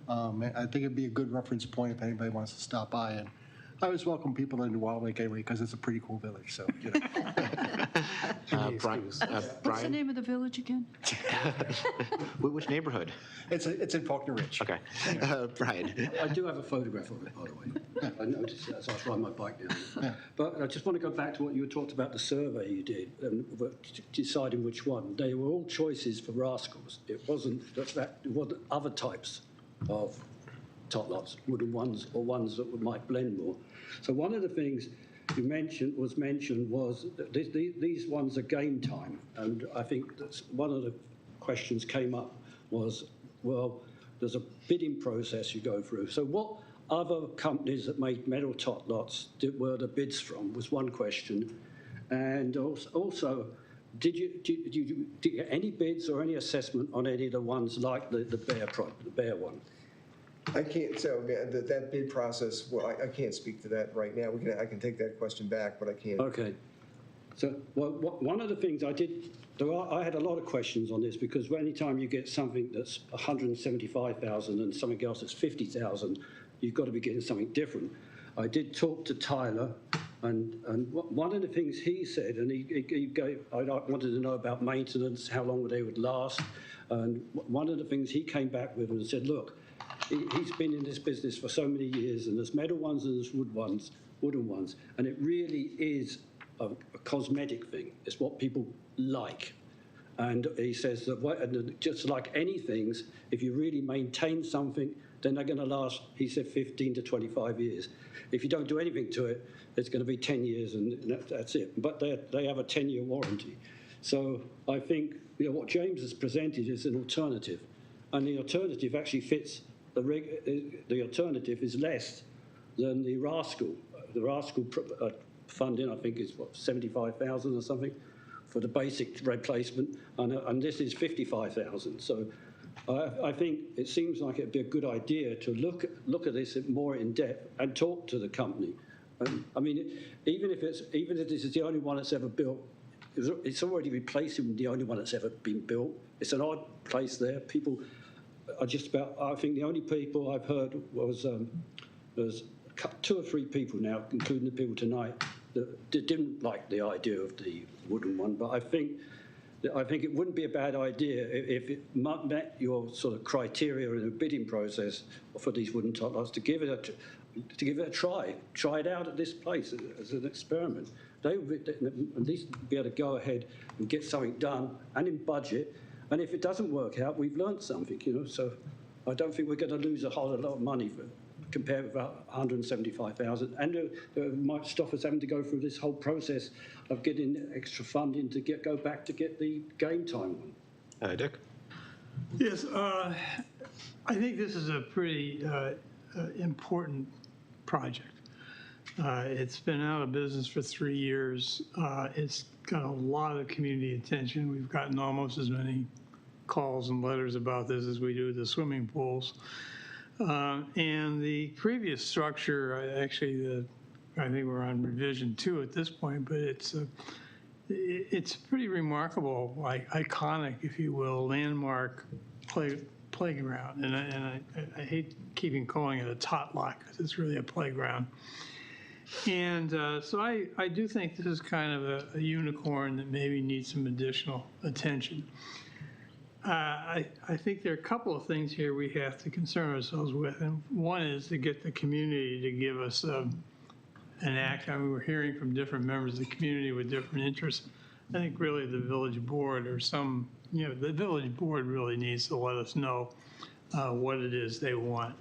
I think it'd be a good reference point if anybody wants to stop by. And I always welcome people into Wild Lake anyway because it's a pretty cool village. So, Brian, What's the name of the village again? Which neighborhood? It's in Faulkner Ridge. Okay. Brian. I do have a photograph of it, by the way. I noticed that, so I was riding my bike down. Yeah. But I just want to go back to what you talked about, the survey you did, and deciding which one. They were all choices for Rascals. It wasn't other types of tot lots, wooden ones or ones that might blend more. So one of the things you mentioned was that these ones are game time, and I think that's one of the questions came up was, well, there's a bidding process you go through. So what other companies that made metal tot lots were the bids from was one question, and also did you get any bids or any assessment on any of the ones like the Bear one? I can't, so that bid process, well, I can't speak to that right now. I can take that question back, but I can't. Okay. So one of the things I did, I had a lot of questions on this because any time you get something that's 175,000 and something else that's 50,000, you've got to be getting something different. I did talk to Tyler, and one of the things he said, and he gave, I wanted to know about maintenance, how long they would last, and one of the things he came back with and said, look, he's been in this business for so many years, and there's metal ones and there's wooden ones, and it really is a cosmetic thing. It's what people like. And he says that just like any things, if you really maintain something, then they're going to last, he said, 15 to 25 years. If you don't do anything to it, it's going to be 10 years and that's it. But they have a 10-year warranty. So I think what James has presented is an alternative. And the alternative actually fits, the alternative is less than the Rascal. The Rascal funding, I think, is, 75,000 or something for the basic replacement, and this is 55,000. So I think it seems like it'd be a good idea to look at this more in depth and talk to the company. I mean, even if this is the only one that's ever built, it's already replacing the only one that's ever been built. It's an odd place there. People are just about. I think the only people I've heard was there's 2 or 3 people now, including the people tonight, that didn't like the idea of the wooden one. But I think it wouldn't be a bad idea if it met your sort of criteria in the bidding process for these wooden tot lots to give it a try it out at this place as an experiment. They would at least be able to go ahead and get something done and in budget. And if it doesn't work out, we've learned something, So I don't think we're going to lose a whole lot of money compared with 175,000, and it might stop us having to go through this whole process of getting extra funding to go back to get the game time one. Dick? Yes, I think this is a pretty important project. It's been out of business for 3 years. It's got a lot of community attention. We've gotten almost as many calls and letters about this as we do the swimming pools. And the previous structure, actually, I think we're on revision 2 at this point, but it's pretty remarkable, like iconic, if you will, landmark playground. And I hate keeping calling it a tot lot because it's really a playground. And so I do think this is kind of a unicorn that maybe needs some additional attention. I think there are a couple of things here we have to concern ourselves with. And one is to get the community to give us an act. I mean, we're hearing from different members of the community with different interests. I think really the village board or the village board really needs to let us know what it is they want.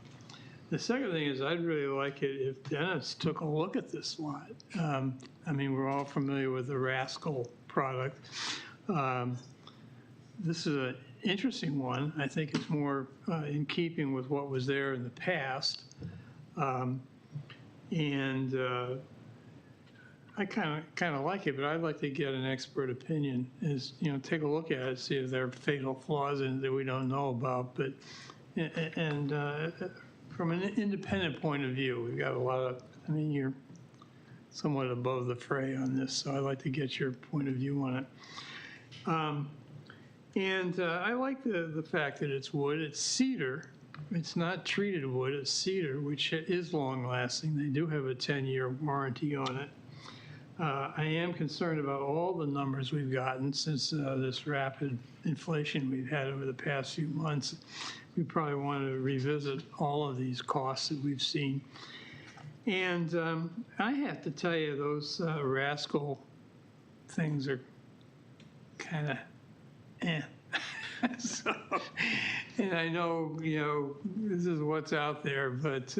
The second thing is I'd really like it if Dennis took a look at this lot. I mean, we're all familiar with the Rascal product. This is an interesting one. I think it's more in keeping with what was there in the past. I kind of like it, but I'd like to get an expert opinion. Take a look at it, see if there are fatal flaws in it that we don't know about. But from an independent point of view, we've got a lot of. I mean, you're somewhat above the fray on this, so I'd like to get your point of view on it. I like the fact that it's wood. It's cedar. It's not treated wood. It's cedar, which is long-lasting. They do have a 10-year warranty on it. I am concerned about all the numbers we've gotten since this rapid inflation we've had over the past few months. We probably want to revisit all of these costs that we've seen. And I have to tell you, those Rascal things are kind of So, and I know, this is what's out there, but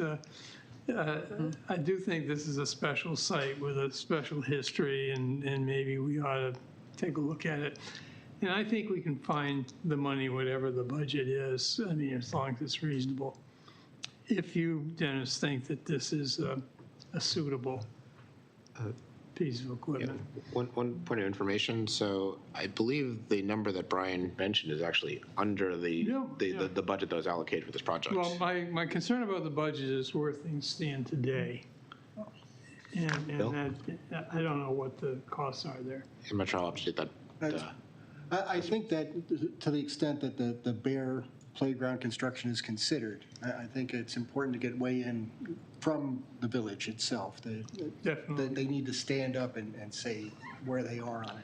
I do think this is a special site with a special history, and maybe we ought to take a look at it. And I think we can find the money, whatever the budget is, I mean, as long as it's reasonable. If you, Dennis, think that this is a suitable piece of equipment. Yeah. One point of information. So I believe the number that Brian mentioned is actually under the budget that was allocated for this project. Well, my concern about the budget is where things stand today. And I don't know what the costs are there. I'm not sure I'll update that. I think that to the extent that the Bear playground construction is considered, I think it's important to get weigh-in from the village itself. They need to stand up and say where they are on it.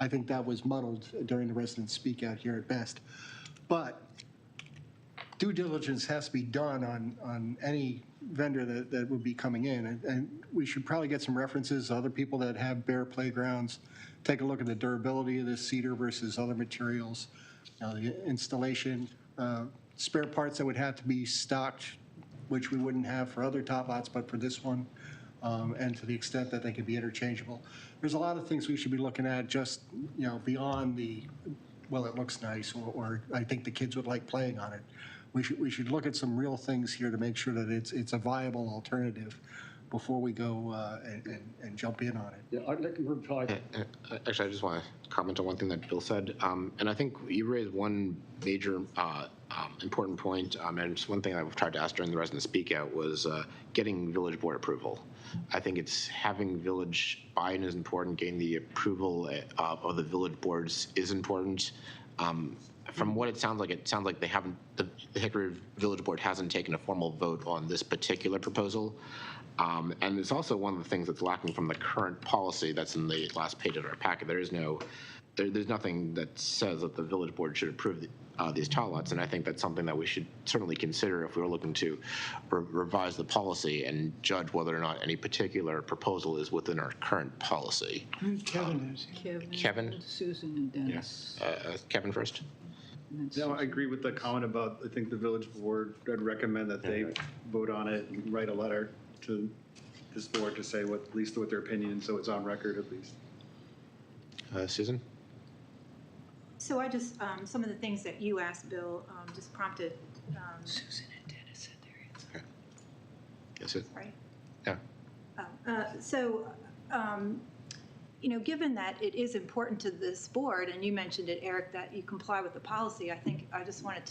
I think that was muddled during the residents' speak out here at best. But due diligence has to be done on any vendor that would be coming in. And we should probably get some references to other people that have Bear playgrounds, take a look at the durability of this cedar versus other materials, the installation, spare parts that would have to be stocked, which we wouldn't have for other top lots, but for this one, and to the extent that they could be interchangeable. There's a lot of things we should be looking at just, beyond the, well, it looks nice, or I think the kids would like playing on it. We should look at some real things here to make sure that it's a viable alternative before we go and jump in on it. Yeah, I'd like to reply. Actually, I just want to comment on one thing that Bill said. And I think you raised one major important point, and it's one thing I've tried to ask during the resident speak out was getting village board approval. I think it's having village buy-in is important, getting the approval of the village boards is important. From what it sounds like they haven't, the Hickory Village Board hasn't taken a formal vote on this particular proposal. And it's also one of the things that's lacking from the current policy that's in the last page of our packet. There's nothing that says that the village board should approve these tot lots, and I think that's something that we should certainly consider if we were looking to revise the policy and judge whether or not any particular proposal is within our current policy. Kevin is. Kevin? Susan and Dennis. Yes. Kevin first. No, I agree with the comment about, I think the village board, I'd recommend that they vote on it and write a letter to this board to say at least what their opinion, so it's on record at least. Susan? So I just, some of the things that you asked, Bill, just prompted. Susan and Dennis said their answer. Yes, it. Right. Yeah. So, you know, given that it is important to this board, and you mentioned it, Eric, that you comply with the policy, I think I just wanted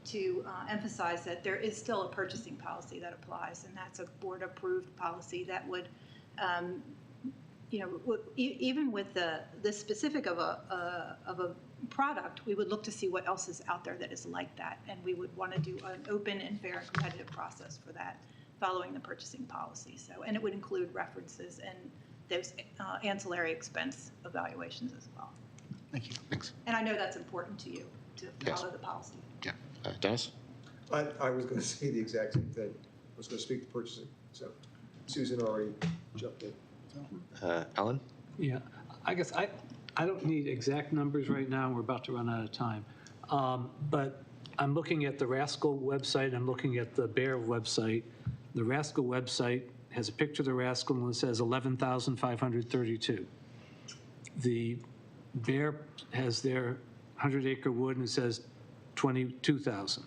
to emphasize that there is still a purchasing policy that applies, and that's a board-approved policy that would, you know, even with the specific of a product, we would look to see what else is out there that is like that, and we would want to do an open and fair and competitive process for that, following the purchasing policy. So, and it would include references and those ancillary expense evaluations as well. Thank you. Thanks. And I know that's important to you, to follow the policy. Yeah. Dennis? I was going to say the exact same thing. I was going to speak to purchasing, so Susan already jumped in. Alan? Yeah, I guess I don't need exact numbers right now. We're about to run out of time. But I'm looking at the Rascal website. I'm looking at the Bear website. The Rascal website has a picture of the Rascal and it says 11,532. The Bear has their 100-acre wood and it says 22,000.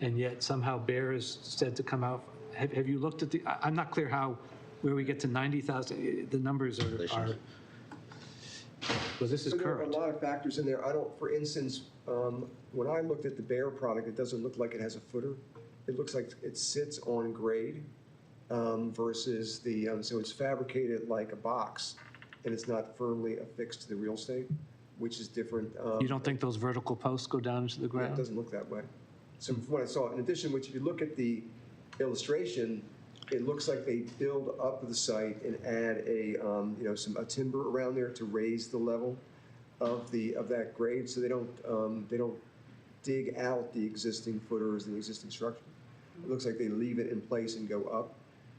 And yet somehow Bear is said to come out. Have you looked at the, I'm not clear where we get to 90,000. The numbers are well, this is so there current. are a lot of factors in there. For instance, when I looked at the Bear product, it doesn't look like it has a footer. It looks like it sits on grade versus the, so it's fabricated like a box and it's not firmly affixed to the real estate, which is different. You don't think those vertical posts go down into the ground? Yeah, it doesn't look that way. So from what I saw, in addition, which if you look at the illustration, it looks like they build up the site and add a timber around there to raise the level of that grade, so they don't dig out the existing footers and the existing structure. It looks like they leave it in place and go up,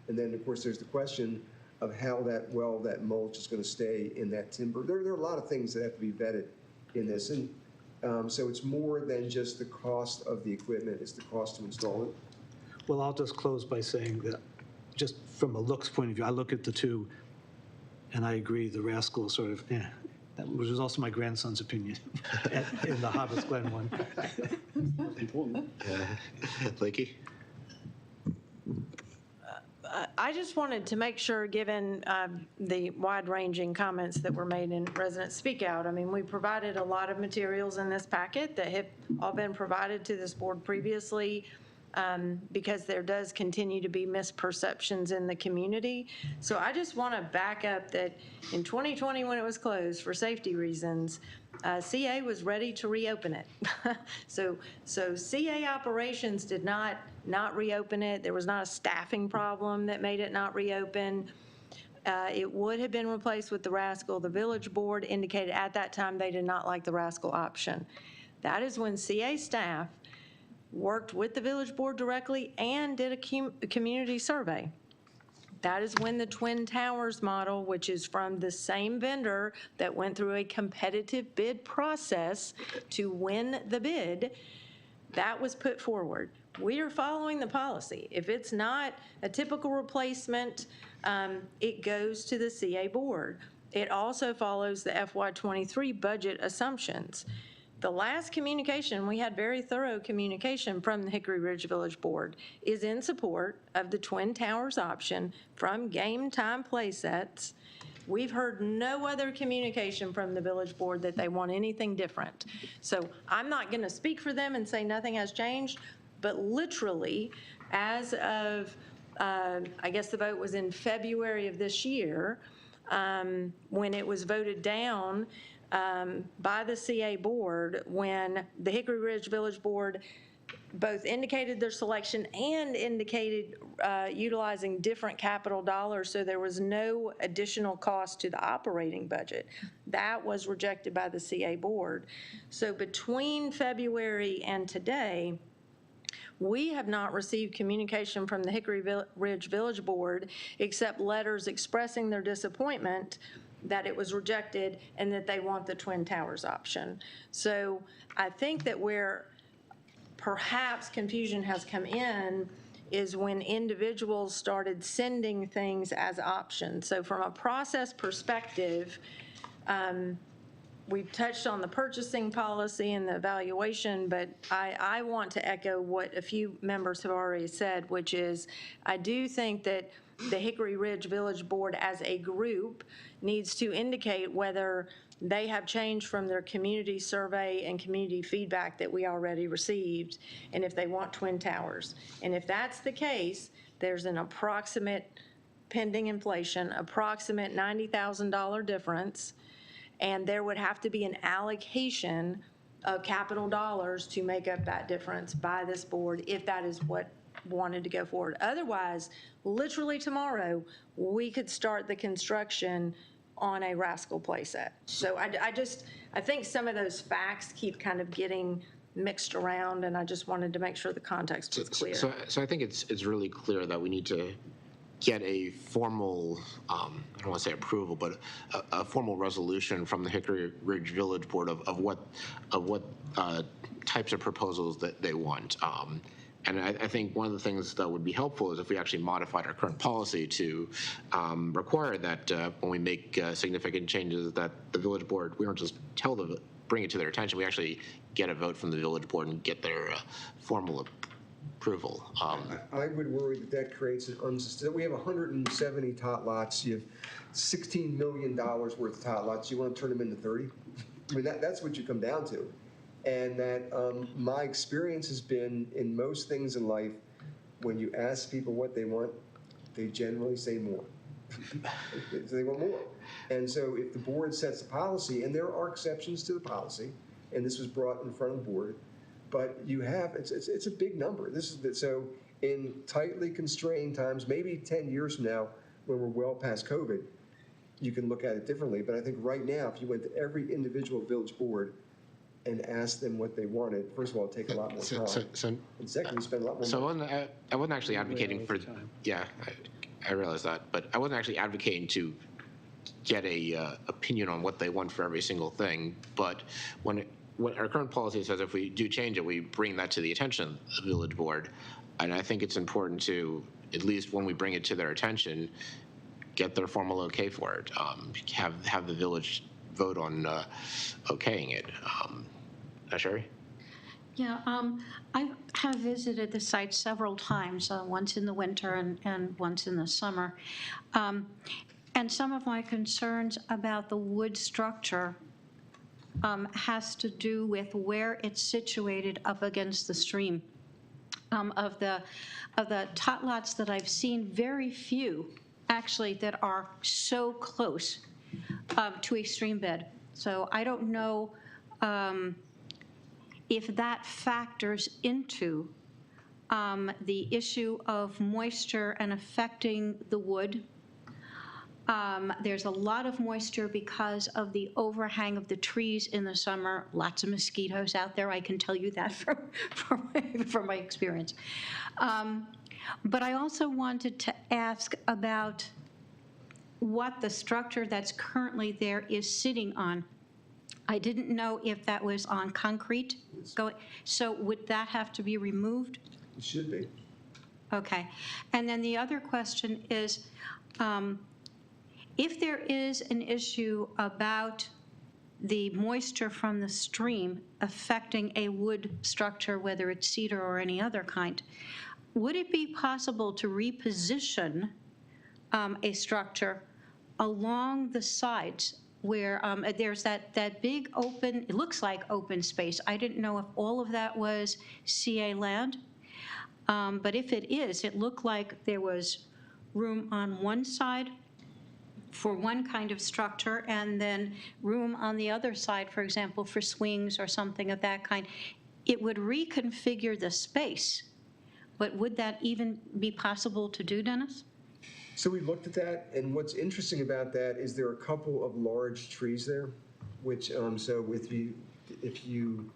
and then of course there's the question of how that mulch is going to stay in that timber. There are a lot of things that have to be vetted in this, and so it's more than just the cost of the equipment; it's the cost to install it. Well, I'll just close by saying that just from a looks point of view, I look at the two and I agree the Rascal sort of, that was also my grandson's opinion in the Hobbs Glen one. Important. Lakey? I just wanted to make sure, given the wide-ranging comments that were made in Resident Speak Out, I mean, we provided a lot of materials in this packet that have all been provided to this board previously, because there does continue to be misperceptions in the community. So I just want to back up that in 2020, when it was closed for safety reasons, CA was ready to reopen it. So CA operations did not reopen it. There was not a staffing problem that made it not reopen. It would have been replaced with the Rascal. The village board indicated at that time they did not like the Rascal option. That is when CA staff worked with the village board directly and did a community survey. That is when the Twin Towers model, which is from the same vendor that went through a competitive bid process to win the bid, that was put forward. We are following the policy. If it's not a typical replacement, it goes to the CA board. It also follows the FY23 budget assumptions. The last communication, we had very thorough communication from the Hickory Ridge Village Board, is in support of the Twin Towers option from Game Time Playsets. We've heard no other communication from the village board that they want anything different. So I'm not going to speak for them and say nothing has changed, but literally, as of, I guess the vote was in February of this year, when it was voted down by the CA board, when the Hickory Ridge Village Board both indicated their selection and indicated utilizing different capital dollars, so there was no additional cost to the operating budget. That was rejected by the CA board. So between February and today, we have not received communication from the Hickory Ridge Village Board except letters expressing their disappointment that it was rejected and that they want the Twin Towers option. So I think that where perhaps confusion has come in is when individuals started sending things as options. So from a process perspective, we've touched on the purchasing policy and the evaluation, but I want to echo what a few members have already said, which is I do think that the Hickory Ridge Village Board as a group needs to indicate whether they have changed from their community survey and community feedback that we already received, and if they want twin towers. And if that's the case, there's an approximate, pending inflation, approximate $90,000 difference, and there would have to be an allocation of capital dollars to make up that difference by this board if that is what wanted to go forward. Otherwise, literally tomorrow, we could start the construction on a Rascal playset. So I think some of those facts keep kind of getting mixed around, and I just wanted to make sure the context was clear. So I think it's really clear that we need to get a formal, I don't want to say approval, but a formal resolution from the Hickory Ridge Village Board of what types of proposals that they want. And I think one of the things that would be helpful is if we actually modified our current policy to require that when we make significant changes that the village board, we don't just bring it to their attention, we actually get a vote from the village board and get their formal approval. I would worry that creates an unsustainable. We have 170 tot lots. You have $16 million worth of tot lots. You want to turn them into 30? I mean, that's what you come down to. And that my experience has been in most things in life, when you ask people what they want, they generally say more. They want more. And so if the board sets a policy, and there are exceptions to the policy, and this was brought in front of the board, but you have, it's a big number. So in tightly constrained times, maybe 10 years from now, when we're well past COVID, you can look at it differently. But I think right now, if you went to every individual village board and asked them what they wanted, first of all, it'd take a lot more time. And secondly, spend a lot more money. I wasn't actually advocating for, yeah, I realize that, but I wasn't actually advocating to get a opinion on what they want for every single thing. But what our current policy says, if we do change it, we bring that to the attention of the village board. And I think it's important to, at least when we bring it to their attention, get their formal okay for it. Have the village vote on okaying it. Sherry? Yeah, I have visited the site several times, once in the winter and once in the summer. And some of my concerns about the wood structure has to do with where it's situated up against the stream. Of the tot lots that I've seen, very few actually that are so close to a stream bed. So I don't know if that factors into the issue of moisture and affecting the wood. There's a lot of moisture because of the overhang of the trees in the summer. Lots of mosquitoes out there, I can tell you that from my experience. But I also wanted to ask about what the structure that's currently there is sitting on. I didn't know if that was on concrete. So would that have to be removed? It should be. Okay. And then the other question is, if there is an issue about the moisture from the stream affecting a wood structure, whether it's cedar or any other kind, would it be possible to reposition a structure along the sides where there's that big open, it looks like open space? I didn't know if all of that was CA land, but if it is, it looked like there was room on one side for one kind of structure and then room on the other side, for example, for swings or something of that kind. It would reconfigure the space, but would that even be possible to do, Dennis? So we looked at that, and what's interesting about that is there are a couple of large trees there, which, so if you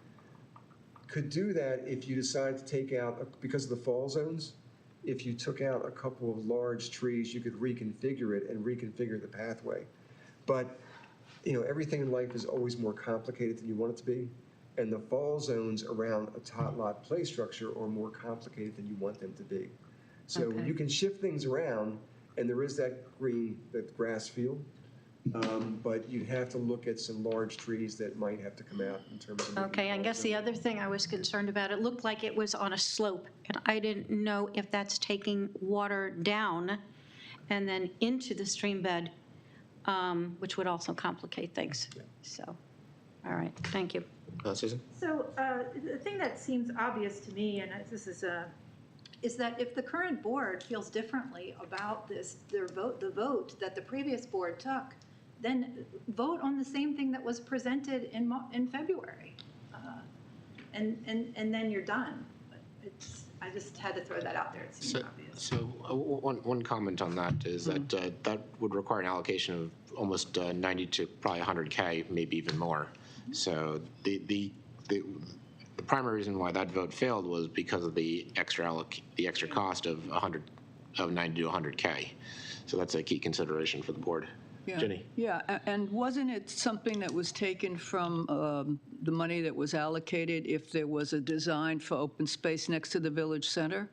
could do that, if you decide to take out, because of the fall zones, if you took out a couple of large trees, you could reconfigure it and reconfigure the pathway. But, everything in life is always more complicated than you want it to be. And the fall zones around a tot lot play structure are more complicated than you want them to be. So you can shift things around, and there is that grass field, But you'd have to look at some large trees that might have to come out in terms of. Okay, I guess the other thing I was concerned about, it looked like it was on a slope, and I didn't know if that's taking water down and then into the stream bed, which would also complicate things. So, all right, thank you. Susan? So the thing that seems obvious to me, and this is that if the current board feels differently about this, the vote that the previous board took, then vote on the same thing that was presented in February, and then you're done. I just had to throw that out there. It seems obvious. So one comment on that is that that would require an allocation of almost 90 to probably 100K, maybe even more. So the primary reason why that vote failed was because of the extra cost of 90 to 100K. So that's a key consideration for the board. Yeah. Jenny? Yeah, and wasn't it something that was taken from the money that was allocated if there was a design for open space next to the village center?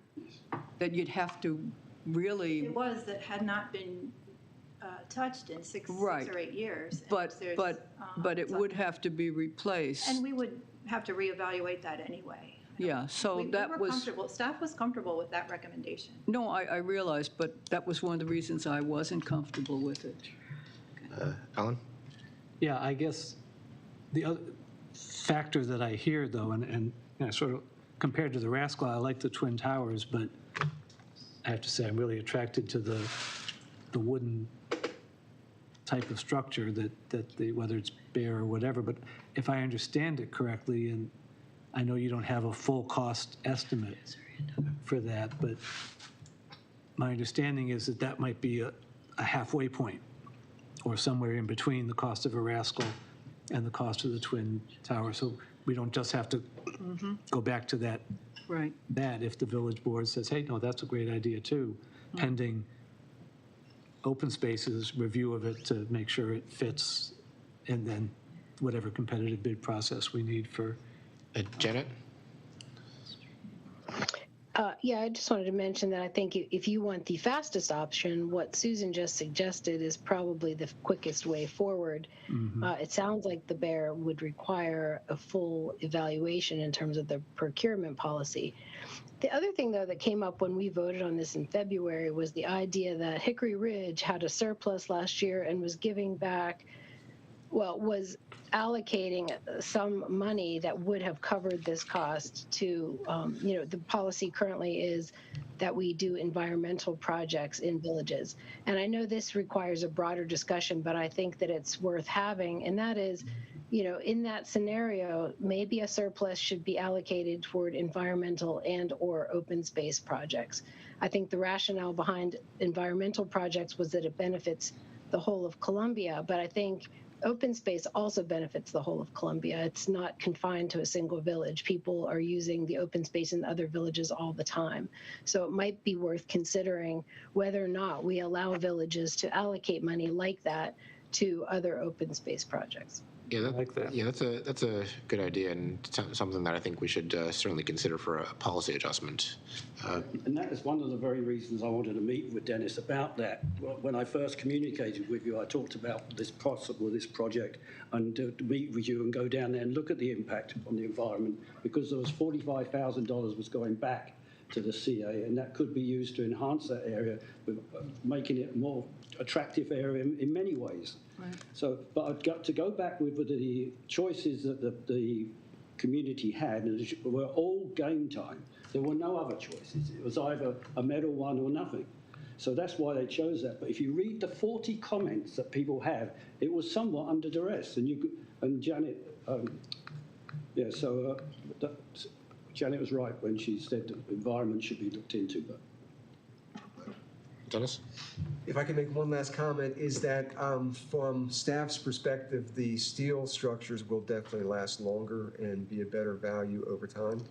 That you'd have to really. It was that had not been touched in six or 8 years. But it would have to be replaced. And we would have to reevaluate that anyway. Yeah, so we that were was. comfortable. Staff was comfortable with that recommendation. No, I realized, but that was one of the reasons I wasn't comfortable with it. Alan? Yeah, I guess the other factor that I hear, though, and sort of compared to the Rascal, I like the Twin Towers, but I have to say I'm really attracted to the wooden type of structure that they, whether it's bare or whatever. But if I understand it correctly, and I know you don't have a full cost estimate for that, but my understanding is that that might be a halfway point, or somewhere in between the cost of a Rascal and the cost of the Twin Tower. So we don't just have to go back to that. Right. That if the village board says, hey, no, that's a great idea too, pending open spaces review of it to make sure it fits, and then whatever competitive bid process we need for. Janet? Yeah, I just wanted to mention that I think if you want the fastest option, what Susan just suggested is probably the quickest way forward. It sounds like the Bear would require a full evaluation in terms of the procurement policy. The other thing, though, that came up when we voted on this in February was the idea that Hickory Ridge had a surplus last year and was giving back, was allocating some money that would have covered this cost to, the policy currently is that we do environmental projects in villages. And I know this requires a broader discussion, but I think that it's worth having, and that is, in that scenario, maybe a surplus should be allocated toward environmental and or open space projects. I think the rationale behind environmental projects was that it benefits the whole of Columbia, but I think open space also benefits the whole of Columbia. It's not confined to a single village. People are using the open space in other villages all the time. So it might be worth considering whether or not we allow villages to allocate money like that to other open space projects. Yeah, that's a good idea, and something that I think we should certainly consider for a policy adjustment. And that is one of the very reasons I wanted to meet with Dennis about that. When I first communicated with you, I talked about this project, and to meet with you and go down there and look at the impact on the environment, because there was $45,000 was going back to the CA, and that could be used to enhance that area, making it a more attractive area in many ways. Right. So, but I've got to go back with the choices that the community had, and they were all game time. There were no other choices. It was either a medal one or nothing. So that's why they chose that. But if you read the 40 comments that people have, it was somewhat under duress. And Janet, Janet was right when she said that the environment should be looked into. But Dennis? If I can make one last comment, is that from staff's perspective, the steel structures will definitely last longer and be a better value over time.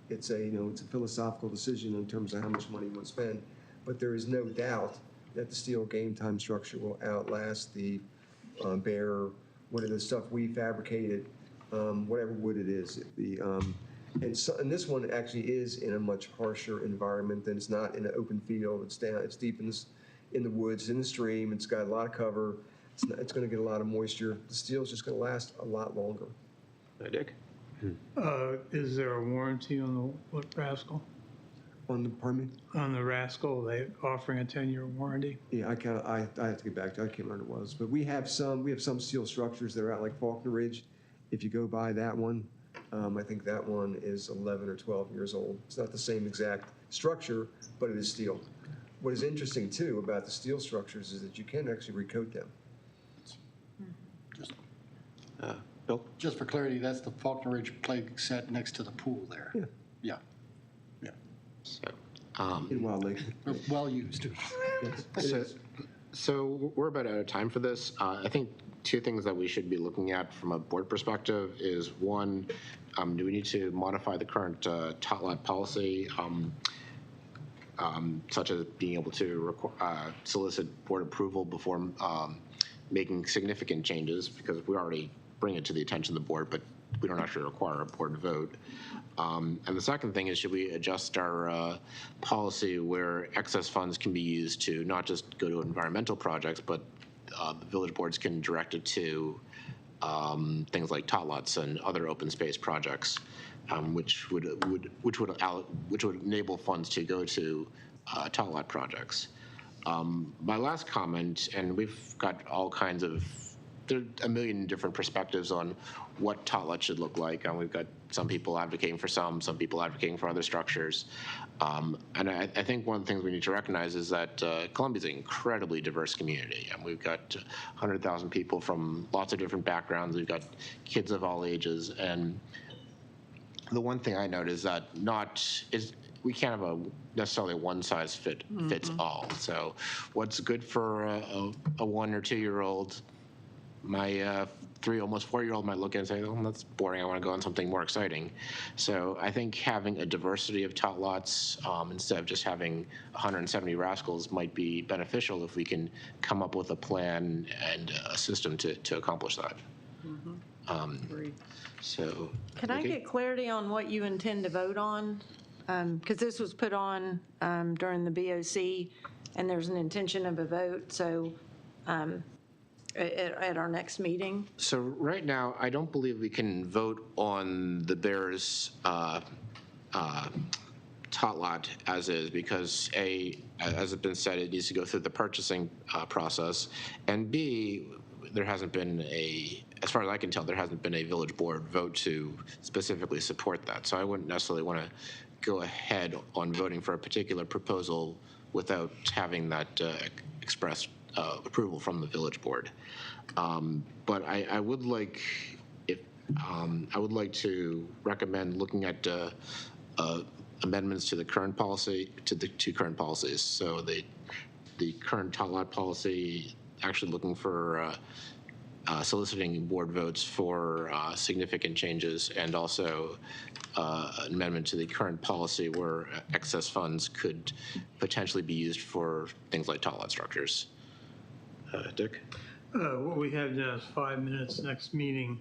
It's a philosophical decision in terms of how much money we'll spend, but there is no doubt that the steel game time structure will outlast the bare, whatever the stuff we fabricated, whatever wood it is. And this one actually is in a much harsher environment than it's not in an open field. It's deep in the woods, in the stream. It's got a lot of cover. It's going to get a lot of moisture. The steel's just going to last a lot longer. Dick? Is there a warranty on the rascal? On the, pardon me? On the rascal, they offering a 10-year warranty? Yeah, I have to get back to, I can't remember what it was, but we have some steel structures that are out like Faulkner Ridge. If you go by that one, I think that one is 11 or 12 years old. It's not the same exact structure, but it is steel. What is interesting too about the steel structures is that you can actually recoat them. Bill? Just for clarity, that's the Faulkner Ridge plague set next to the pool there. Yeah. Yeah. Yeah. So, in Wild Lake. Well used. Yes, so we're about out of time for this. I think two things that we should be looking at from a board perspective is one, do we need to modify the current tot lot policy, such as being able to solicit board approval before making significant changes, because we already bring it to the attention of the board, but we don't actually require a board vote. And the second thing is, should we adjust our policy where excess funds can be used to not just go to environmental projects, but the village boards can direct it to things like tot lots and other open space projects, which would enable funds to go to tot lot projects. My last comment, and we've got all kinds of, there are a million different perspectives on what tot lot should look like, and we've got some people advocating for some people advocating for other structures. And I think one of the things we need to recognize is that Columbia is an incredibly diverse community, and we've got 100,000 people from lots of different backgrounds. We've got kids of all ages, and the one thing I note is that we can't have necessarily one size fits all. So what's good for a 1 or 2 year old, my 3, almost 4-year-old might look at it and say, oh, that's boring, I want to go on something more exciting. So I think having a diversity of tot lots instead of just having 170 rascals might be beneficial if we can come up with a plan and a system to accomplish that. So, Can I get clarity on what you intend to vote on? Because this was put on during the BOC, and there's an intention of a vote, so at our next meeting. So right now, I don't believe we can vote on the Bears tot lot as is, because A, as has been said, it needs to go through the purchasing process, and B, there hasn't been as far as I can tell, there hasn't been a village board vote to specifically support that. So I wouldn't necessarily want to go ahead on voting for a particular proposal without having that expressed approval from the village board. But I would like to recommend looking at amendments to the current policy, to the 2 current policies. So the current tot lot policy, actually looking for soliciting board votes for significant changes, and also an amendment to the current policy where excess funds could potentially be used for things like tot lot structures. Dick? What we have now is 5 minutes next meeting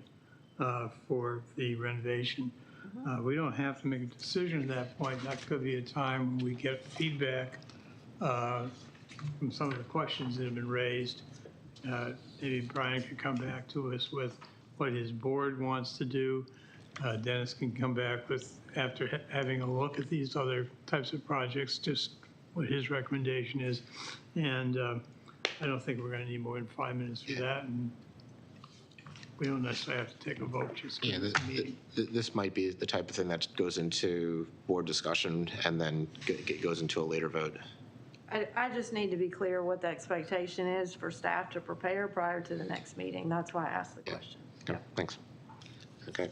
for the renovation. We don't have to make a decision at that point. That could be a time when we get feedback from some of the questions that have been raised. Maybe Brian could come back to us with what his board wants to do. Dennis can come back with, after having a look at these other types of projects, just what his recommendation is. And I don't think we're going to need more than 5 minutes for that. And we don't necessarily have to take a vote. Just this might be the type of thing that goes into board discussion and then goes into a later vote. I just need to be clear what the expectation is for staff to prepare prior to the next meeting. That's why I asked the question. Okay, thanks. Okay.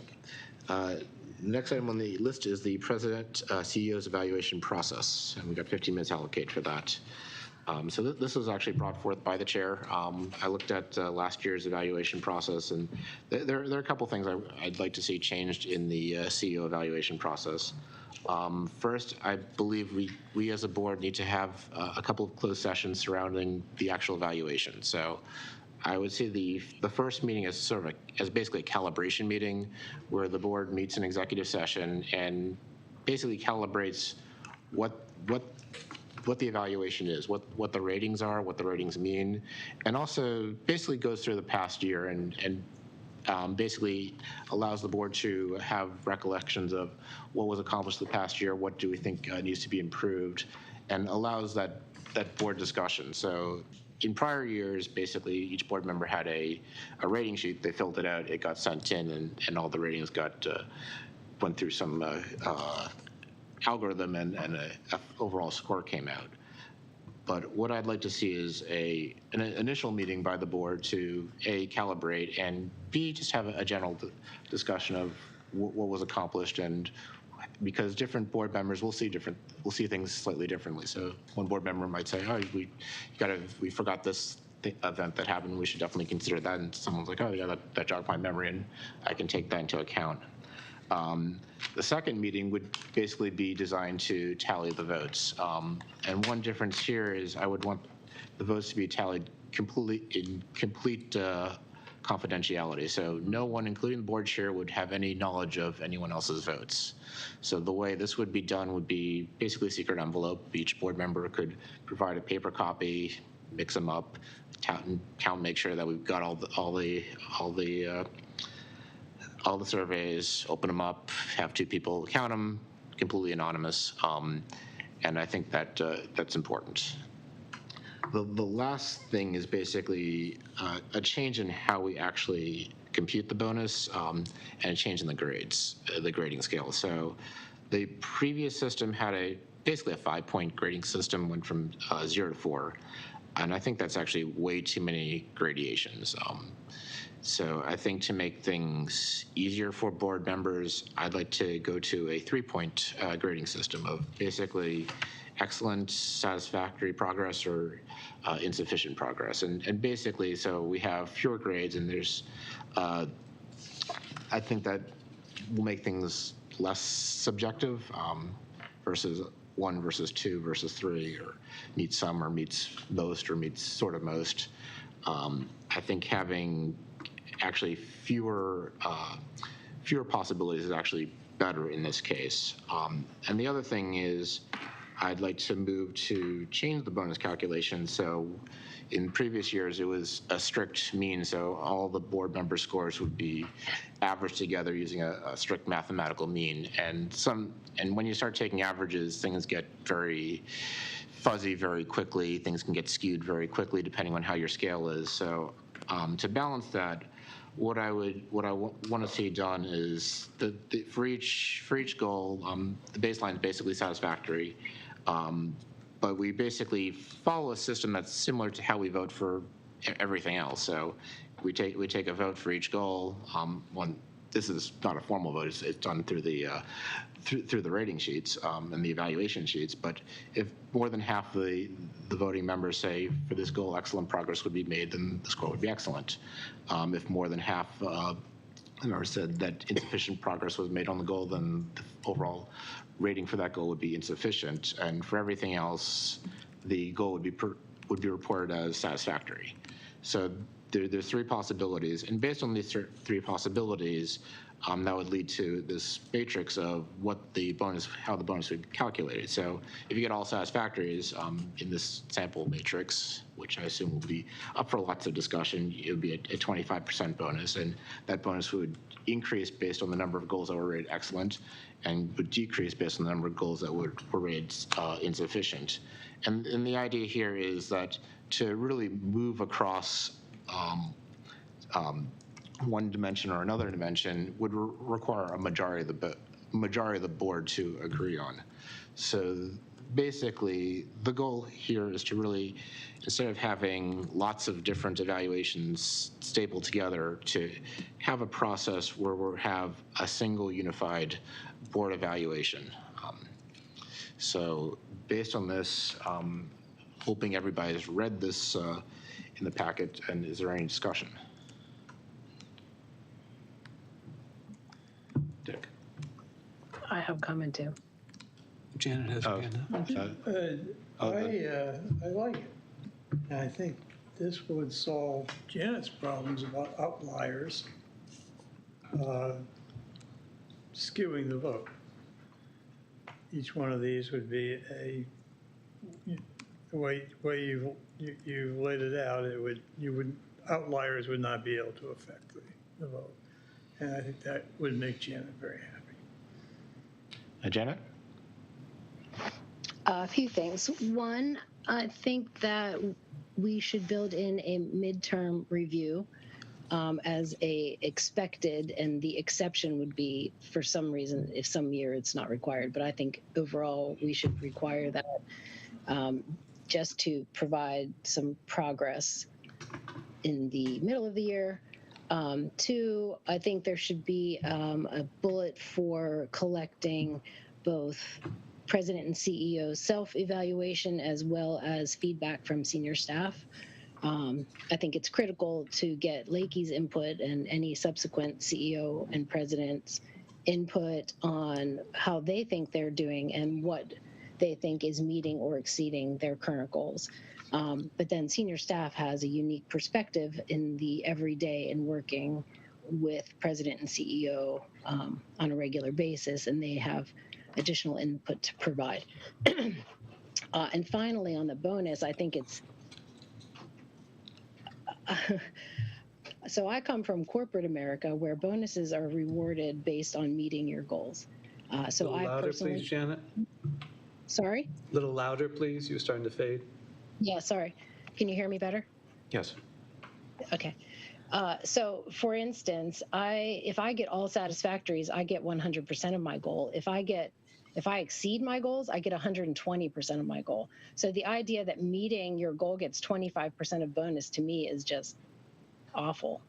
Next item on the list is the President CEO's evaluation process, and we've got 15 minutes allocated for that. So this was actually brought forth by the chair. I looked at last year's evaluation process, and there are a couple things I'd like to see changed in the CEO evaluation process. First, I believe we as a board need to have a couple of closed sessions surrounding the actual evaluation. So I would see the first meeting as sort of as basically a calibration meeting where the board meets in executive session and basically calibrates what what the evaluation is, what the ratings are, what the ratings mean, and also basically goes through the past year and basically allows the board to have recollections of what was accomplished the past year, what do we think needs to be improved, and allows that board discussion. So in prior years, basically each board member had a rating sheet. They filled it out, it got sent in, and all the ratings went through some algorithm, and a overall score came out. But what I'd like to see is an initial meeting by the board to A, calibrate, and B, just have a general discussion of what was accomplished, and because different board members will see things slightly differently. So one board member might say, oh, we forgot this event that happened, we should definitely consider that, and someone's like, oh yeah, that jogged my memory, and I can take that into account. The second meeting would basically be designed to tally the votes. And one difference here is I would want the votes to be tallied in complete confidentiality. So no one, including the board chair, would have any knowledge of anyone else's votes. So the way this would be done would be basically a secret envelope. Each board member could provide a paper copy, mix them up, count, make sure that we've got all the surveys, open them up, have two people count them, completely anonymous, and I think that that's important. The last thing is basically a change in how we actually compute the bonus, and a change in the grades, the grading scale. So the previous system had basically a 5-point grading system, went from 0 to 4, and I think that's actually way too many gradations. So I think to make things easier for board members, I'd like to go to a 3-point grading system of basically excellent, satisfactory progress, or insufficient progress. And basically, so we have fewer grades, and there's, I think that will make things less subjective versus 1 versus 2 versus 3, or meets some, or meets most, or meets sort of most. I think having actually fewer possibilities is actually better in this case. And the other thing is I'd like to move to change the bonus calculation. So in previous years, it was a strict mean, so all the board member scores would be averaged together using a strict mathematical mean. And when you start taking averages, things get very fuzzy very quickly. Things can get skewed very quickly depending on how your scale is. So to balance that, what I want to see done is for each goal, the baseline is basically satisfactory, but we basically follow a system that's similar to how we vote for everything else. So we take a vote for each goal. This is not a formal vote; it's done through the rating sheets and the evaluation sheets. But if more than half the voting members say for this goal excellent progress would be made, then the score would be excellent. If more than half the members said that insufficient progress was made on the goal, then the overall rating for that goal would be insufficient. And for everything else, the goal would be reported as satisfactory. So there's 3 possibilities, and based on these 3 possibilities, that would lead to this matrix of how the bonus would be calculated. So if you get all satisfactories in this sample matrix, which I assume will be up for lots of discussion, it would be a 25% bonus, and that bonus would increase based on the number of goals that were rated excellent, and would decrease based on the number of goals that were rated insufficient. And the idea here is that to really move across one dimension or another dimension would require a majority of the board to agree on. So basically, the goal here is to really, instead of having lots of different evaluations stapled together, to have a process where we'll have a single unified board evaluation. So based on this, hoping everybody's read this in the packet, and is there any discussion? Dick? I have a comment too. Janet has a hand up. I like it. And I think this would solve Janet's problems about outliers skewing the vote. Each one of these would be a the way you laid it out, outliers would not be able to affect the vote. And I think that would make Janet very happy. Janet? A few things. One, I think that we should build in a midterm review as a expected, and the exception would be for some reason if some year it's not required. But I think overall we should require that just to provide some progress in the middle of the year. Two, I think there should be a bullet for collecting both President and CEO self-evaluation as well as feedback from senior staff. I think it's critical to get Lakey's input and any subsequent CEO and president's input on how they think they're doing and what they think is meeting or exceeding their current goals. But then senior staff has a unique perspective in the everyday and working with president and CEO on a regular basis, and they have additional input to provide. And finally, on the bonus, I think it's so I come from corporate America where bonuses are rewarded based on meeting your goals. So I louder, personally, please, Janet. Sorry? A little louder, please. You're starting to fade. Yeah, sorry. Can you hear me better? Yes. Okay. So for instance, if I get all satisfactories, I get 100% of my goal. If I exceed my goals, I get 120% of my goal. So the idea that meeting your goal gets 25% of bonus to me is just awful.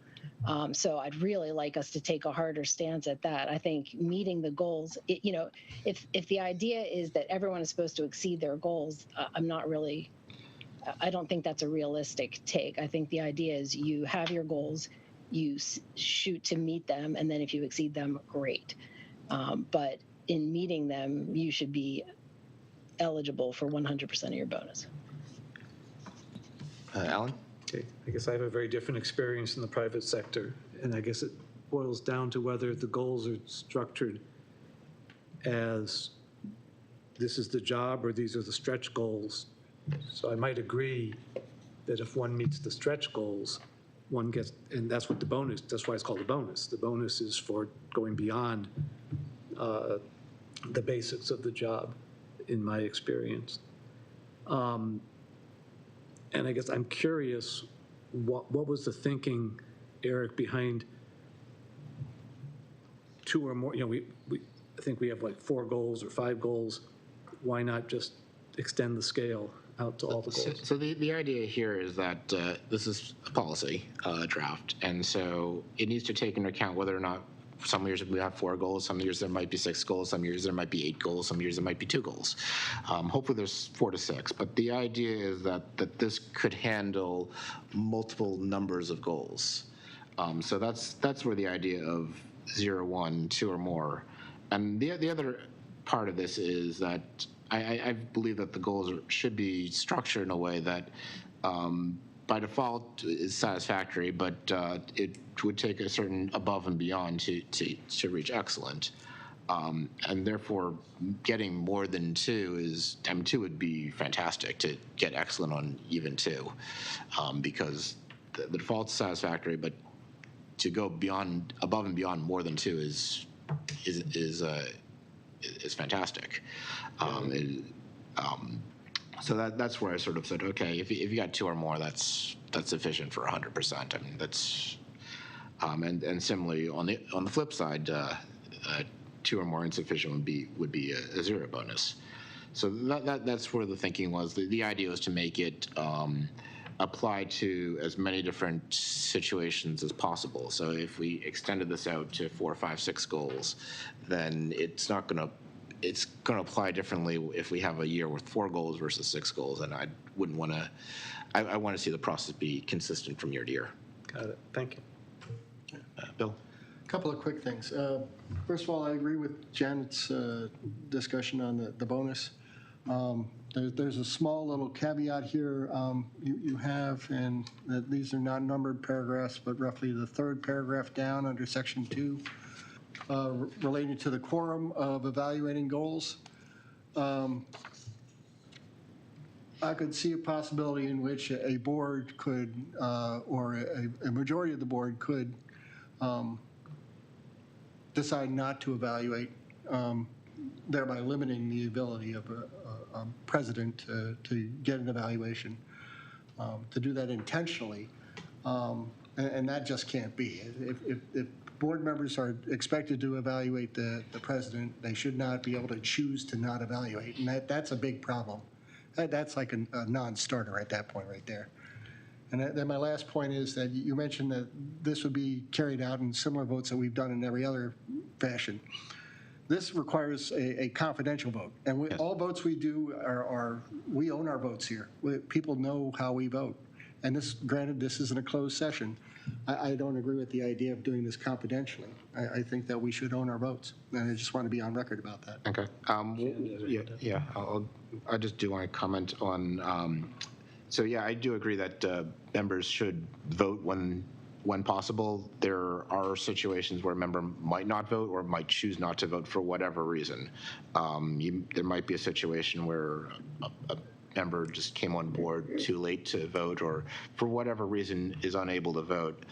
So I'd really like us to take a harder stance at that. I think meeting the goals, if the idea is that everyone is supposed to exceed their goals, I don't think that's a realistic take. I think the idea is you have your goals, you shoot to meet them, and then if you exceed them, great. But in meeting them, you should be eligible for 100% of your bonus. Alan? Okay, I guess I have a very different experience in the private sector, and I guess it boils down to whether the goals are structured as this is the job or these are the stretch goals. So I might agree that if one meets the stretch goals, one gets, and that's what the bonus, that's why it's called a bonus. The bonus is for going beyond the basics of the job, in my experience. And I guess I'm curious, what was the thinking, Eric, behind two or more? I think we have like 4 goals or 5 goals. Why not just extend the scale out to all the goals? So the idea here is that this is a policy draft, and so it needs to take into account whether or not some years we have 4 goals, some years there might be 6 goals, some years there might be 8 goals, some years there might be 2 goals. Hopefully there's 4 to 6, but the idea is that this could handle multiple numbers of goals. So that's where the idea of 0, 1, 2 or more. And the other part of this is that I believe that the goals should be structured in a way that by default is satisfactory, but it would take a certain above and beyond to reach excellent. And therefore, getting more than 2 is, 2 would be fantastic to get excellent on even 2, because the default's satisfactory, but to go above and beyond more than 2 is fantastic. So that's where I sort of said, okay, if you got 2 or more, that's sufficient for 100%. I mean, that's and similarly on the flip side, 2 or more insufficient would be a 0 bonus. So that's where the thinking was. The idea was to make it apply to as many different situations as possible. So if we extended this out to 4, 5, 6 goals, then it's going to apply differently if we have a year with 4 goals versus 6 goals. And I wouldn't want to. I want to see the process be consistent from year to year. Got it. Thank you. Bill? A couple of quick things. First of all, I agree with Janet's discussion on the bonus. There's a small little caveat here you have, and that these are not numbered paragraphs, but roughly the 3rd paragraph down under section 2, relating to the quorum of evaluating goals. I could see a possibility in which a board could, or a majority of the board could decide not to evaluate, thereby limiting the ability of a president to get an evaluation, to do that intentionally. And that just can't be. If board members are expected to evaluate the president, they should not be able to choose to not evaluate. And that's a big problem. That's like a non-starter at that point right there. And then my last point is that you mentioned that this would be carried out in similar votes that we've done in every other fashion. This requires a confidential vote. And all votes we do we own our votes here. People know how we vote. And granted, this isn't a closed session. I don't agree with the idea of doing this confidentially. I think that we should own our votes. And I just want to be on record about that. Okay. I just do want to comment on, so yeah, I do agree that members should vote when possible. There are situations where a member might not vote or might choose not to vote for whatever reason. There might be a situation where a member just came on board too late to vote or for whatever reason is unable to vote.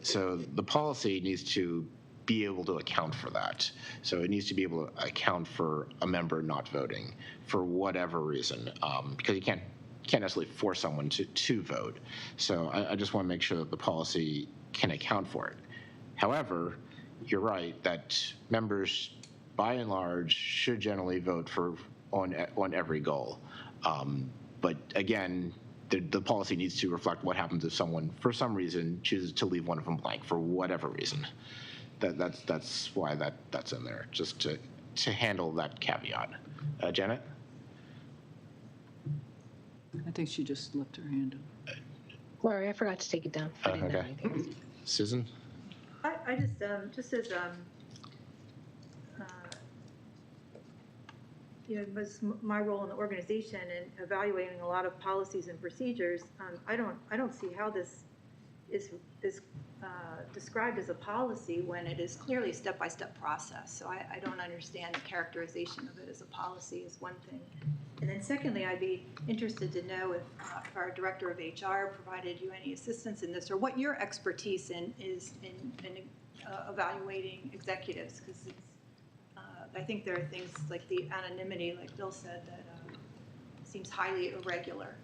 So the policy needs to be able to account for that. So it needs to be able to account for a member not voting for whatever reason, because you can't necessarily force someone to vote. So I just want to make sure that the policy can account for it. However, you're right that members, by and large, should generally vote on every goal. But again, the policy needs to reflect what happens if someone, for some reason, chooses to leave one of them blank for whatever reason. That's why that's in there, just to handle that caveat. Janet? I think she just left her hand up. Sorry, I forgot to take it down. I didn't know Okay. anything. Susan? I just as, was my role in the organization and evaluating a lot of policies and procedures, I don't see how this is described as a policy when it is clearly a step-by-step process. So I don't understand the characterization of it as a policy is one thing. And then secondly, I'd be interested to know if our director of HR provided you any assistance in this, or what your expertise is in evaluating executives, because I think there are things like the anonymity, like Bill said, that seems highly irregular.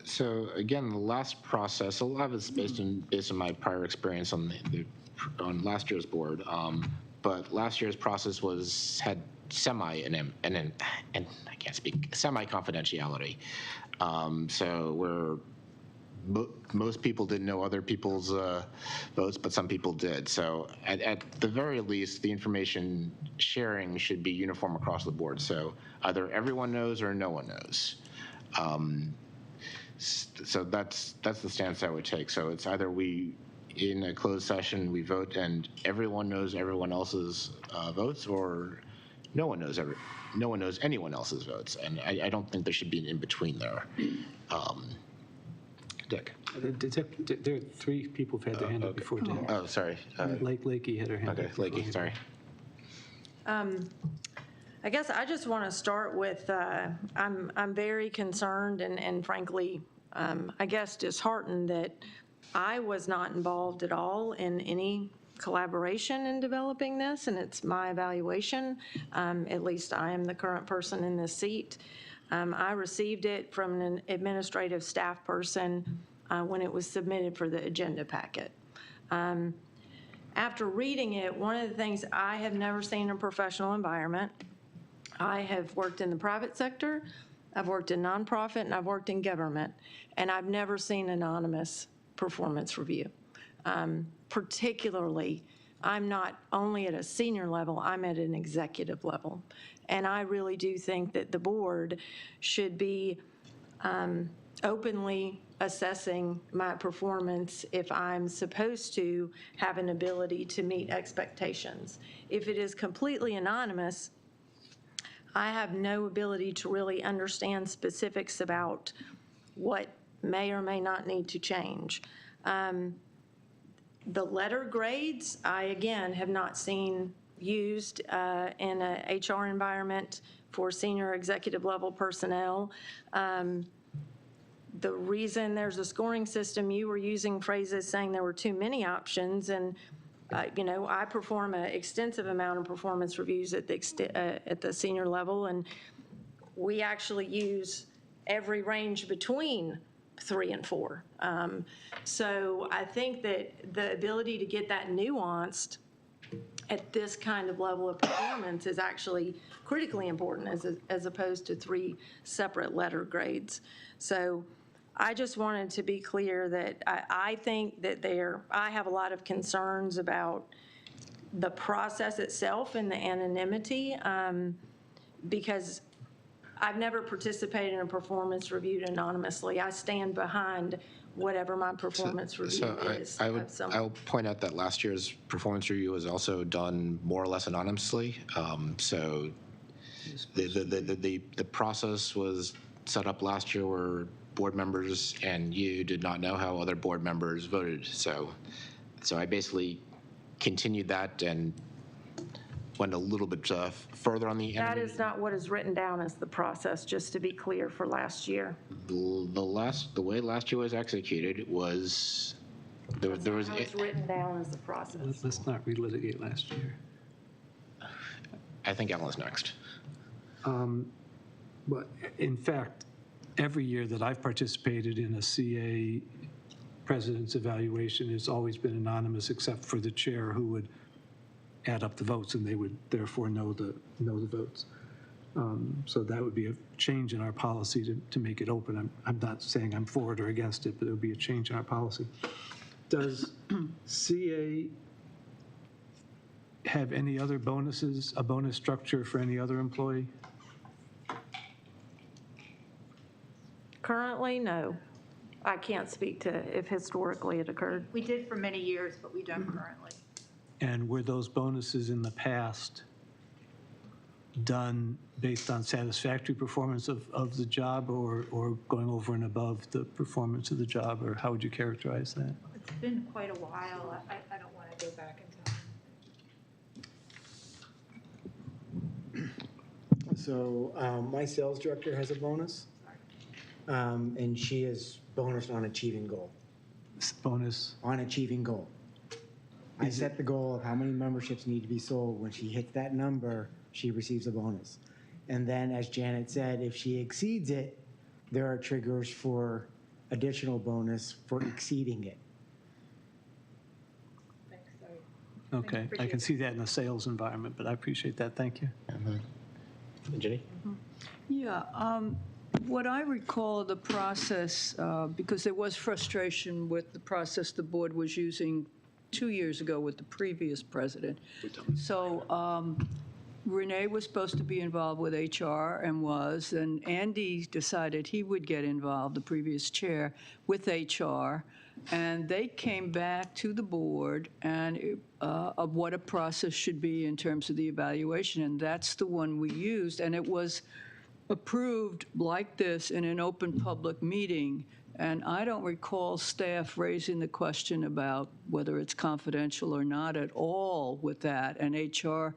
So again, the last process, a lot of it's based on my prior experience on last year's board, but last year's process had semi confidentiality. So where most people didn't know other people's votes, but some people did. So at the very least, the information sharing should be uniform across the board. So either everyone knows or no one knows. So that's the stance I would take. So it's either in a closed session, we vote and everyone knows everyone else's votes, or no one knows anyone else's votes. And I don't think there should be an in-between there. Dick. There are three people who've had their hand up before Dick. Oh, sorry. Lakey had her hand up. Okay, Lakey, sorry. I guess I just want to start with, I'm very concerned and frankly, I guess disheartened that I was not involved at all in any collaboration in developing this, and it's my evaluation. At least I am the current person in this seat. I received it from an administrative staff person when it was submitted for the agenda packet. After reading it, one of the things I have never seen in a professional environment, I have worked in the private sector, I've worked in nonprofit, and I've worked in government, and I've never seen anonymous performance review. Particularly, I'm not only at a senior level, I'm at an executive level. And I really do think that the board should be openly assessing my performance if I'm supposed to have an ability to meet expectations. If it is completely anonymous, I have no ability to really understand specifics about what may or may not need to change. The letter grades, I again have not seen used in a HR environment for senior executive level personnel. the reason there's a scoring system, you were using phrases saying there were too many options, and I perform an extensive amount of performance reviews at the senior level, and we actually use every range between 3 and 4. So I think that the ability to get that nuanced at this kind of level of performance is actually critically important as opposed to 3 separate letter grades. So I just wanted to be clear that I think that I have a lot of concerns about the process itself and the anonymity, because I've never participated in a performance reviewed anonymously. I stand behind whatever my performance review is. I will point out that last year's performance review was also done more or less anonymously. So the process was set up last year where board members and you did not know how other board members voted. So I basically continued that and went a little bit further on the That is not what is written down as the process, just to be clear, for last year. The way last year was executed was there was How it's written down as the process. Let's not relitigate last year. I think Alan's next. But in fact, every year that I've participated in a CA president's evaluation, it's always been anonymous except for the chair, who would add up the votes, and they would therefore know the votes. So that would be a change in our policy to make it open. I'm not saying I'm for it or against it, but it would be a change in our policy. Does CA have any other bonuses, a bonus structure for any other employee? Currently, no. I can't speak to if historically it occurred. We did for many years, but we don't currently. And were those bonuses in the past done based on satisfactory performance of the job, or going over and above the performance of the job, or how would you characterize that? It's been quite a while. I don't want to go back in time. So my sales director has a bonus, and she is bonused on achieving goal. Bonus? On achieving goal. I set the goal of how many memberships need to be sold. When she hits that number, she receives a bonus. And then, as Janet said, if she exceeds it, there are triggers for additional bonus for exceeding it. Okay, I can see that in a sales environment, but I appreciate that. Thank you. Jenny? Yeah, what I recall of the process, because there was frustration with the process the board was using 2 years ago with the previous president. So Renee was supposed to be involved with HR and was, and Andy decided he would get involved, the previous chair, with HR. And they came back to the board and of what a process should be in terms of the evaluation. And that's the one we used. And it was approved like this in an open public meeting. And I don't recall staff raising the question about whether it's confidential or not at all with that. And HR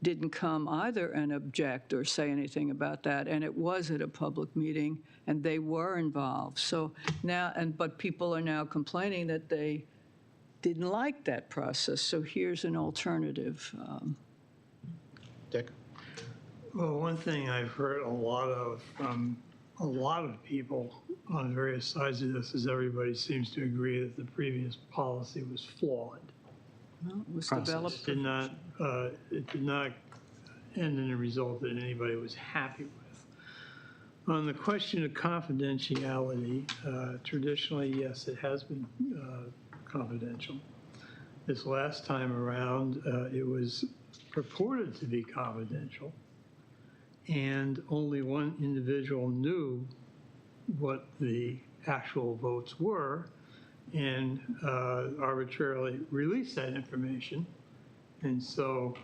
didn't come either and object or say anything about that. And it was at a public meeting, and they were involved. So now, but people are now complaining that they didn't like that process. So here's an alternative. Dick? Well, one thing I've heard a lot of from a lot of people on various sides of this is everybody seems to agree that the previous policy was flawed. Well, it was developed. It did not end in a result that anybody was happy with. On the question of confidentiality, traditionally, yes, it has been confidential. This last time around, it was purported to be confidential, and only one individual knew what the actual votes were, and arbitrarily released that information. And so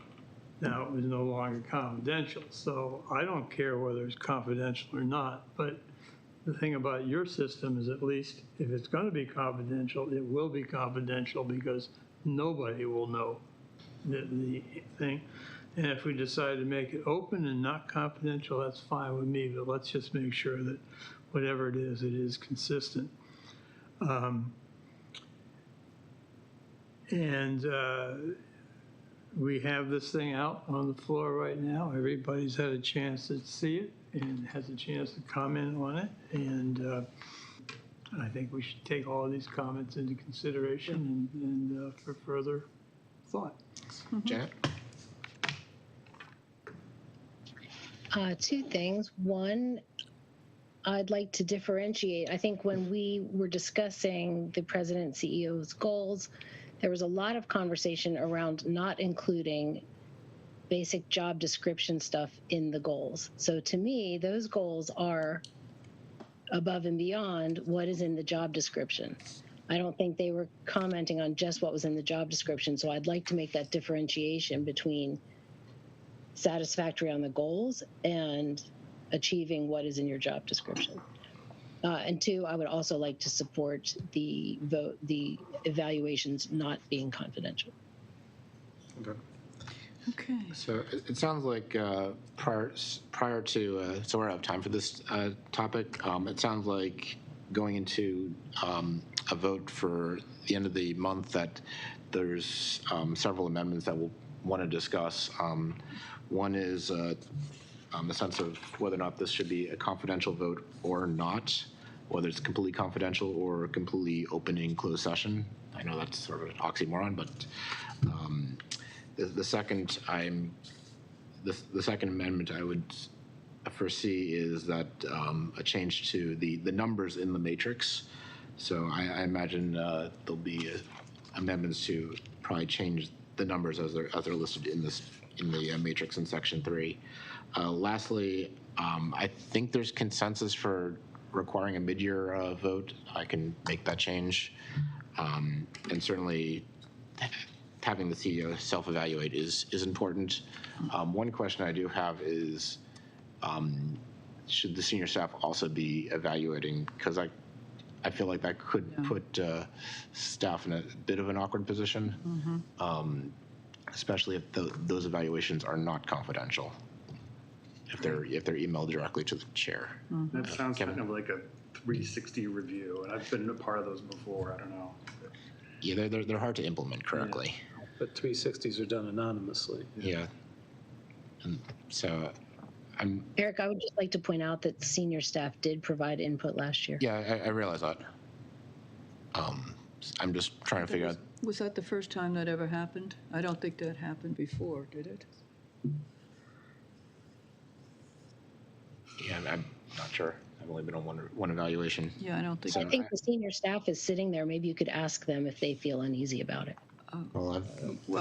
now it was no longer confidential. So I don't care whether it's confidential or not, but the thing about your system is, at least if it's going to be confidential, it will be confidential because nobody will know the thing. And if we decide to make it open and not confidential, that's fine with me, but let's just make sure that whatever it is consistent. We have this thing out on the floor right now. Everybody's had a chance to see it and has a chance to comment on it. And I think we should take all of these comments into consideration and for further thought. Janet? Two things. One, I'd like to differentiate. I think when we were discussing the president CEO's goals, there was a lot of conversation around not including basic job description stuff in the goals. So to me, those goals are above and beyond what is in the job description. I don't think they were commenting on just what was in the job description. So I'd like to make that differentiation between satisfactory on the goals and achieving what is in your job description. And two, I would also like to support the evaluations not being confidential. Okay. Okay. So it sounds like prior to, so we're out of time for this topic. It sounds like going into a vote for the end of the month that there's several amendments that we'll want to discuss. One is the sense of whether or not this should be a confidential vote or not, whether it's completely confidential or completely open in closed session. I know that's sort of an oxymoron, but the second amendment I would foresee is that a change to the numbers in the matrix. So I imagine there'll be amendments to probably change the numbers as they're listed in the matrix in section 3. Lastly, I think there's consensus for requiring a mid-year vote. I can make that change, and certainly having the CEO self-evaluate is important. One question I do have is, should the senior staff also be evaluating? Because I feel like that could put staff in a bit of an awkward position, especially if those evaluations are not confidential. If they're emailed directly to the chair. That sounds kind of like a 360 review, and I've been a part of those before. I don't know. Yeah, they're hard to implement correctly. Yeah. But 360s are done anonymously. Yeah. And so Eric, I would just like to point out that senior staff did provide input last year. Yeah, I realize that. I'm just trying to figure out. Was that the first time that ever happened? I don't think that happened before, did it? Yeah, I'm not sure. I've only been on one evaluation. Yeah, I don't think. So I think the senior staff is sitting there. Maybe you could ask them if they feel uneasy about it. Well,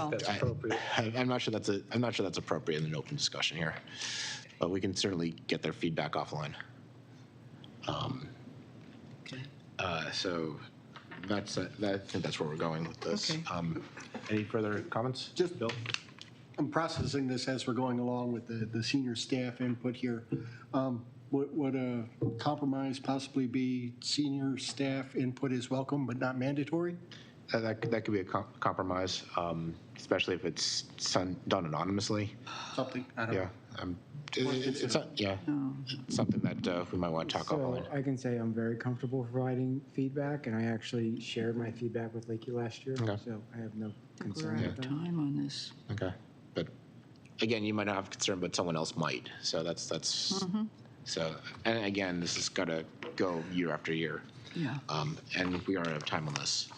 that's appropriate. I'm not sure that's appropriate in an open discussion here, but we can certainly get their feedback offline. So I think that's where we're going with this. Okay. Any further comments? Just Bill. I'm processing this as we're going along with the senior staff input here. Would a compromise possibly be senior staff input is welcome but not mandatory? That could be a compromise, especially if it's done anonymously. Something, I don't know. It's something that we might want to talk offline. I can say I'm very comfortable providing feedback, and I actually shared my feedback with Lakey last year, Okay. so I have no We're concern out with of that. time on this. Okay, but again, you might not have concern, but someone else might. So that's so. And again, this has got to go year after year. Yeah. And we are out of time on this.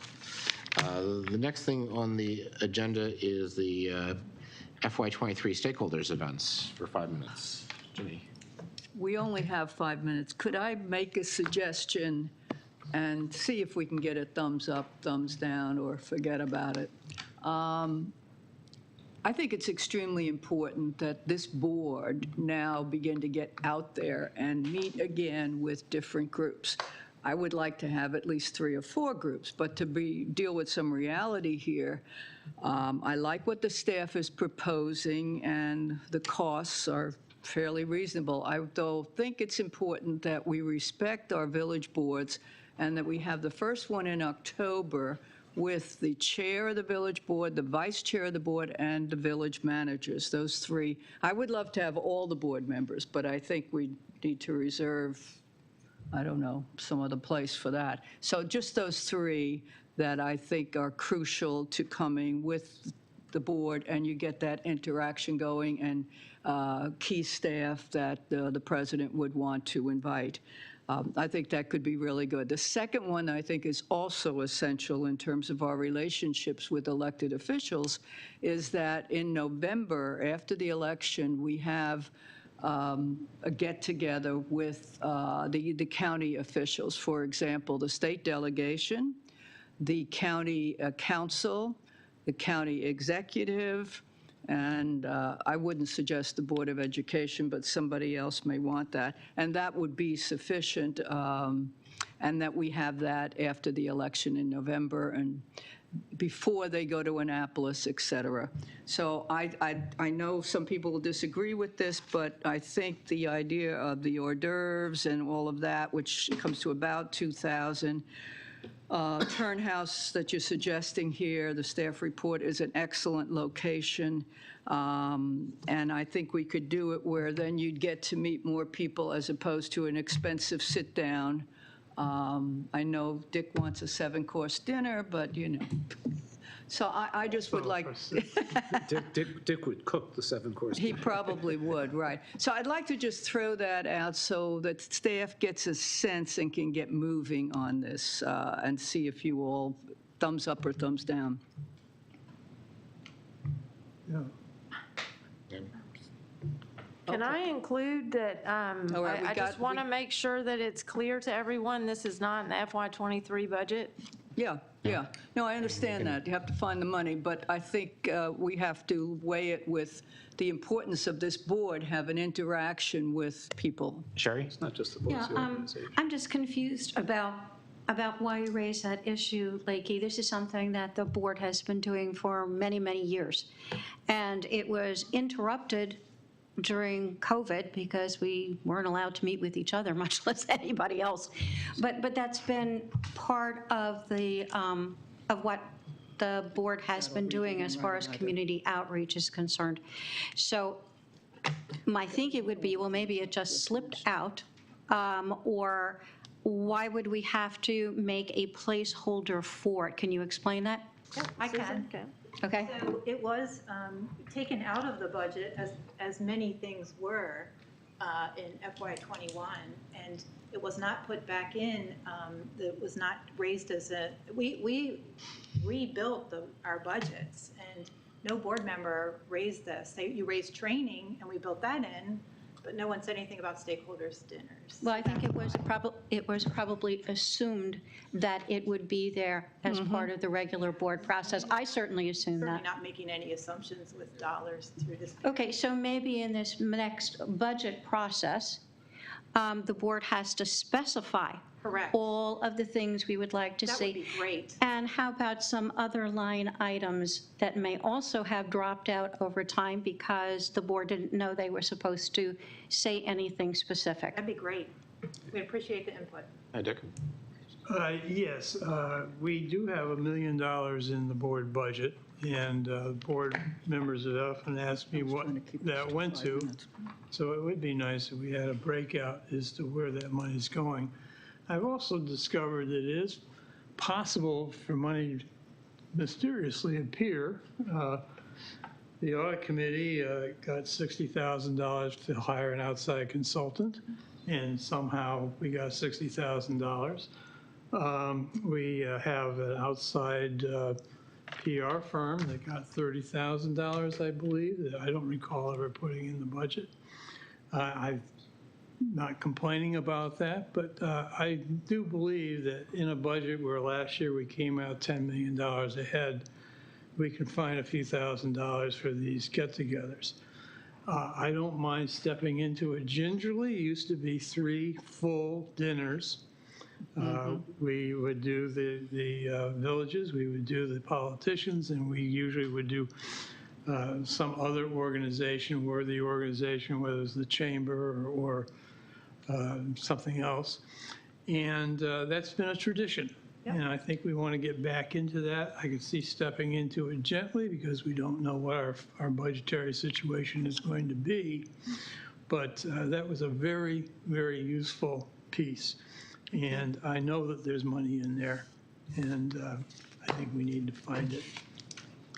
The next thing on the agenda is the FY23 stakeholders events for 5 minutes. Jimmy. We only have 5 minutes. Could I make a suggestion and see if we can get a thumbs up, thumbs down, or forget about it? I think it's extremely important that this board now begin to get out there and meet again with different groups. I would like to have at least 3 or 4 groups, but to deal with some reality here, I like what the staff is proposing, and the costs are fairly reasonable. I though think it's important that we respect our village boards and that we have the first one in October with the chair of the village board, the vice chair of the board, and the village managers, those 3. I would love to have all the board members, but I think we need to reserve I don't know, some other place for that. So just those three that I think are crucial to coming with the board, and you get that interaction going, and key staff that the president would want to invite. I think that could be really good. The second one I think is also essential in terms of our relationships with elected officials is that in November, after the election, we have a get-together with the county officials. For example, the state delegation, the county council, the county executive, and I wouldn't suggest the Board of Education, but somebody else may want that. And that would be sufficient, and that we have that after the election in November and before they go to Annapolis, et cetera. So I know some people will disagree with this, but I think the idea of the hors d'oeuvres and all of that, which comes to about 2,000, Turnhouse that you're suggesting here, the staff report, is an excellent location. And I think we could do it where then you'd get to meet more people as opposed to an expensive sit-down. I know Dick wants a 7-course dinner, but, you know. So I just would like. Dick would cook the 7-course. He probably would, right. So I'd like to just throw that out so that staff gets a sense and can get moving on this and see if you all thumbs up or thumbs down. Yeah. Can I include that, All right, I just want to make sure that it's clear to everyone, this is not an FY23 budget? Yeah, yeah. No, I understand that. You have to find the money, but I think we have to weigh it with the importance of this board, have an interaction with people. Sherry? It's not just the board, it's the organization. I'm just confused about why you raised that issue, Lakey. This is something that the board has been doing for many, many years. And it was interrupted during COVID because we weren't allowed to meet with each other, much less anybody else. But that's been part of the of what the board has been doing as far as community outreach is concerned. So my thinking would be, well, maybe it just slipped out, or why would we have to make a placeholder for it? Can you explain that? Yeah, I can. Okay. So it was taken out of the budget, as many things were in FY21, and it was not put back in. It was not raised as a, we rebuilt our budgets, and no board member raised this. You raised training, and we built that in, but no one said anything about stakeholders' dinners. Well, I think it was probably assumed that it would be there as part of the regular board process. I certainly assumed Certainly that. not making any assumptions with dollars through this. Okay, so maybe in this next budget process, the board has to specify Correct. all of the things we would like to see. That would be great. And how about some other line items that may also have dropped out over time because the board didn't know they were supposed to say anything specific? That'd be great. We appreciate the input. Hi, Dick. Yes, we do have $1 million in the board budget, and board members have often asked me what that went to. So it would be nice if we had a breakout as to where that money's going. I've also discovered that it is possible for money to mysteriously appear. The audit committee got $60,000 to hire an outside consultant, and somehow we got $60,000. We have an outside PR firm that got $30,000, I believe, that I don't recall ever putting in the budget. I'm not complaining about that, but I do believe that in a budget where last year we came out $10 million ahead, we can find a few $1,000s for these get-togethers. I don't mind stepping into it gingerly. It used to be 3 full dinners. We would do the villages, we would do the politicians, and we usually would do some other organization, worthy organization, whether it's the chamber or something else. And that's been a tradition. Yep. And I think we want to get back into that. I can see stepping into it gently because we don't know what our budgetary situation is going to be. But that was a very, very useful piece. And I know that there's money in there, and I think we need to find it.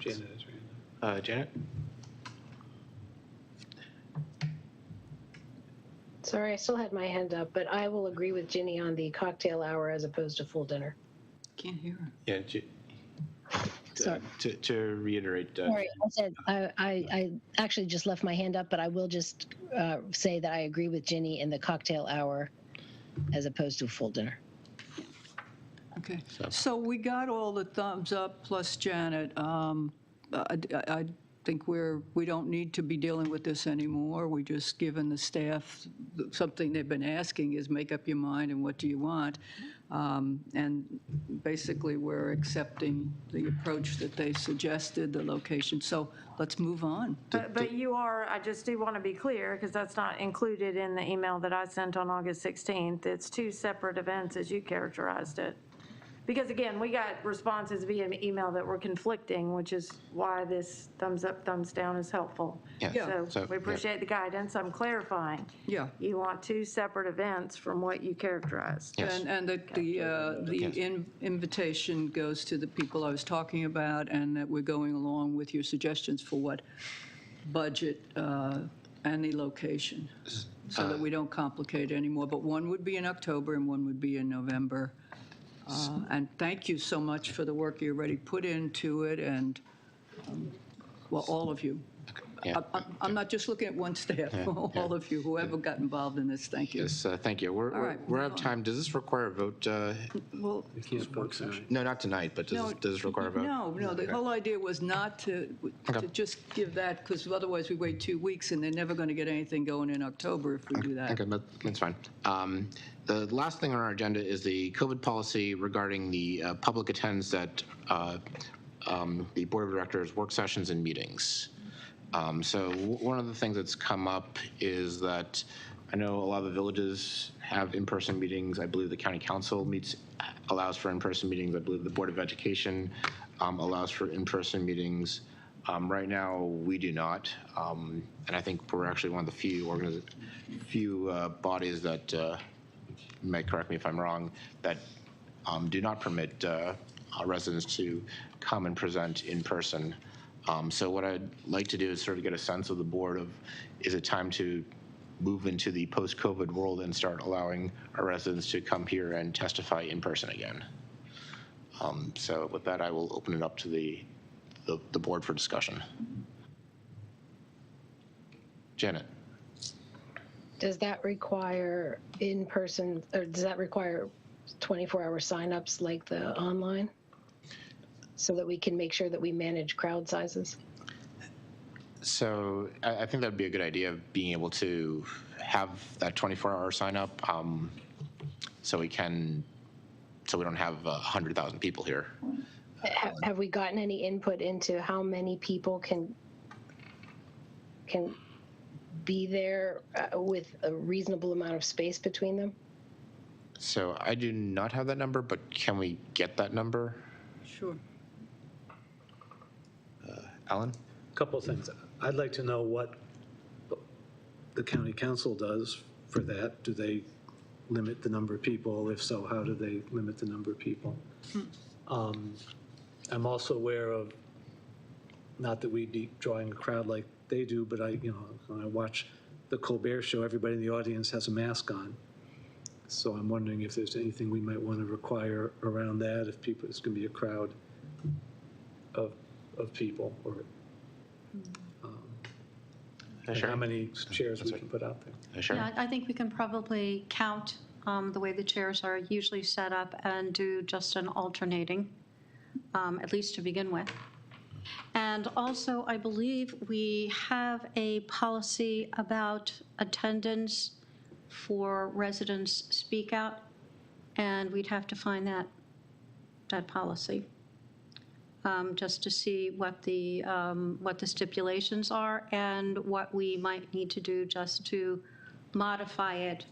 Janet is right. Janet? Sorry, I still had my hand up, but I will agree with Ginny on the cocktail hour as opposed to full dinner. Can't hear her. Yeah, Sorry. to reiterate. Sorry, I said I actually just left my hand up, but I will just say that I agree with Ginny in the cocktail hour as opposed to full dinner. Okay, so we got all the thumbs up plus Janet. I think we don't need to be dealing with this anymore. We just given the staff something they've been asking is make up your mind and what do you want. And basically we're accepting the approach that they suggested, the location. So let's move on. But you are, I just do want to be clear, because that's not included in the email that I sent on August 16th. It's two separate events as you characterized it. Because again, we got responses via email that were conflicting, which is why this thumbs up, thumbs down is helpful. Yeah. So we appreciate the guidance. I'm clarifying. Yeah. You want two separate events from what you characterized. Yes. And that the invitation goes to the people I was talking about, and that we're going along with your suggestions for what budget and the location, so that we don't complicate anymore. But one would be in October and one would be in November. And thank you so much for the work you already put into it, and, well, all of you. Yeah. I'm not just looking at one staff, all of you, whoever got involved in this, thank you. Yes, thank you. We're out of time. Does this require a vote? Well, We can't work tonight. No, not tonight, but does this require a vote? No, the whole idea was not to just give that, because otherwise we wait 2 weeks and they're never going to get anything going in October if we do that. Okay, that's fine. The last thing on our agenda is the COVID policy regarding the public attendance at the Board of Directors work sessions and meetings. So one of the things that's come up is that I know a lot of the villages have in-person meetings. I believe the county council allows for in-person meetings. I believe the Board of Education allows for in-person meetings. Right now, we do not, and I think we're actually one of the few bodies that, you might correct me if I'm wrong, that do not permit residents to come and present in person. So what I'd like to do is sort of get a sense of the board of, is it time to move into the post-COVID world and start allowing our residents to come here and testify in person again? So with that, I will open it up to the board for discussion. Janet. Does that require in-person, or does that require 24-hour signups like the online? So that we can make sure that we manage crowd sizes? So I think that'd be a good idea, of being able to have that 24-hour sign up, so we don't have 100,000 people here. Have we gotten any input into how many people can be there with a reasonable amount of space between them? So I do not have that number, but can we get that number? Sure. Alan? A couple of things. I'd like to know what the county council does for that. Do they limit the number of people? If so, how do they limit the number of people? I'm also aware of, not that we'd be drawing a crowd like they do, but when I watch the Colbert Show, everybody in the audience has a mask on. So I'm wondering if there's anything we might want to require around that, if it's going to be a crowd of people, or how many chairs we can put out there. Sure. Yeah, I think we can probably count the way the chairs are usually set up and do just an alternating, at least to begin with. And also, I believe we have a policy about attendance for residents speak out, and we'd have to find that policy. Just to see what the stipulations are and what we might need to do just to modify it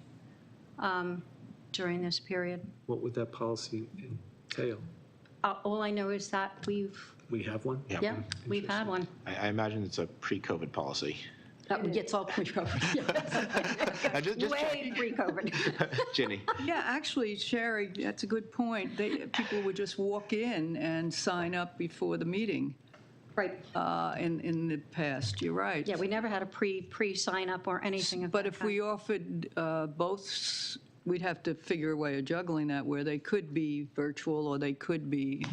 during this period. What would that policy entail? All I know is that We have one? yeah, we've had one. I imagine it's a pre-COVID policy. That gets all pre-COVID. Just Way pre-COVID. Ginny. Yeah, actually, Sherry, that's a good point. People would just walk in and sign up before the meeting. Right. In the past, you're right. Yeah, we never had a pre-sign up or anything of But that if we offered both, we'd have to figure a way of juggling that where they could be virtual or they could be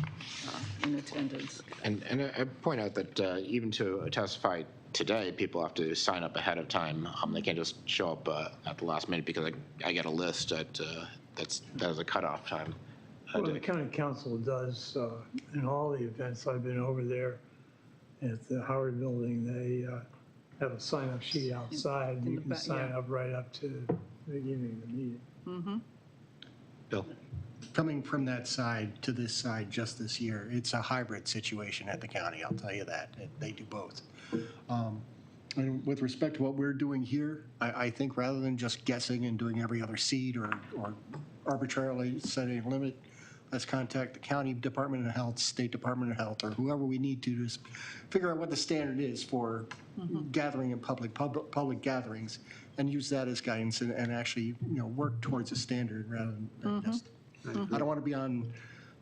in attendance. And I point out that even to testify today, people have to sign up ahead of time. They can't just show up at the last minute because I get a list that is a cutoff time. Well, the county council does, in all the events I've been over there at the Howard Building, they have a sign-up sheet outside, and you can sign up right up to the beginning of the meeting. Mm-hmm. Bill? Coming from that side to this side just this year, it's a hybrid situation at the county, I'll tell you that. They do both. And with respect to what we're doing here, I think rather than just guessing and doing every other seat or arbitrarily setting a limit, let's contact the county Department of Health, State Department of Health, or whoever we need to just figure out what the standard is for gathering in public gatherings, and use that as guidance and actually work towards a standard rather than just. I don't want to be on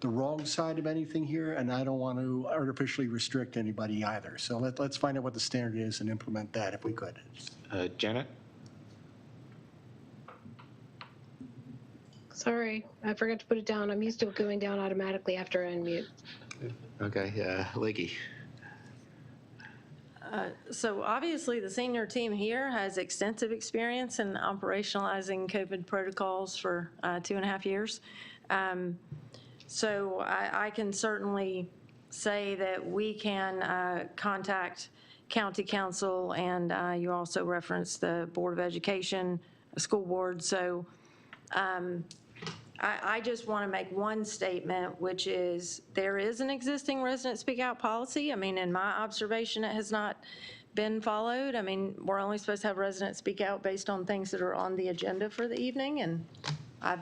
the wrong side of anything here, and I don't want to artificially restrict anybody either. So let's find out what the standard is and implement that if we could. Janet? Sorry, I forgot to put it down. I'm used to it going down automatically after I unmute. Okay, Lakey. So obviously, the senior team here has extensive experience in operationalizing COVID protocols for 2.5 years. So I can certainly say that we can contact county council, and you also referenced the Board of Education, school board. So I just want to make one statement, which is there is an existing resident speak out policy. I mean, in my observation, it has not been followed. I mean, we're only supposed to have residents speak out based on things that are on the agenda for the evening, and I've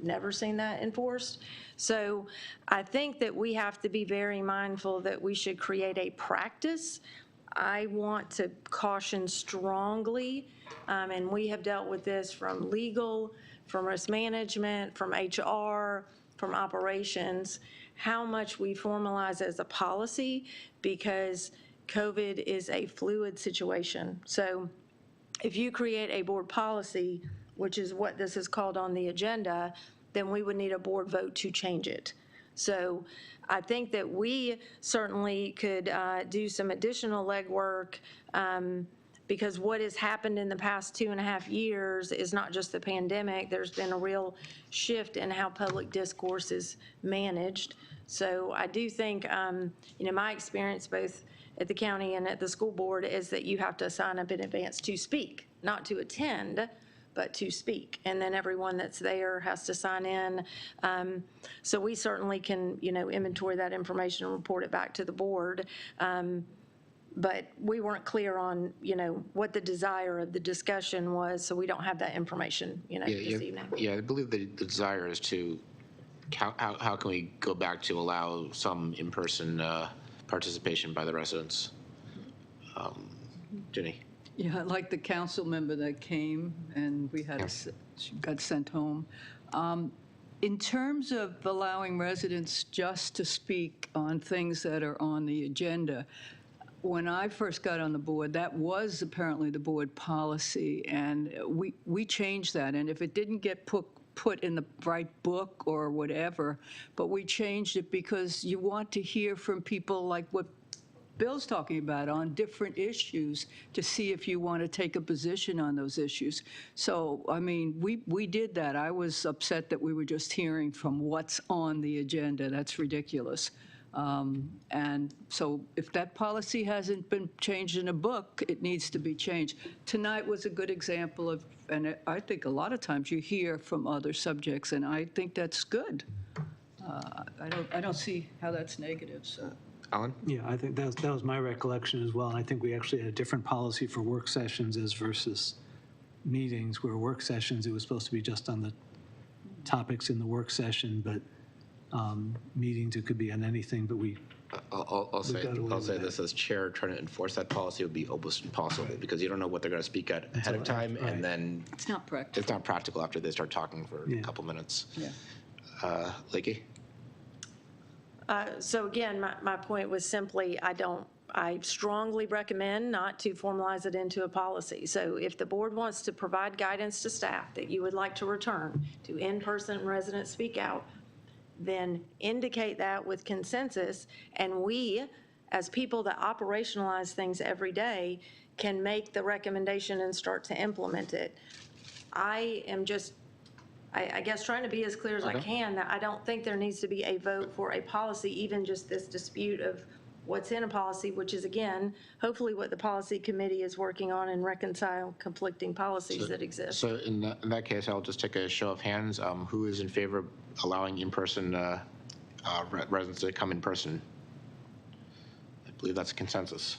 never seen that enforced. So I think that we have to be very mindful that we should create a practice. I want to caution strongly, and we have dealt with this from legal, from risk management, from HR, from operations, how much we formalize as a policy, because COVID is a fluid situation. So if you create a board policy, which is what this is called on the agenda, then we would need a board vote to change it. So I think that we certainly could do some additional legwork, because what has happened in the past 2.5 years is not just the pandemic. There's been a real shift in how public discourse is managed. So I do think, my experience both at the county and at the school board is that you have to sign up in advance to speak, not to attend, but to speak. And then everyone that's there has to sign in. So we certainly can, inventory that information and report it back to the board. But we weren't clear on, what the desire of the discussion was, so we don't have that information, this evening. Yeah, I believe the desire is to, how can we go back to allow some in-person participation by the residents? Ginny? Yeah, like the council member that came and we had, she got sent home. In terms of allowing residents just to speak on things that are on the agenda, when I first got on the board, that was apparently the board policy, and we changed that. And if it didn't get put in the right book or whatever, but we changed it because you want to hear from people like what Bill's talking about on different issues to see if you want to take a position on those issues. So, I mean, we did that. I was upset that we were just hearing from what's on the agenda. That's ridiculous. And so if that policy hasn't been changed in a book, it needs to be changed. Tonight was a good example of, and I think a lot of times you hear from other subjects, and I think that's good. I don't see how that's negative, so. Alan? Yeah, I think that was my recollection as well. And I think we actually had a different policy for work sessions as versus meetings, where work sessions, it was supposed to be just on the topics in the work session, but meetings, it could be on anything, but we I'll say this as chair, trying to enforce that policy would be almost impossible because you don't know what they're going to speak at ahead of time, and then It's not practical. it's not practical after they start talking for a couple minutes. Yeah. Lakey? So again, my point was simply, I strongly recommend not to formalize it into a policy. So if the board wants to provide guidance to staff that you would like to return to in-person resident speak out, then indicate that with consensus, and we, as people that operationalize things every day, can make the recommendation and start to implement it. I am just, I guess, trying to be as clear as I can that I don't think there needs to be a vote for a policy, even just this dispute of what's in a policy, which is, again, hopefully what the policy committee is working on and reconcile conflicting policies that exist. So in that case, I'll just take a show of hands. Who is in favor of allowing in-person residents to come in person? I believe that's a consensus.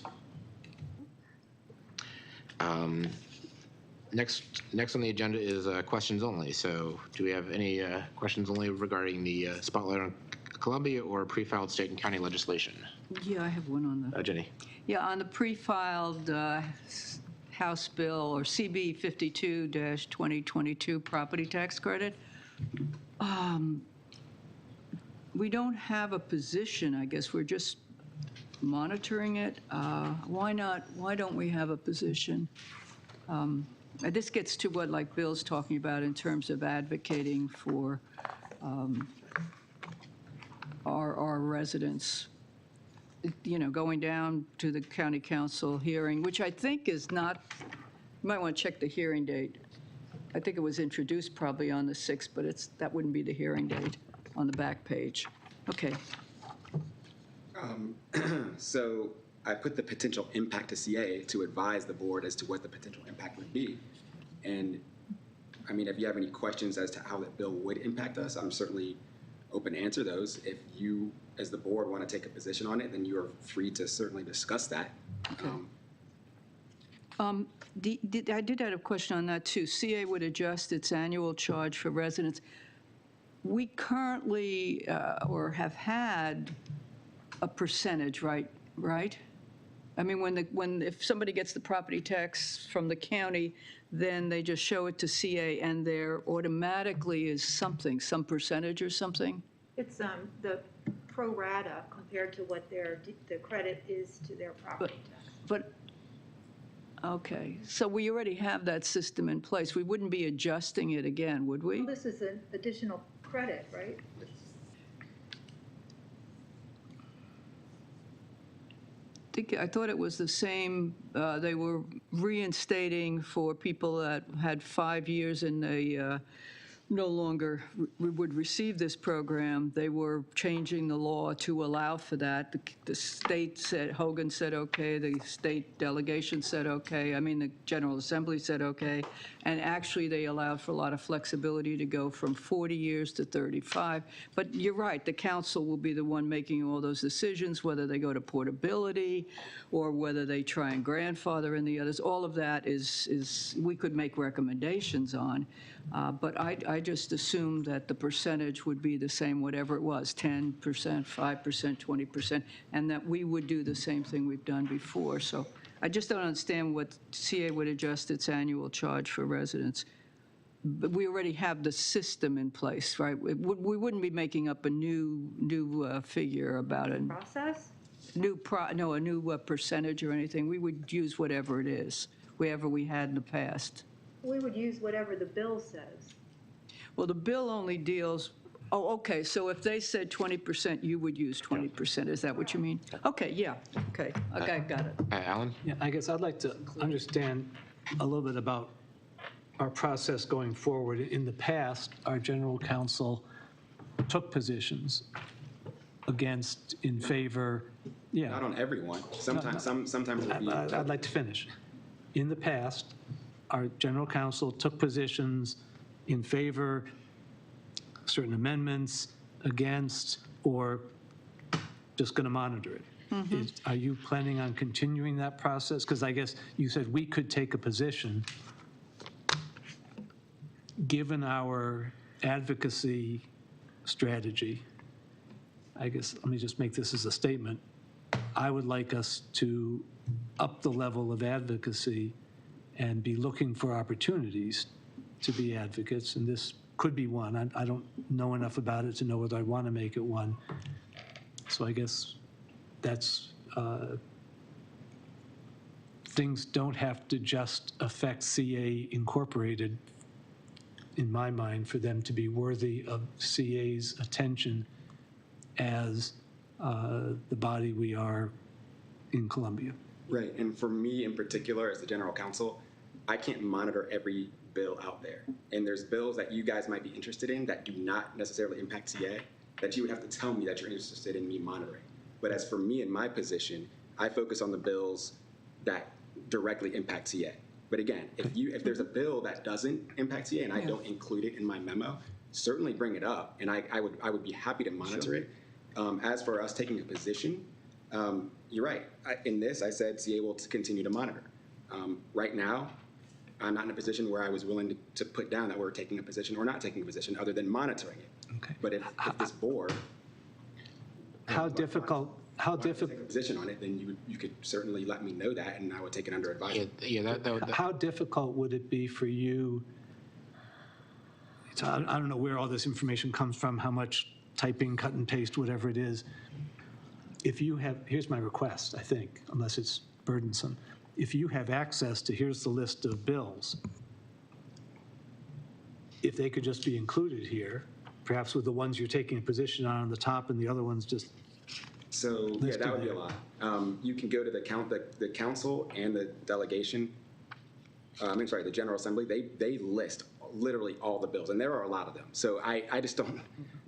Next on the agenda is questions only. So do we have any questions only regarding the spotlight on Columbia or pre-filed state and county legislation? Yeah, I have one on the. Jenny. Yeah, on the pre-filed House Bill or CB 52-2022 property tax credit. We don't have a position, I guess. We're just monitoring it. Why not? Why don't we have a position? This gets to what like Bill's talking about in terms of advocating for our residents, you know, going down to the county council hearing, which I think is not, you might want to check the hearing date. I think it was introduced probably on the 6th, but that wouldn't be the hearing date on the back page. Okay. So I put the potential impact to CA to advise the board as to what the potential impact would be. And I mean, if you have any questions as to how that bill would impact us, I'm certainly open to answer those. If you, as the board, want to take a position on it, then you are free to certainly discuss that. Okay. I did have a question on that too. CA would adjust its annual charge for residents. We currently or have had a percentage, right? I mean, if somebody gets the property tax from the county, then they just show it to CA, and there automatically is some percentage or something. It's the pro rata compared to what the credit is to their property tax. But okay, so we already have that system in place. We wouldn't be adjusting it again, would we? Well, this is an additional credit, right? I thought it was the same, they were reinstating for people that had 5 years and they no longer would receive this program. They were changing the law to allow for that. The state said, Hogan said okay, the state delegation said okay, I mean the General Assembly said okay, and actually they allowed for a lot of flexibility to go from 40 years to 35. But you're right, the council will be the one making all those decisions, whether they go to portability or whether they try and grandfather in the others. All of that is we could make recommendations on. But I just assumed that the percentage would be the same, whatever it was, 10%, 5%, 20%, and that we would do the same thing we've done before. So I just don't understand what CA would adjust its annual charge for residents. But we already have the system in place, right? We wouldn't be making up a new figure about it. Process? A new percentage or anything. We would use whatever it is, whatever we had in the past. We would use whatever the bill says. Well, the bill only deals, okay, so if they said 20%, you would use 20%, is that what you mean? Okay, yeah, okay, got it. Alan? Yeah, I guess I'd like to understand a little bit about our process going forward. In the past, our general counsel took positions against, in favor, yeah. Not on everyone. Sometimes it would be. I'd like to finish. In the past, our general counsel took positions in favor, certain amendments, against, or just going to monitor it. Mm-hmm. Are you planning on continuing that process? Because I guess you said we could take a position. Given our advocacy strategy, I guess, let me just make this as a statement. I would like us to up the level of advocacy and be looking for opportunities to be advocates, and this could be one. I don't know enough about it to know whether I want to make it one. So I guess that's, things don't have to just affect CA Incorporated, in my mind, for them to be worthy of CA's attention as the body we are in Columbia. Right, and for me in particular, as the general counsel, I can't monitor every bill out there. And there's bills that you guys might be interested in that do not necessarily impact CA, that you would have to tell me that you're interested in me monitoring. But as for me in my position, I focus on the bills that directly impact CA. But again, if there's a bill that doesn't impact CA and I don't include it in my memo, certainly bring it up, and I would be happy to monitor it. As for us taking a position, you're right. In this, I said CA will continue to monitor. Right now, I'm not in a position where I was willing to put down that we're taking a position or not taking a position other than monitoring it. Okay. But if this board how difficult take a position on it, then you could certainly let me know that, and I would take it under advisement. How difficult would it be for you? I don't know where all this information comes from, how much typing, cut and paste, whatever it is. If you have, here's my request, I think, unless it's burdensome. If you have access to, here's the list of bills, if they could just be included here, perhaps with the ones you're taking a position on the top and the other ones just So yeah, that would be a lot. You can go to the council and the delegation. I'm sorry, the General Assembly. They list literally all the bills, and there are a lot of them. So I just don't.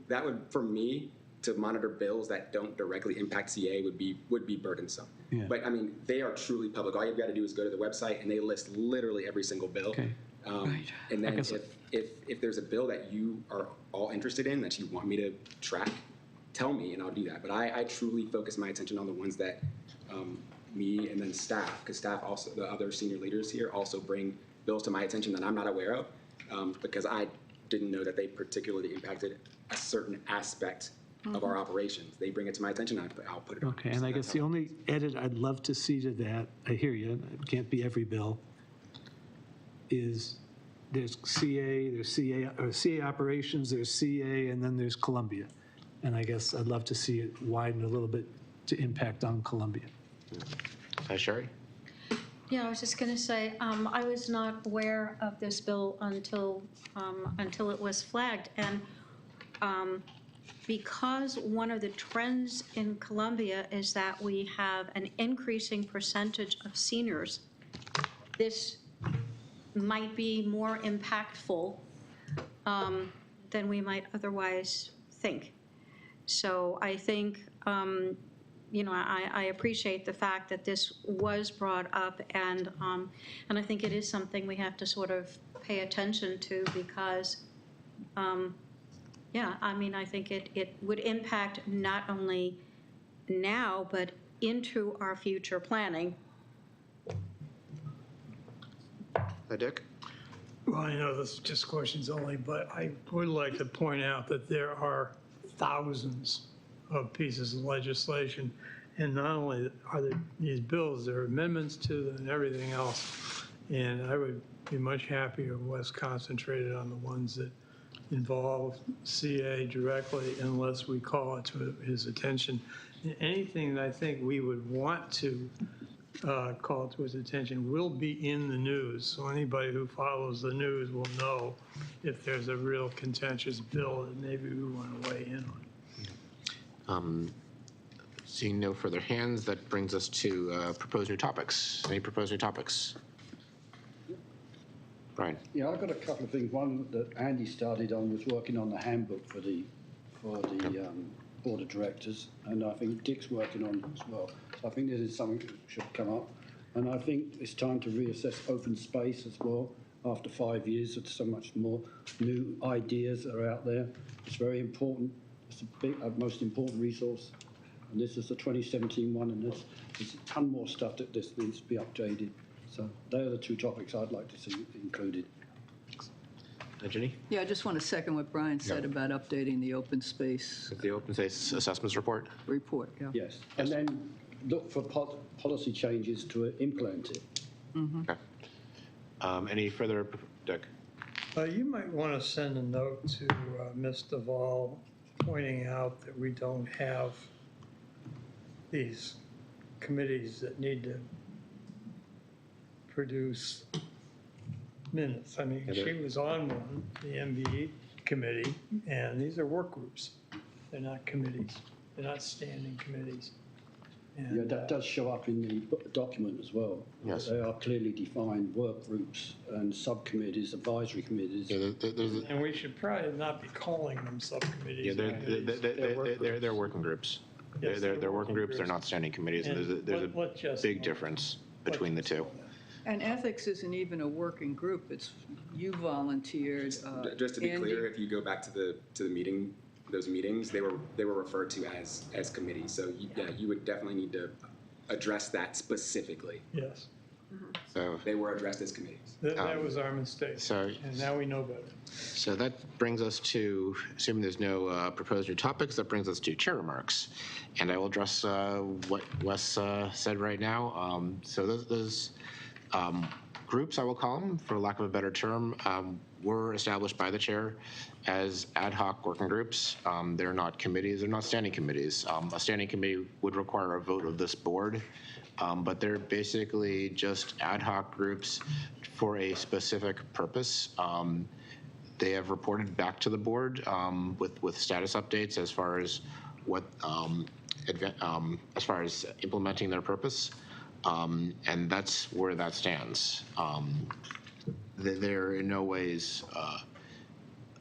That would, for me, to monitor bills that don't directly impact CA would be burdensome. Yeah. But I mean, they are truly public. All you've got to do is go to the website, and they list literally every single bill. Okay. And then if there's a bill that you are all interested in that you want me to track, tell me and I'll do that. But I truly focus my attention on the ones that me and then staff, because staff also, the other senior leaders here also bring bills to my attention that I'm not aware of, because I didn't know that they particularly impacted a certain aspect of our operations. They bring it to my attention, I'll put it on. Okay, and I guess the only edit I'd love to see to that, I hear you, it can't be every bill, is there's CA, there's CA, or CA operations, there's CA, and then there's Columbia. And I guess I'd love to see it widen a little bit to impact on Columbia. Sherry? Yeah, I was just going to say, I was not aware of this bill until it was flagged. And because one of the trends in Columbia is that we have an increasing percentage of seniors, this might be more impactful than we might otherwise think. So I think, I appreciate the fact that this was brought up, and I think it is something we have to sort of pay attention to because, I think it would impact not only now, but into our future planning. Dick? Well, I know this is just questions only, but I would like to point out that there are thousands of pieces of legislation, and not only are there these bills, there are amendments to them and everything else. And I would be much happier if Wes concentrated on the ones that involve CA directly, unless we call it to his attention. And anything that I think we would want to call to his attention will be in the news. So anybody who follows the news will know if there's a real contentious bill that maybe we want to weigh in on. Seeing no further hands, that brings us to proposed new topics. Any proposed new topics? Brian? Yeah, I've got a couple of things. One that Andy started on was working on the handbook for the board of directors, and I think Dick's working on it as well. So I think this is something that should come up. And I think it's time to reassess open space as well. After 5 years, there's so much more new ideas that are out there. It's very important. It's the most important resource. And this is the 2017 one, and there's a ton more stuff that this needs to be updated. So they are the two topics I'd like to see included. Ginny? Yeah, I just want to second what Brian said about updating the open space The open space assessments report? report, yeah. Yes, and then look for policy changes to implement it. Okay. Any further, Dick? You might want to send a note to Ms. Duvall pointing out that we don't have these committees that need to produce minutes. I mean, she was on one, the MBE committee, and these are work groups. They're not committees. They're not standing committees. Yeah, that does show up in the document as well. Yes. They are clearly defined work groups and subcommittees, advisory committees. And we should probably not be calling them subcommittees. Yeah, they're working groups. Yes, They're working groups, they're not standing committees, and there's a big difference between the two. And ethics isn't even a working group, it's you volunteered. Just to be Andy- clear, if you go back to the meeting, those meetings, they were referred to as committees. So you would definitely need to address that specifically. Yes. So they were addressed as committees. That was our mistake. And now we know better. So that brings us to, assuming there's no proposed new topics, that brings us to chair remarks. And I will address what Wes said right now. So those groups, I will call them, for lack of a better term, were established by the chair as ad hoc working groups. They're not committees, they're not standing committees. A standing committee would require a vote of this board, but they're basically just ad hoc groups for a specific purpose. They have reported back to the board with status updates as far as what, as far as implementing their purpose. And that's where that stands. They're in no ways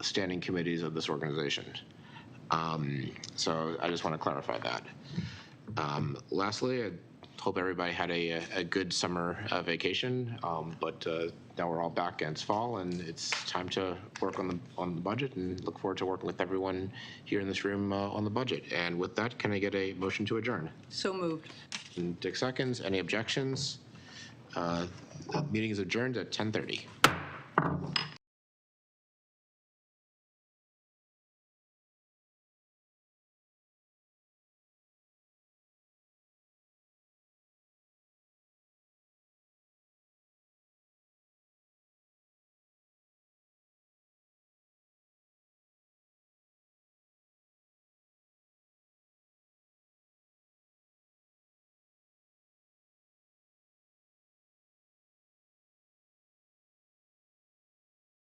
standing committees of this organization. So I just want to clarify that. Lastly, I hope everybody had a good summer vacation, but now we're all back and it's fall and it's time to work on the budget, and look forward to working with everyone here in this room on the budget. And with that, can I get a motion to adjourn? So moved. And Dick seconds. Any objections? The meeting is adjourned at 10:30.